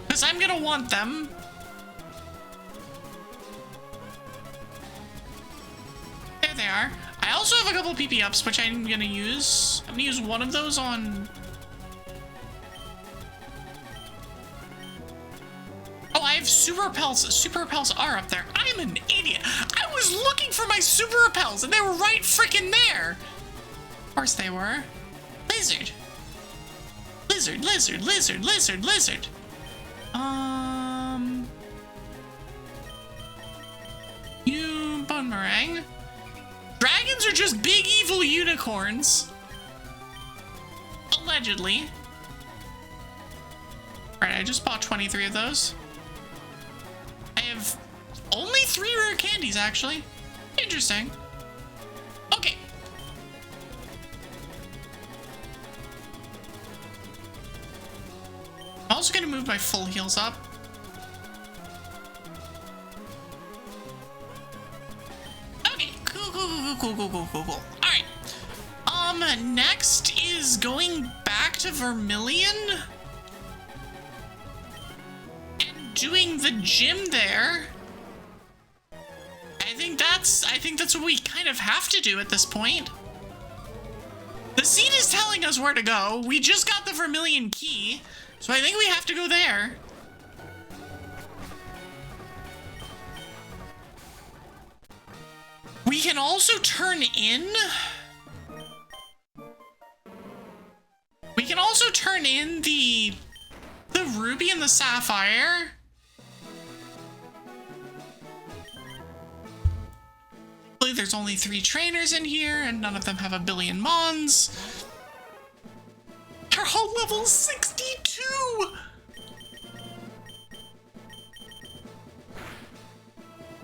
because I'm gonna want them. There they are. I also have a couple of PP ups, which I'm gonna use. I'm gonna use one of those on... Oh, I have super repels. Super repels are up there. I'm an idiot. I was looking for my super repels, and they were right freaking there. Of course they were. Lizard. Lizard, lizard, lizard, lizard, lizard. You boomerang. Dragons are just big evil unicorns. Allegedly. Alright, I just bought 23 of those. I have only 3 rare candies, actually. Interesting. Okay. I'm also gonna move my full heals up. Okay, cool. Alright. Next is going back to Vermilion and doing the gym there. I think that's what we kind of have to do at this point. The seed is telling us where to go. We just got the Vermilion key, so I think we have to go there. We can also turn in... We can also turn in the ruby and the sapphire. There's only 3 trainers in here, and none of them have a billion mons. They're all level 62!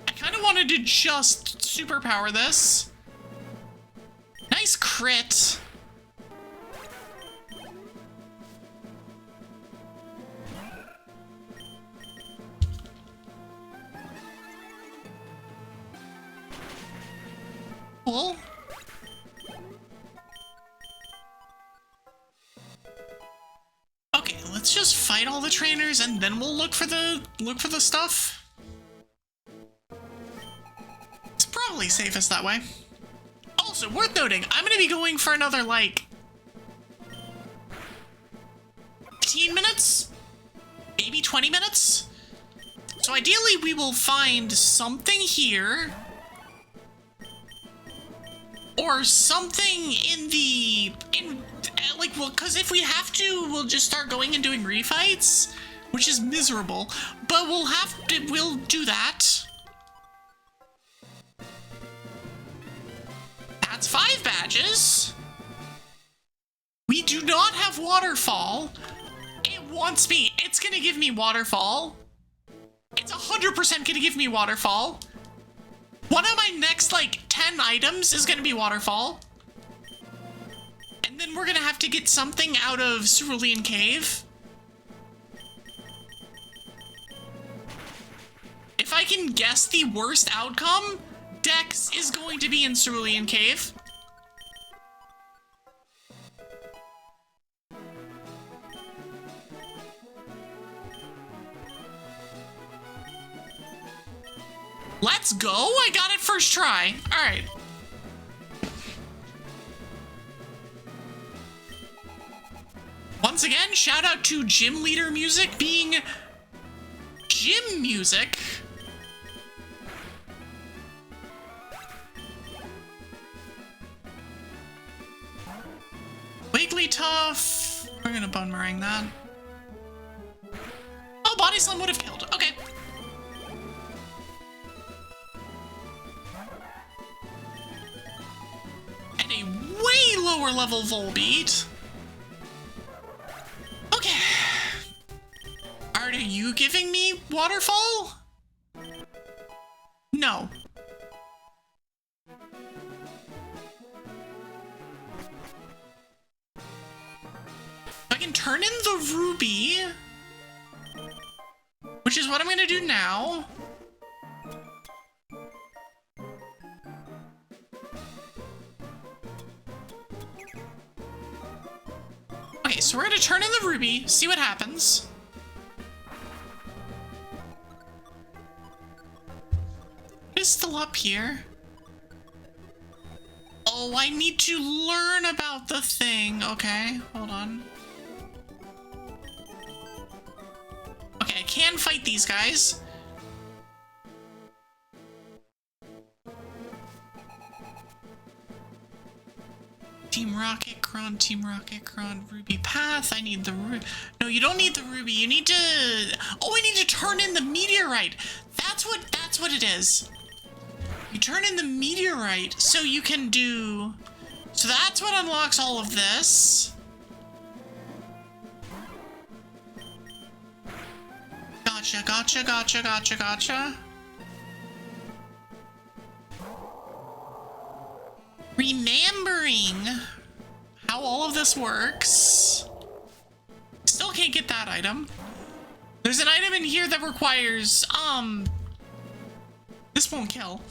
I kind of wanted to just superpower this. Nice crit. Cool. Okay, let's just fight all the trainers and then we'll look for the stuff. It's probably safest that way. Also, worth noting, I'm gonna be going for another, like, 15 minutes? Maybe 20 minutes? So ideally we will find something here. Or something like, well, because if we have to, we'll just start going and doing refights, which is miserable, but we'll do that. That's 5 badges. We do not have Waterfall. It wants me. It's gonna give me Waterfall. It's 100% gonna give me Waterfall. One of my next, like, 10 items is gonna be Waterfall. And then we're gonna have to get something out of Cerulean Cave. If I can guess the worst outcome, Dex is going to be in Cerulean Cave. Let's go! I got it first try. Alright. Once again, shout out to Gym Leader Music being gym music. Wigglytuff. We're gonna boomerang that. Oh, Body Slam would have killed. Okay. A way lower level Volbeat. Okay. Are you giving me Waterfall? No. I can turn in the ruby, which is what I'm gonna do now. Okay, so we're gonna turn in the ruby, see what happens. It's still up here. Oh, I need to learn about the thing. Okay, hold on. Okay, I can fight these guys. Team Rocket, Cron, Ruby Path. I need the no, you don't need the ruby. You need to. Oh, I need to turn in the meteorite. That's what it is. You turn in the meteorite so you can do. So that's what unlocks all of this. Gotcha. Remembering how all of this works. Still can't get that item. There's an item in here that requires, this won't kill.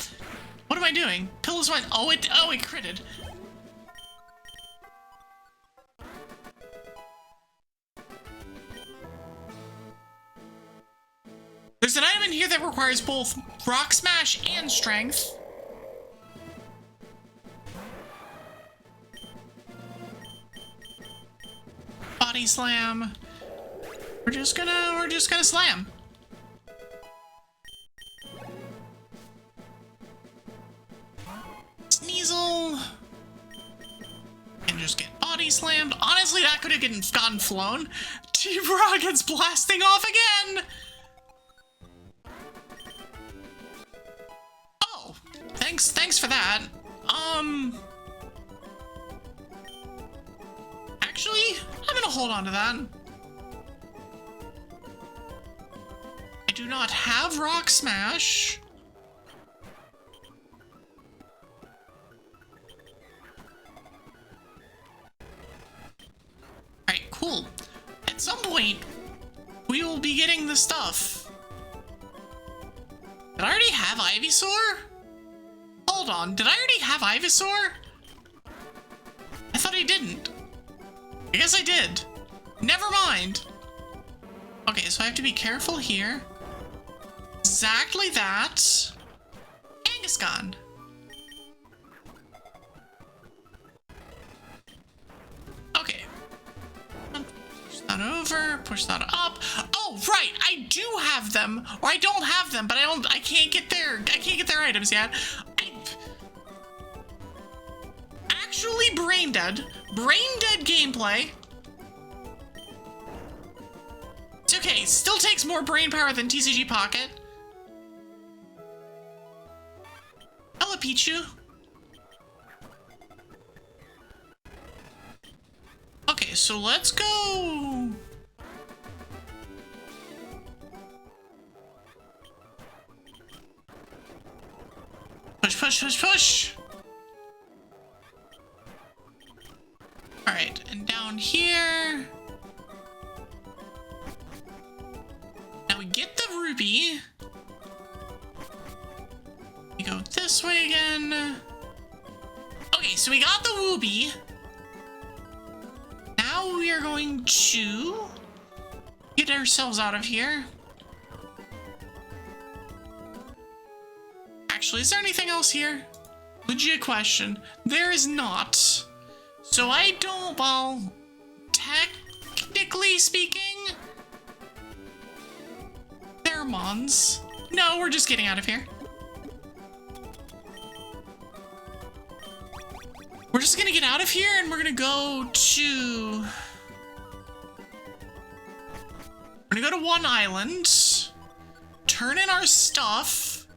What am I doing? Pillows went, oh it critted. There's an item in here that requires both Rock Smash and Strength. Body Slam. We're just gonna slam. Sneasel. And just get body slammed. Honestly, that could have gotten flown. Team Rocket's blasting off again. Oh, thanks for that. Actually, I'm gonna hold on to that. I do not have Rock Smash. Alright, cool. At some point, we will be getting the stuff. Did I already have Ivysaur? Hold on, did I already have Ivysaur? I thought I didn't. I guess I did. Never mind. Okay, so I have to be careful here. Exactly that. Kangaskhan. Okay. Push that over, push that up. Oh, right, I do have them. Or I don't have them, but I can't get their items yet. Actually brain dead gameplay. It's okay, still takes more brain power than TCG Pocket. Hello, Pichu. Okay, so let's go. Push. All right, and down here. Now we get the ruby. We go this way again. Okay, so we got the wooby. Now we are going to get ourselves out of here. Actually, is there anything else here? Legit question. There is not. So I don't, well, technically speaking, they're Mons. No, we're just getting out of here. We're just gonna get out of here and we're gonna go to... We're gonna go to one island, turn in our stuff,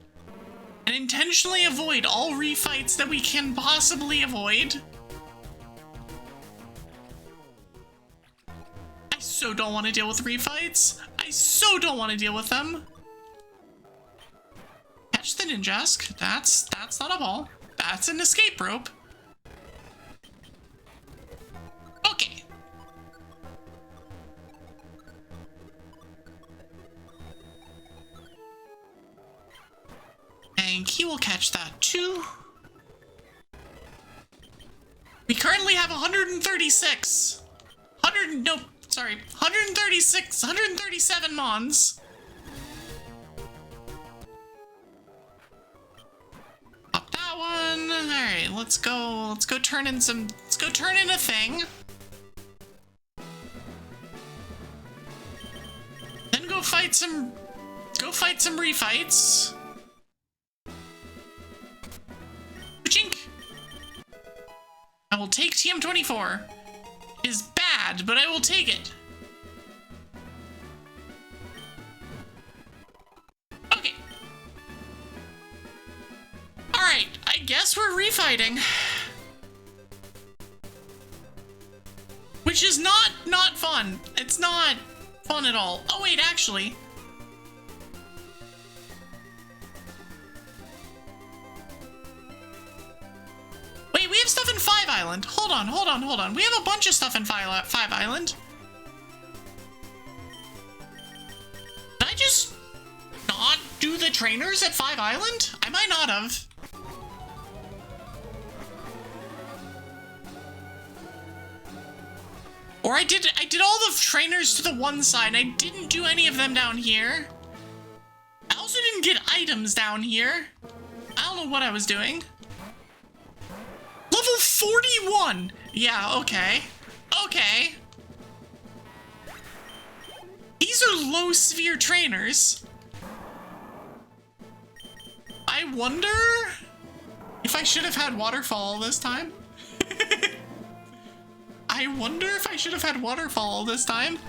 and intentionally avoid all refights that we can possibly avoid. I so don't want to deal with refights. I so don't want to deal with them. Catch the Ninjask. That's not a ball. That's an escape rope. Okay. And he will catch that too. We currently have 136. 137 Mons. Pop that one. Alright, let's go turn in some, let's go turn in a thing. Then go fight some refights. Chink. I will take TM24. It is bad, but I will take it. Okay. Alright, I guess we're refighting. Which is not fun. It's not fun at all. Oh wait, actually. Wait, we have stuff in Five Island. Hold on. We have a bunch of stuff in Five Island. Did I just not do the trainers at Five Island? I might not have. Or I did all the trainers to the one side. I didn't do any of them down here. I also didn't get items down here. I don't know what I was doing. Level 41! Yeah, okay. Okay. These are low sphere trainers. I wonder if I should have had Waterfall this time. I wonder if I should have had Waterfall this time.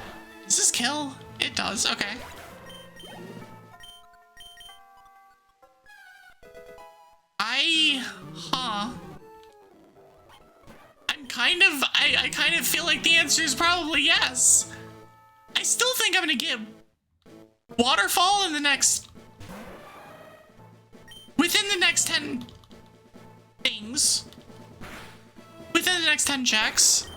Does this kill? It does, okay. I kind of feel like the answer is probably yes. I still think I'm gonna get Waterfall in the next... within the next 10 things. Within the next 10 checks.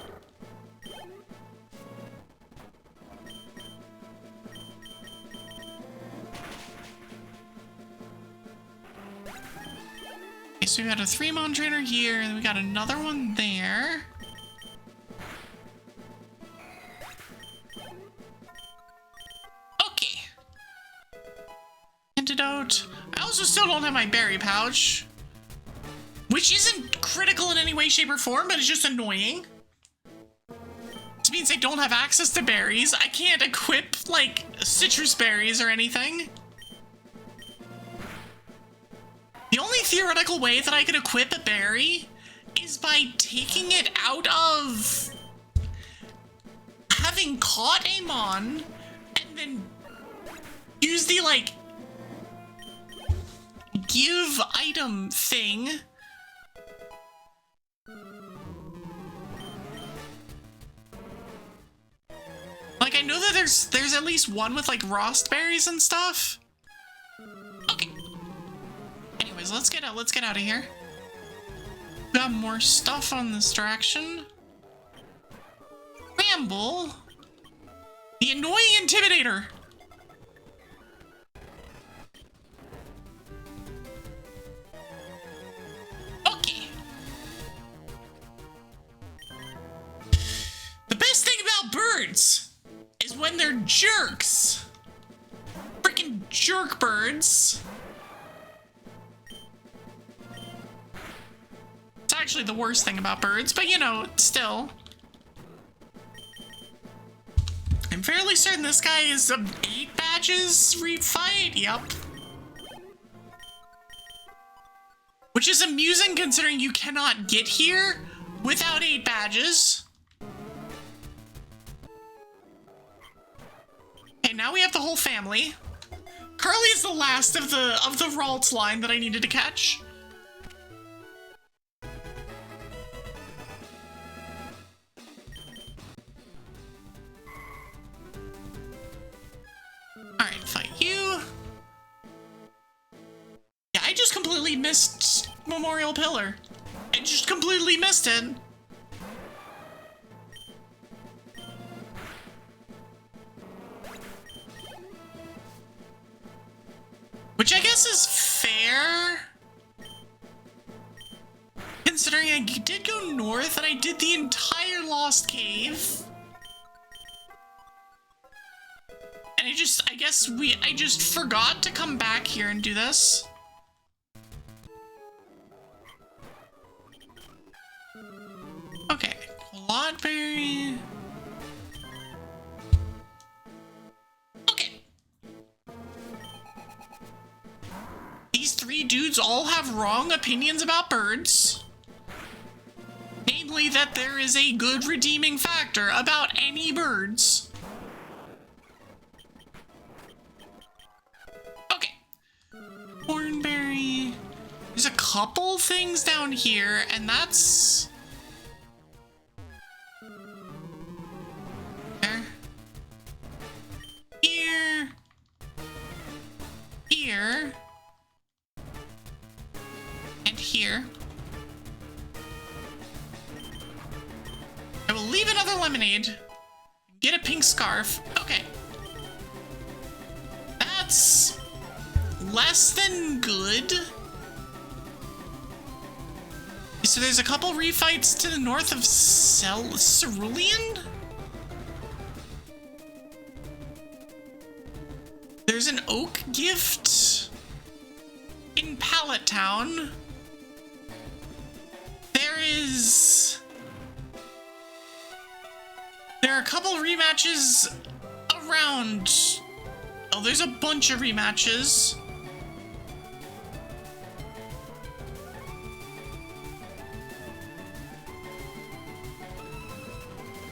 Okay, so we got a 3-mon trainer here, and we got another one there. Okay. Antidote. I also still don't have my berry pouch. Which isn't critical in any way, shape, or form, but it's just annoying. Which means I don't have access to berries. I can't equip, like, citrus berries or anything. The only theoretical way that I could equip a berry is by taking it out of having caught a mon and then use the, like, give item thing. Like, I know that there's at least one with, like, rost berries and stuff. Okay. Anyways, let's get out of here. Got more stuff on this direction. Ramble. The annoying intimidator. Okay. The best thing about birds is when they're jerks. Freaking jerk birds. It's actually the worst thing about birds, but you know, still. I'm fairly certain this guy is 8 badges refight. Yep. Which is amusing considering you cannot get here without 8 badges. Okay, now we have the whole family. Carly is the last of the Ralts line that I needed to catch. Alright, fight you. Yeah, I just completely missed Memorial Pillar. I just completely missed it. Which I guess is fair, considering I did go north and I did the entire Lost Cave. And I just forgot to come back here and do this. Okay, Clodberry. Okay. These three dudes all have wrong opinions about birds. Namely that there is a good redeeming factor about any birds. Okay. Cornberry. There's a couple things down here, and that's... there. Here. Here. And here. I will leave another lemonade. Get a pink scarf. Okay. That's less than good. So there's a couple refights to the north of Cerulean? There's an oak gift in Pallet Town. There are a couple rematches around. Oh, there's a bunch of rematches.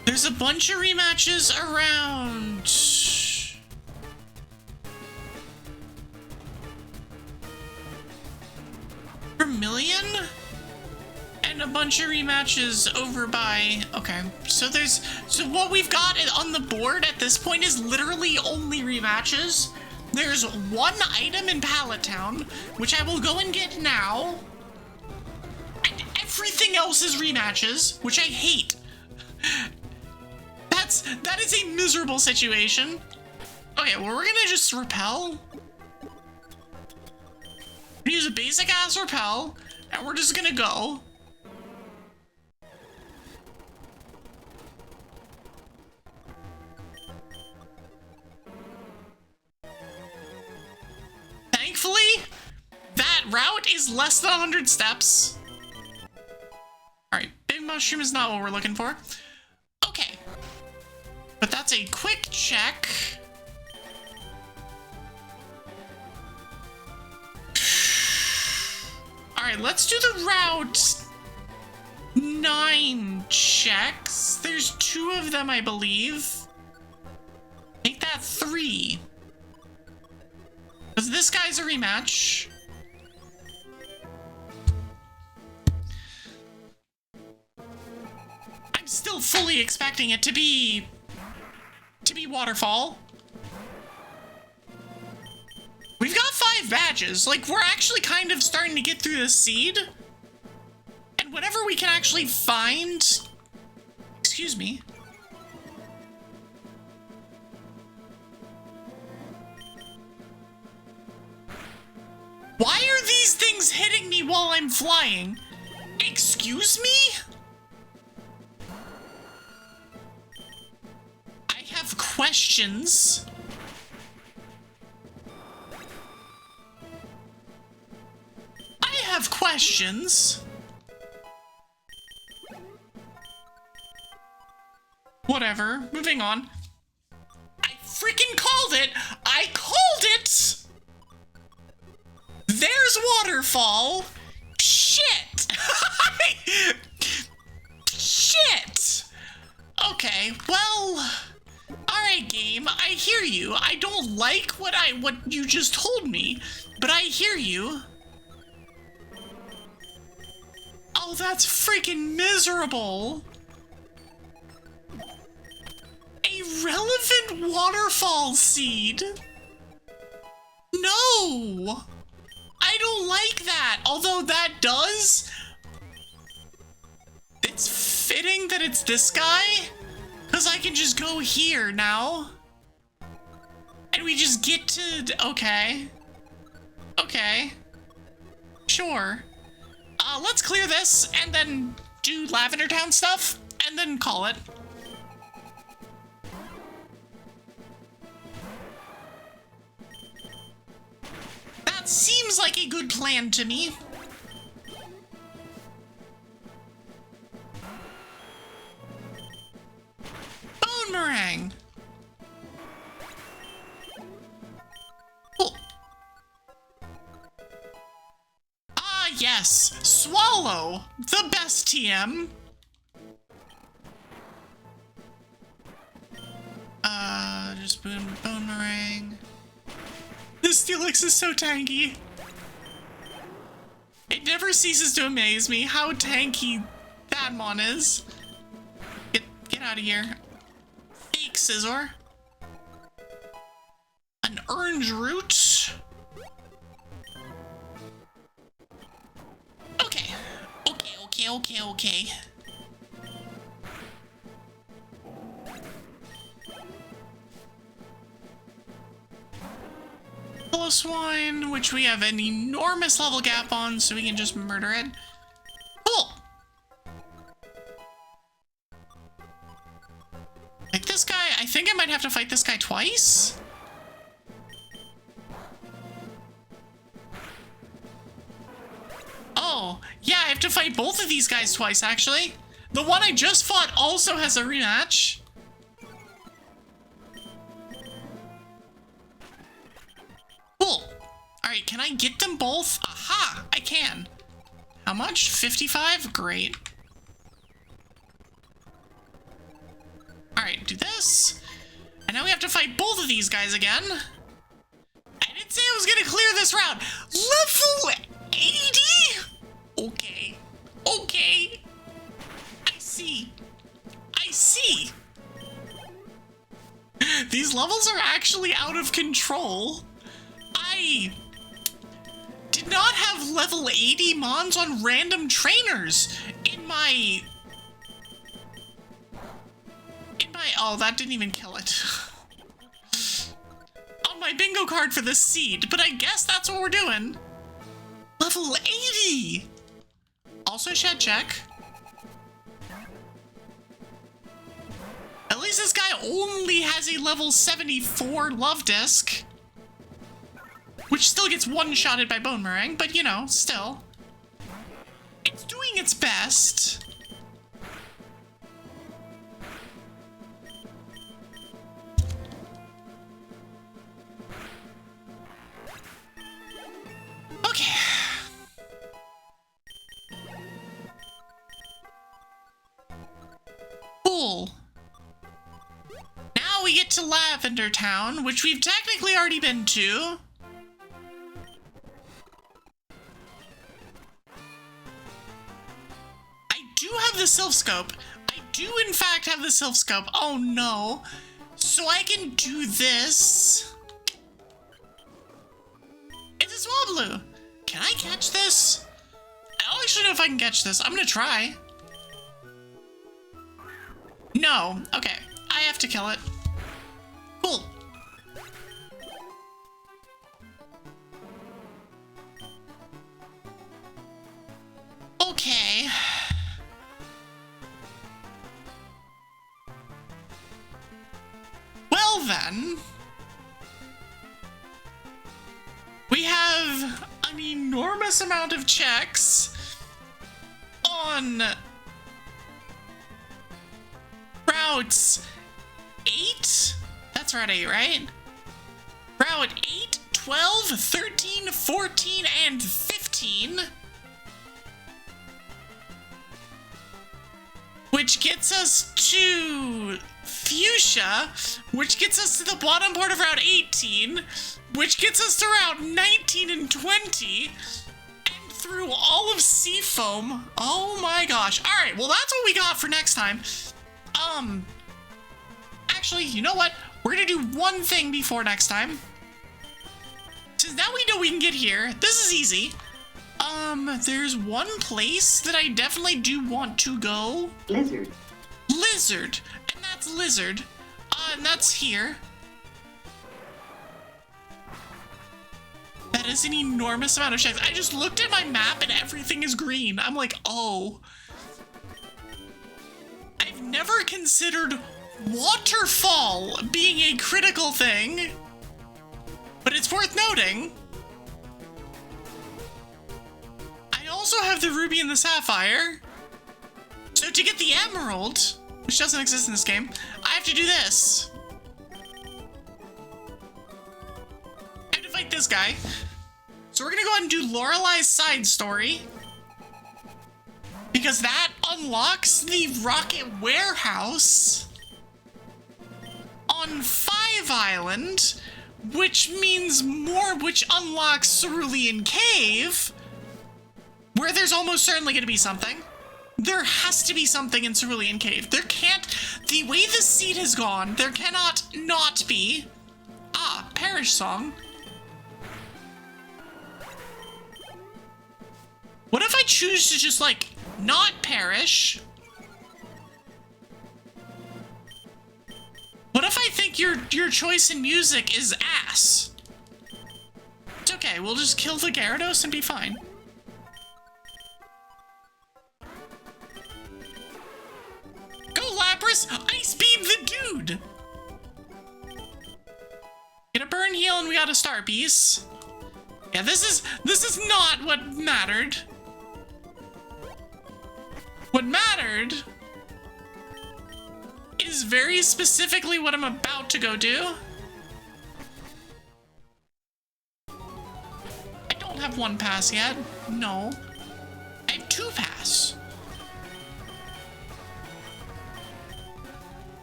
There's a bunch of rematches around. Vermilion? And a bunch of rematches over by... Okay, so what we've got on the board at this point is literally only rematches. There's one item in Pallet Town, which I will go and get now. And everything else is rematches, which I hate. That is a miserable situation. Okay, well, we're gonna just repel. Use a basic ass repel, and we're just gonna go. Thankfully, that route is less than 100 steps. Alright, big mushroom is not what we're looking for. Okay. But that's a quick check. Alright, let's do the route 9 checks. There's 2 of them, I believe. Make that 3. Because this guy's a rematch. I'm still fully expecting it to be Waterfall. We've got 5 badges. Like, we're actually kind of starting to get through the seed. And whenever we can actually find... Excuse me. Why are these things hitting me while I'm flying? Excuse me? I have questions. I have questions. Whatever, moving on. I freaking called it! I called it! There's Waterfall! Shit! Shit! Okay, well... Alright, game, I hear you. I don't like what you just told me, but I hear you. Oh, that's freaking miserable. A relevant waterfall seed? No! I don't like that, although that does... It's fitting that it's this guy, because I can just go here now. And we just get to... Okay. Okay. Sure. Let's clear this, and then do Lavender Town stuff, and then call it. That seems like a good plan to me. Yes, Swallow, the best TM. Just boomerang. This Steelix is so tanky. It never ceases to amaze me how tanky that mon is. Get out of here. Fake Scizor. An orange root. Okay. Okay. Swine, which we have an enormous level gap on, so we can just murder it. Cool. Like this guy, I think I might have to fight this guy twice. Oh, yeah, I have to fight both of these guys twice, actually. The one I just fought also has a rematch. Cool. Alright, can I get them both? Aha! I can. How much? 55? Great. Alright, do this. And now we have to fight both of these guys again. I didn't say I was gonna clear this round. Level 80? Okay. Okay. I see. These levels are actually out of control. I did not have level 80 mons on random trainers in my... Oh, that didn't even kill it. On my bingo card for the seed, but I guess that's what we're doing. Level 80! Also shed check. At least this guy only has a level 74 love disc. Which still gets one-shotted by Boomerang, but you know, still. It's doing its best. Okay. Cool. Now we get to Lavender Town, which we've technically already been to. The Sylph Scope. I do in fact have the Sylph Scope. Oh no. So I can do this. It's a Swablu. Can I catch this? I don't actually know if I can catch this. I'm gonna try. No. Okay. I have to kill it. Cool. Okay. Well then, we have an enormous amount of checks on routes 8, that's route 8, right? Route 8, 12, 13, 14, and 15. Which gets us to Fuchsia, which gets us to the bottom part of Route 18, which gets us to Route 19 and 20, and through all of Seafoam. Oh my gosh. Alright, well that's what we got for next time. Actually, you know what? We're gonna do one thing before next time. Since now we know we can get here, this is easy. There's one place that I definitely do want to go. Lizard. Lizard. And that's Lizard. And that's here. That is an enormous amount of checks. I just looked at my map and everything is green. I'm like, oh. I've never considered Waterfall being a critical thing. But it's worth noting. I also have the Ruby and the Sapphire. So to get the Emerald, which doesn't exist in this game, I have to do this. I have to fight this guy. So we're gonna go ahead and do Lorelei's side story. Because that unlocks the rocket warehouse on 5 Island, which means which unlocks Cerulean Cave, where there's almost certainly going to be something. There has to be something in Cerulean Cave. There can't, the way the seed has gone, there cannot not be. Ah, Parish Song. What if I choose to just, like, not perish? What if I think your choice in music is ass? It's okay, we'll just kill the Gyarados and be fine. Go Lapras! Ice beam the dude! Get a burn heal and we got a star piece. Yeah, this is not what mattered. What mattered is very specifically what I'm about to go do. I don't have 1 pass yet. No. I have 2 pass.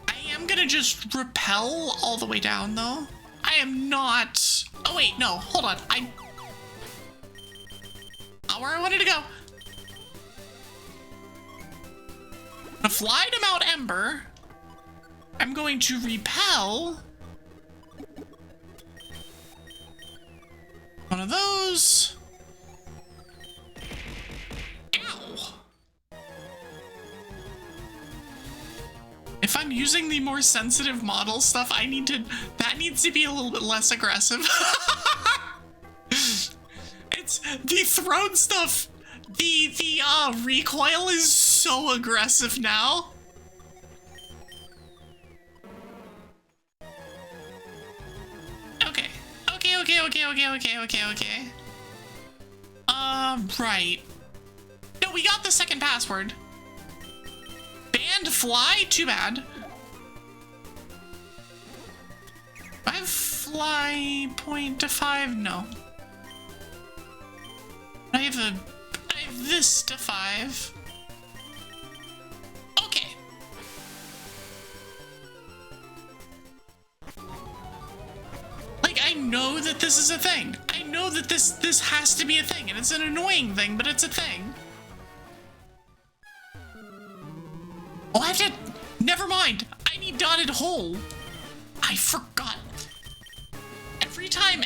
I am gonna just repel all the way down though. I am not. Oh wait, no, hold on. Not where I wanted to go. I'm gonna fly to Mount Ember. I'm going to repel one of those. Ow. If I'm using the more sensitive model stuff, that needs to be a little bit less aggressive. It's the throne stuff. The recoil is so aggressive now. Okay. Right. No, we got the second password. Banned fly? Too bad. I have fly point to 5? No. I have this to 5. Okay. Like, I know that this is a thing. I know that this has to be a thing, and it's an annoying thing, but it's a thing. Oh, I have to... Never mind. I need dotted hole. I forgot. Every time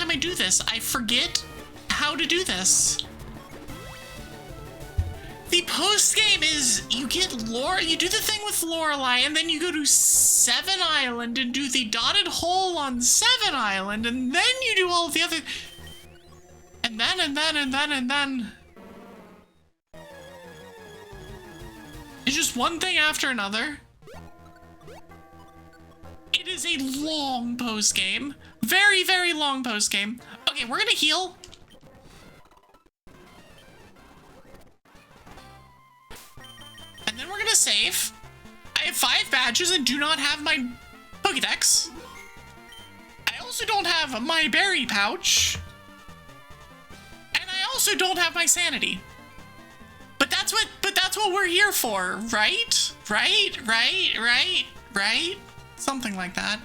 I do this, I forget how to do this. The post game is you get Laura, you do the thing with Lorelei, and then you go to 7 Island and do the dotted hole on 7 Island, and then you do all of the other, and then. It's just one thing after another. It is a long post game, very, very long post game. Okay, we're gonna heal. And then we're gonna save. I have 5 badges and do not have my Pokédex. I also don't have my berry pouch. And I also don't have my sanity. But that's what we're here for, right? Right? Something like that.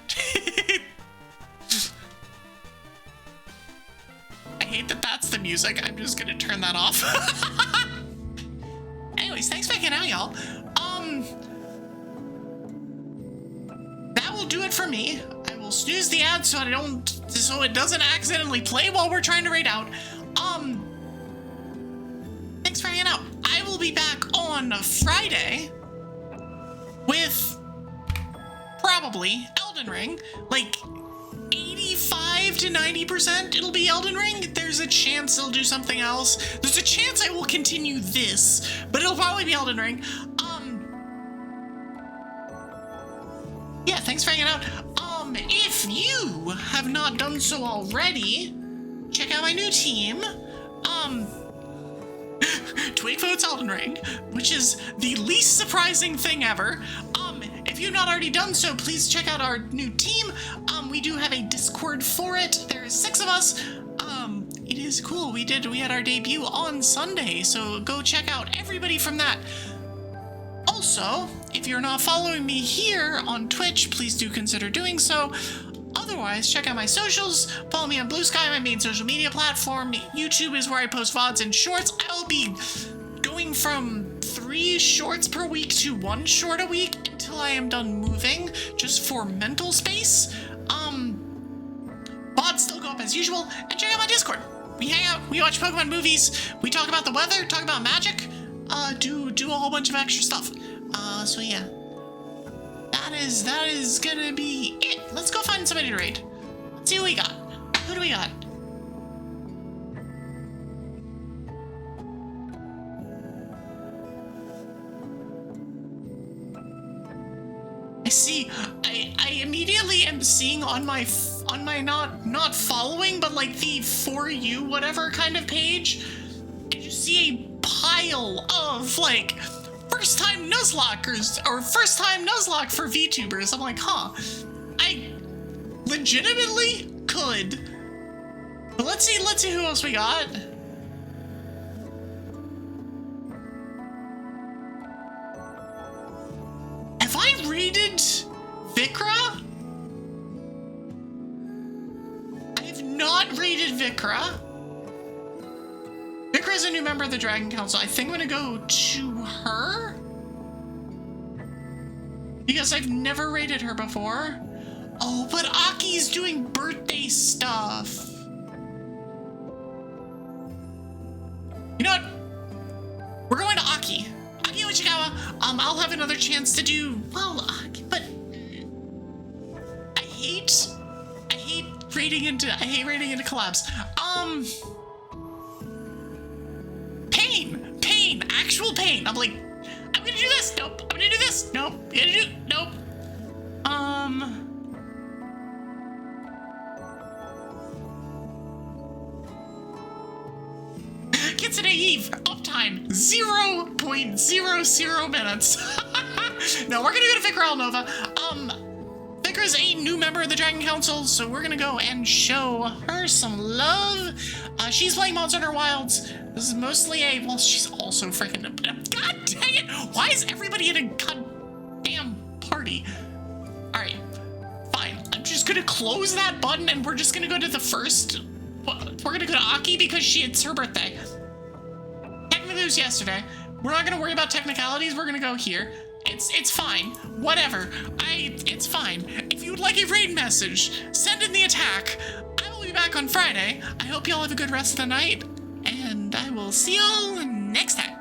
I hate that that's the music. I'm just gonna turn that off. Anyways, thanks for hanging out, y'all. That will do it for me. I will snooze the ad so it doesn't accidentally play while we're trying to raid out. Thanks for hanging out. I will be back on Friday with probably Elden Ring. Like 85 to 90% it'll be Elden Ring. There's a chance it'll do something else. There's a chance I will continue this, but it'll probably be Elden Ring. Yeah, thanks for hanging out. If you have not done so already, check out my new team. Twig votes Elden Ring, which is the least surprising thing ever. If you've not already done so, please check out our new team. We do have a Discord for it. There is 6 of us. It is cool. We had our debut on Sunday, so go check out everybody from that. Also, if you're not following me here on Twitch, please do consider doing so. Otherwise, check out my socials. Follow me on Blue Sky, my main social media platform. YouTube is where I post VODs and shorts. I'll be going from 3 shorts per week to 1 short a week until I am done moving, just for mental space. VODs still go up as usual, and check out my Discord. We hang out, we watch Pokemon movies, we talk about the weather, talk about magic, do a whole bunch of extra stuff. So yeah. That is gonna be it. Let's go find somebody to raid. Let's see who we got. Who do we got? I see. I immediately am seeing on my not following, but like the for you whatever kind of page. And you see a pile of like first time Nuzlockers or first time Nuzlocke for VTubers. I'm like, huh. I legitimately could. But let's see who else we got. Have I raided Vikra? I have not raided Vikra. Vikra is a new member of the Dragon Council. I think I'm gonna go to her because I've never raided her before. Oh, but Aki's doing birthday stuff. You know what? We're going to Aki. Aki Uchikawa. I'll have another chance to do, well, but I hate raiding into collabs. Pain, actual pain. I'm like, I'm gonna do this. Nope. I'm gonna do this. Nope. Nope. Kitsune Eve, uptime 0.00 minutes. No, we're gonna go to Vikra Nova. Vikra's a new member of the Dragon Council, so we're gonna go and show her some love. She's playing Monster Hunter Wilds. This is mostly well, she's also freaking, god dang it! Why is everybody in a goddamn party? Alright, fine. I'm just gonna close that button and we're just gonna go to the first, we're gonna go to Aki because it's her birthday. Technically it was yesterday. We're not gonna worry about technicalities, we're gonna go here. It's fine. Whatever. It's fine. If you would like a raid message, send in the attack. I will be back on Friday. I hope y'all have a good rest of the night, and I will see y'all next time.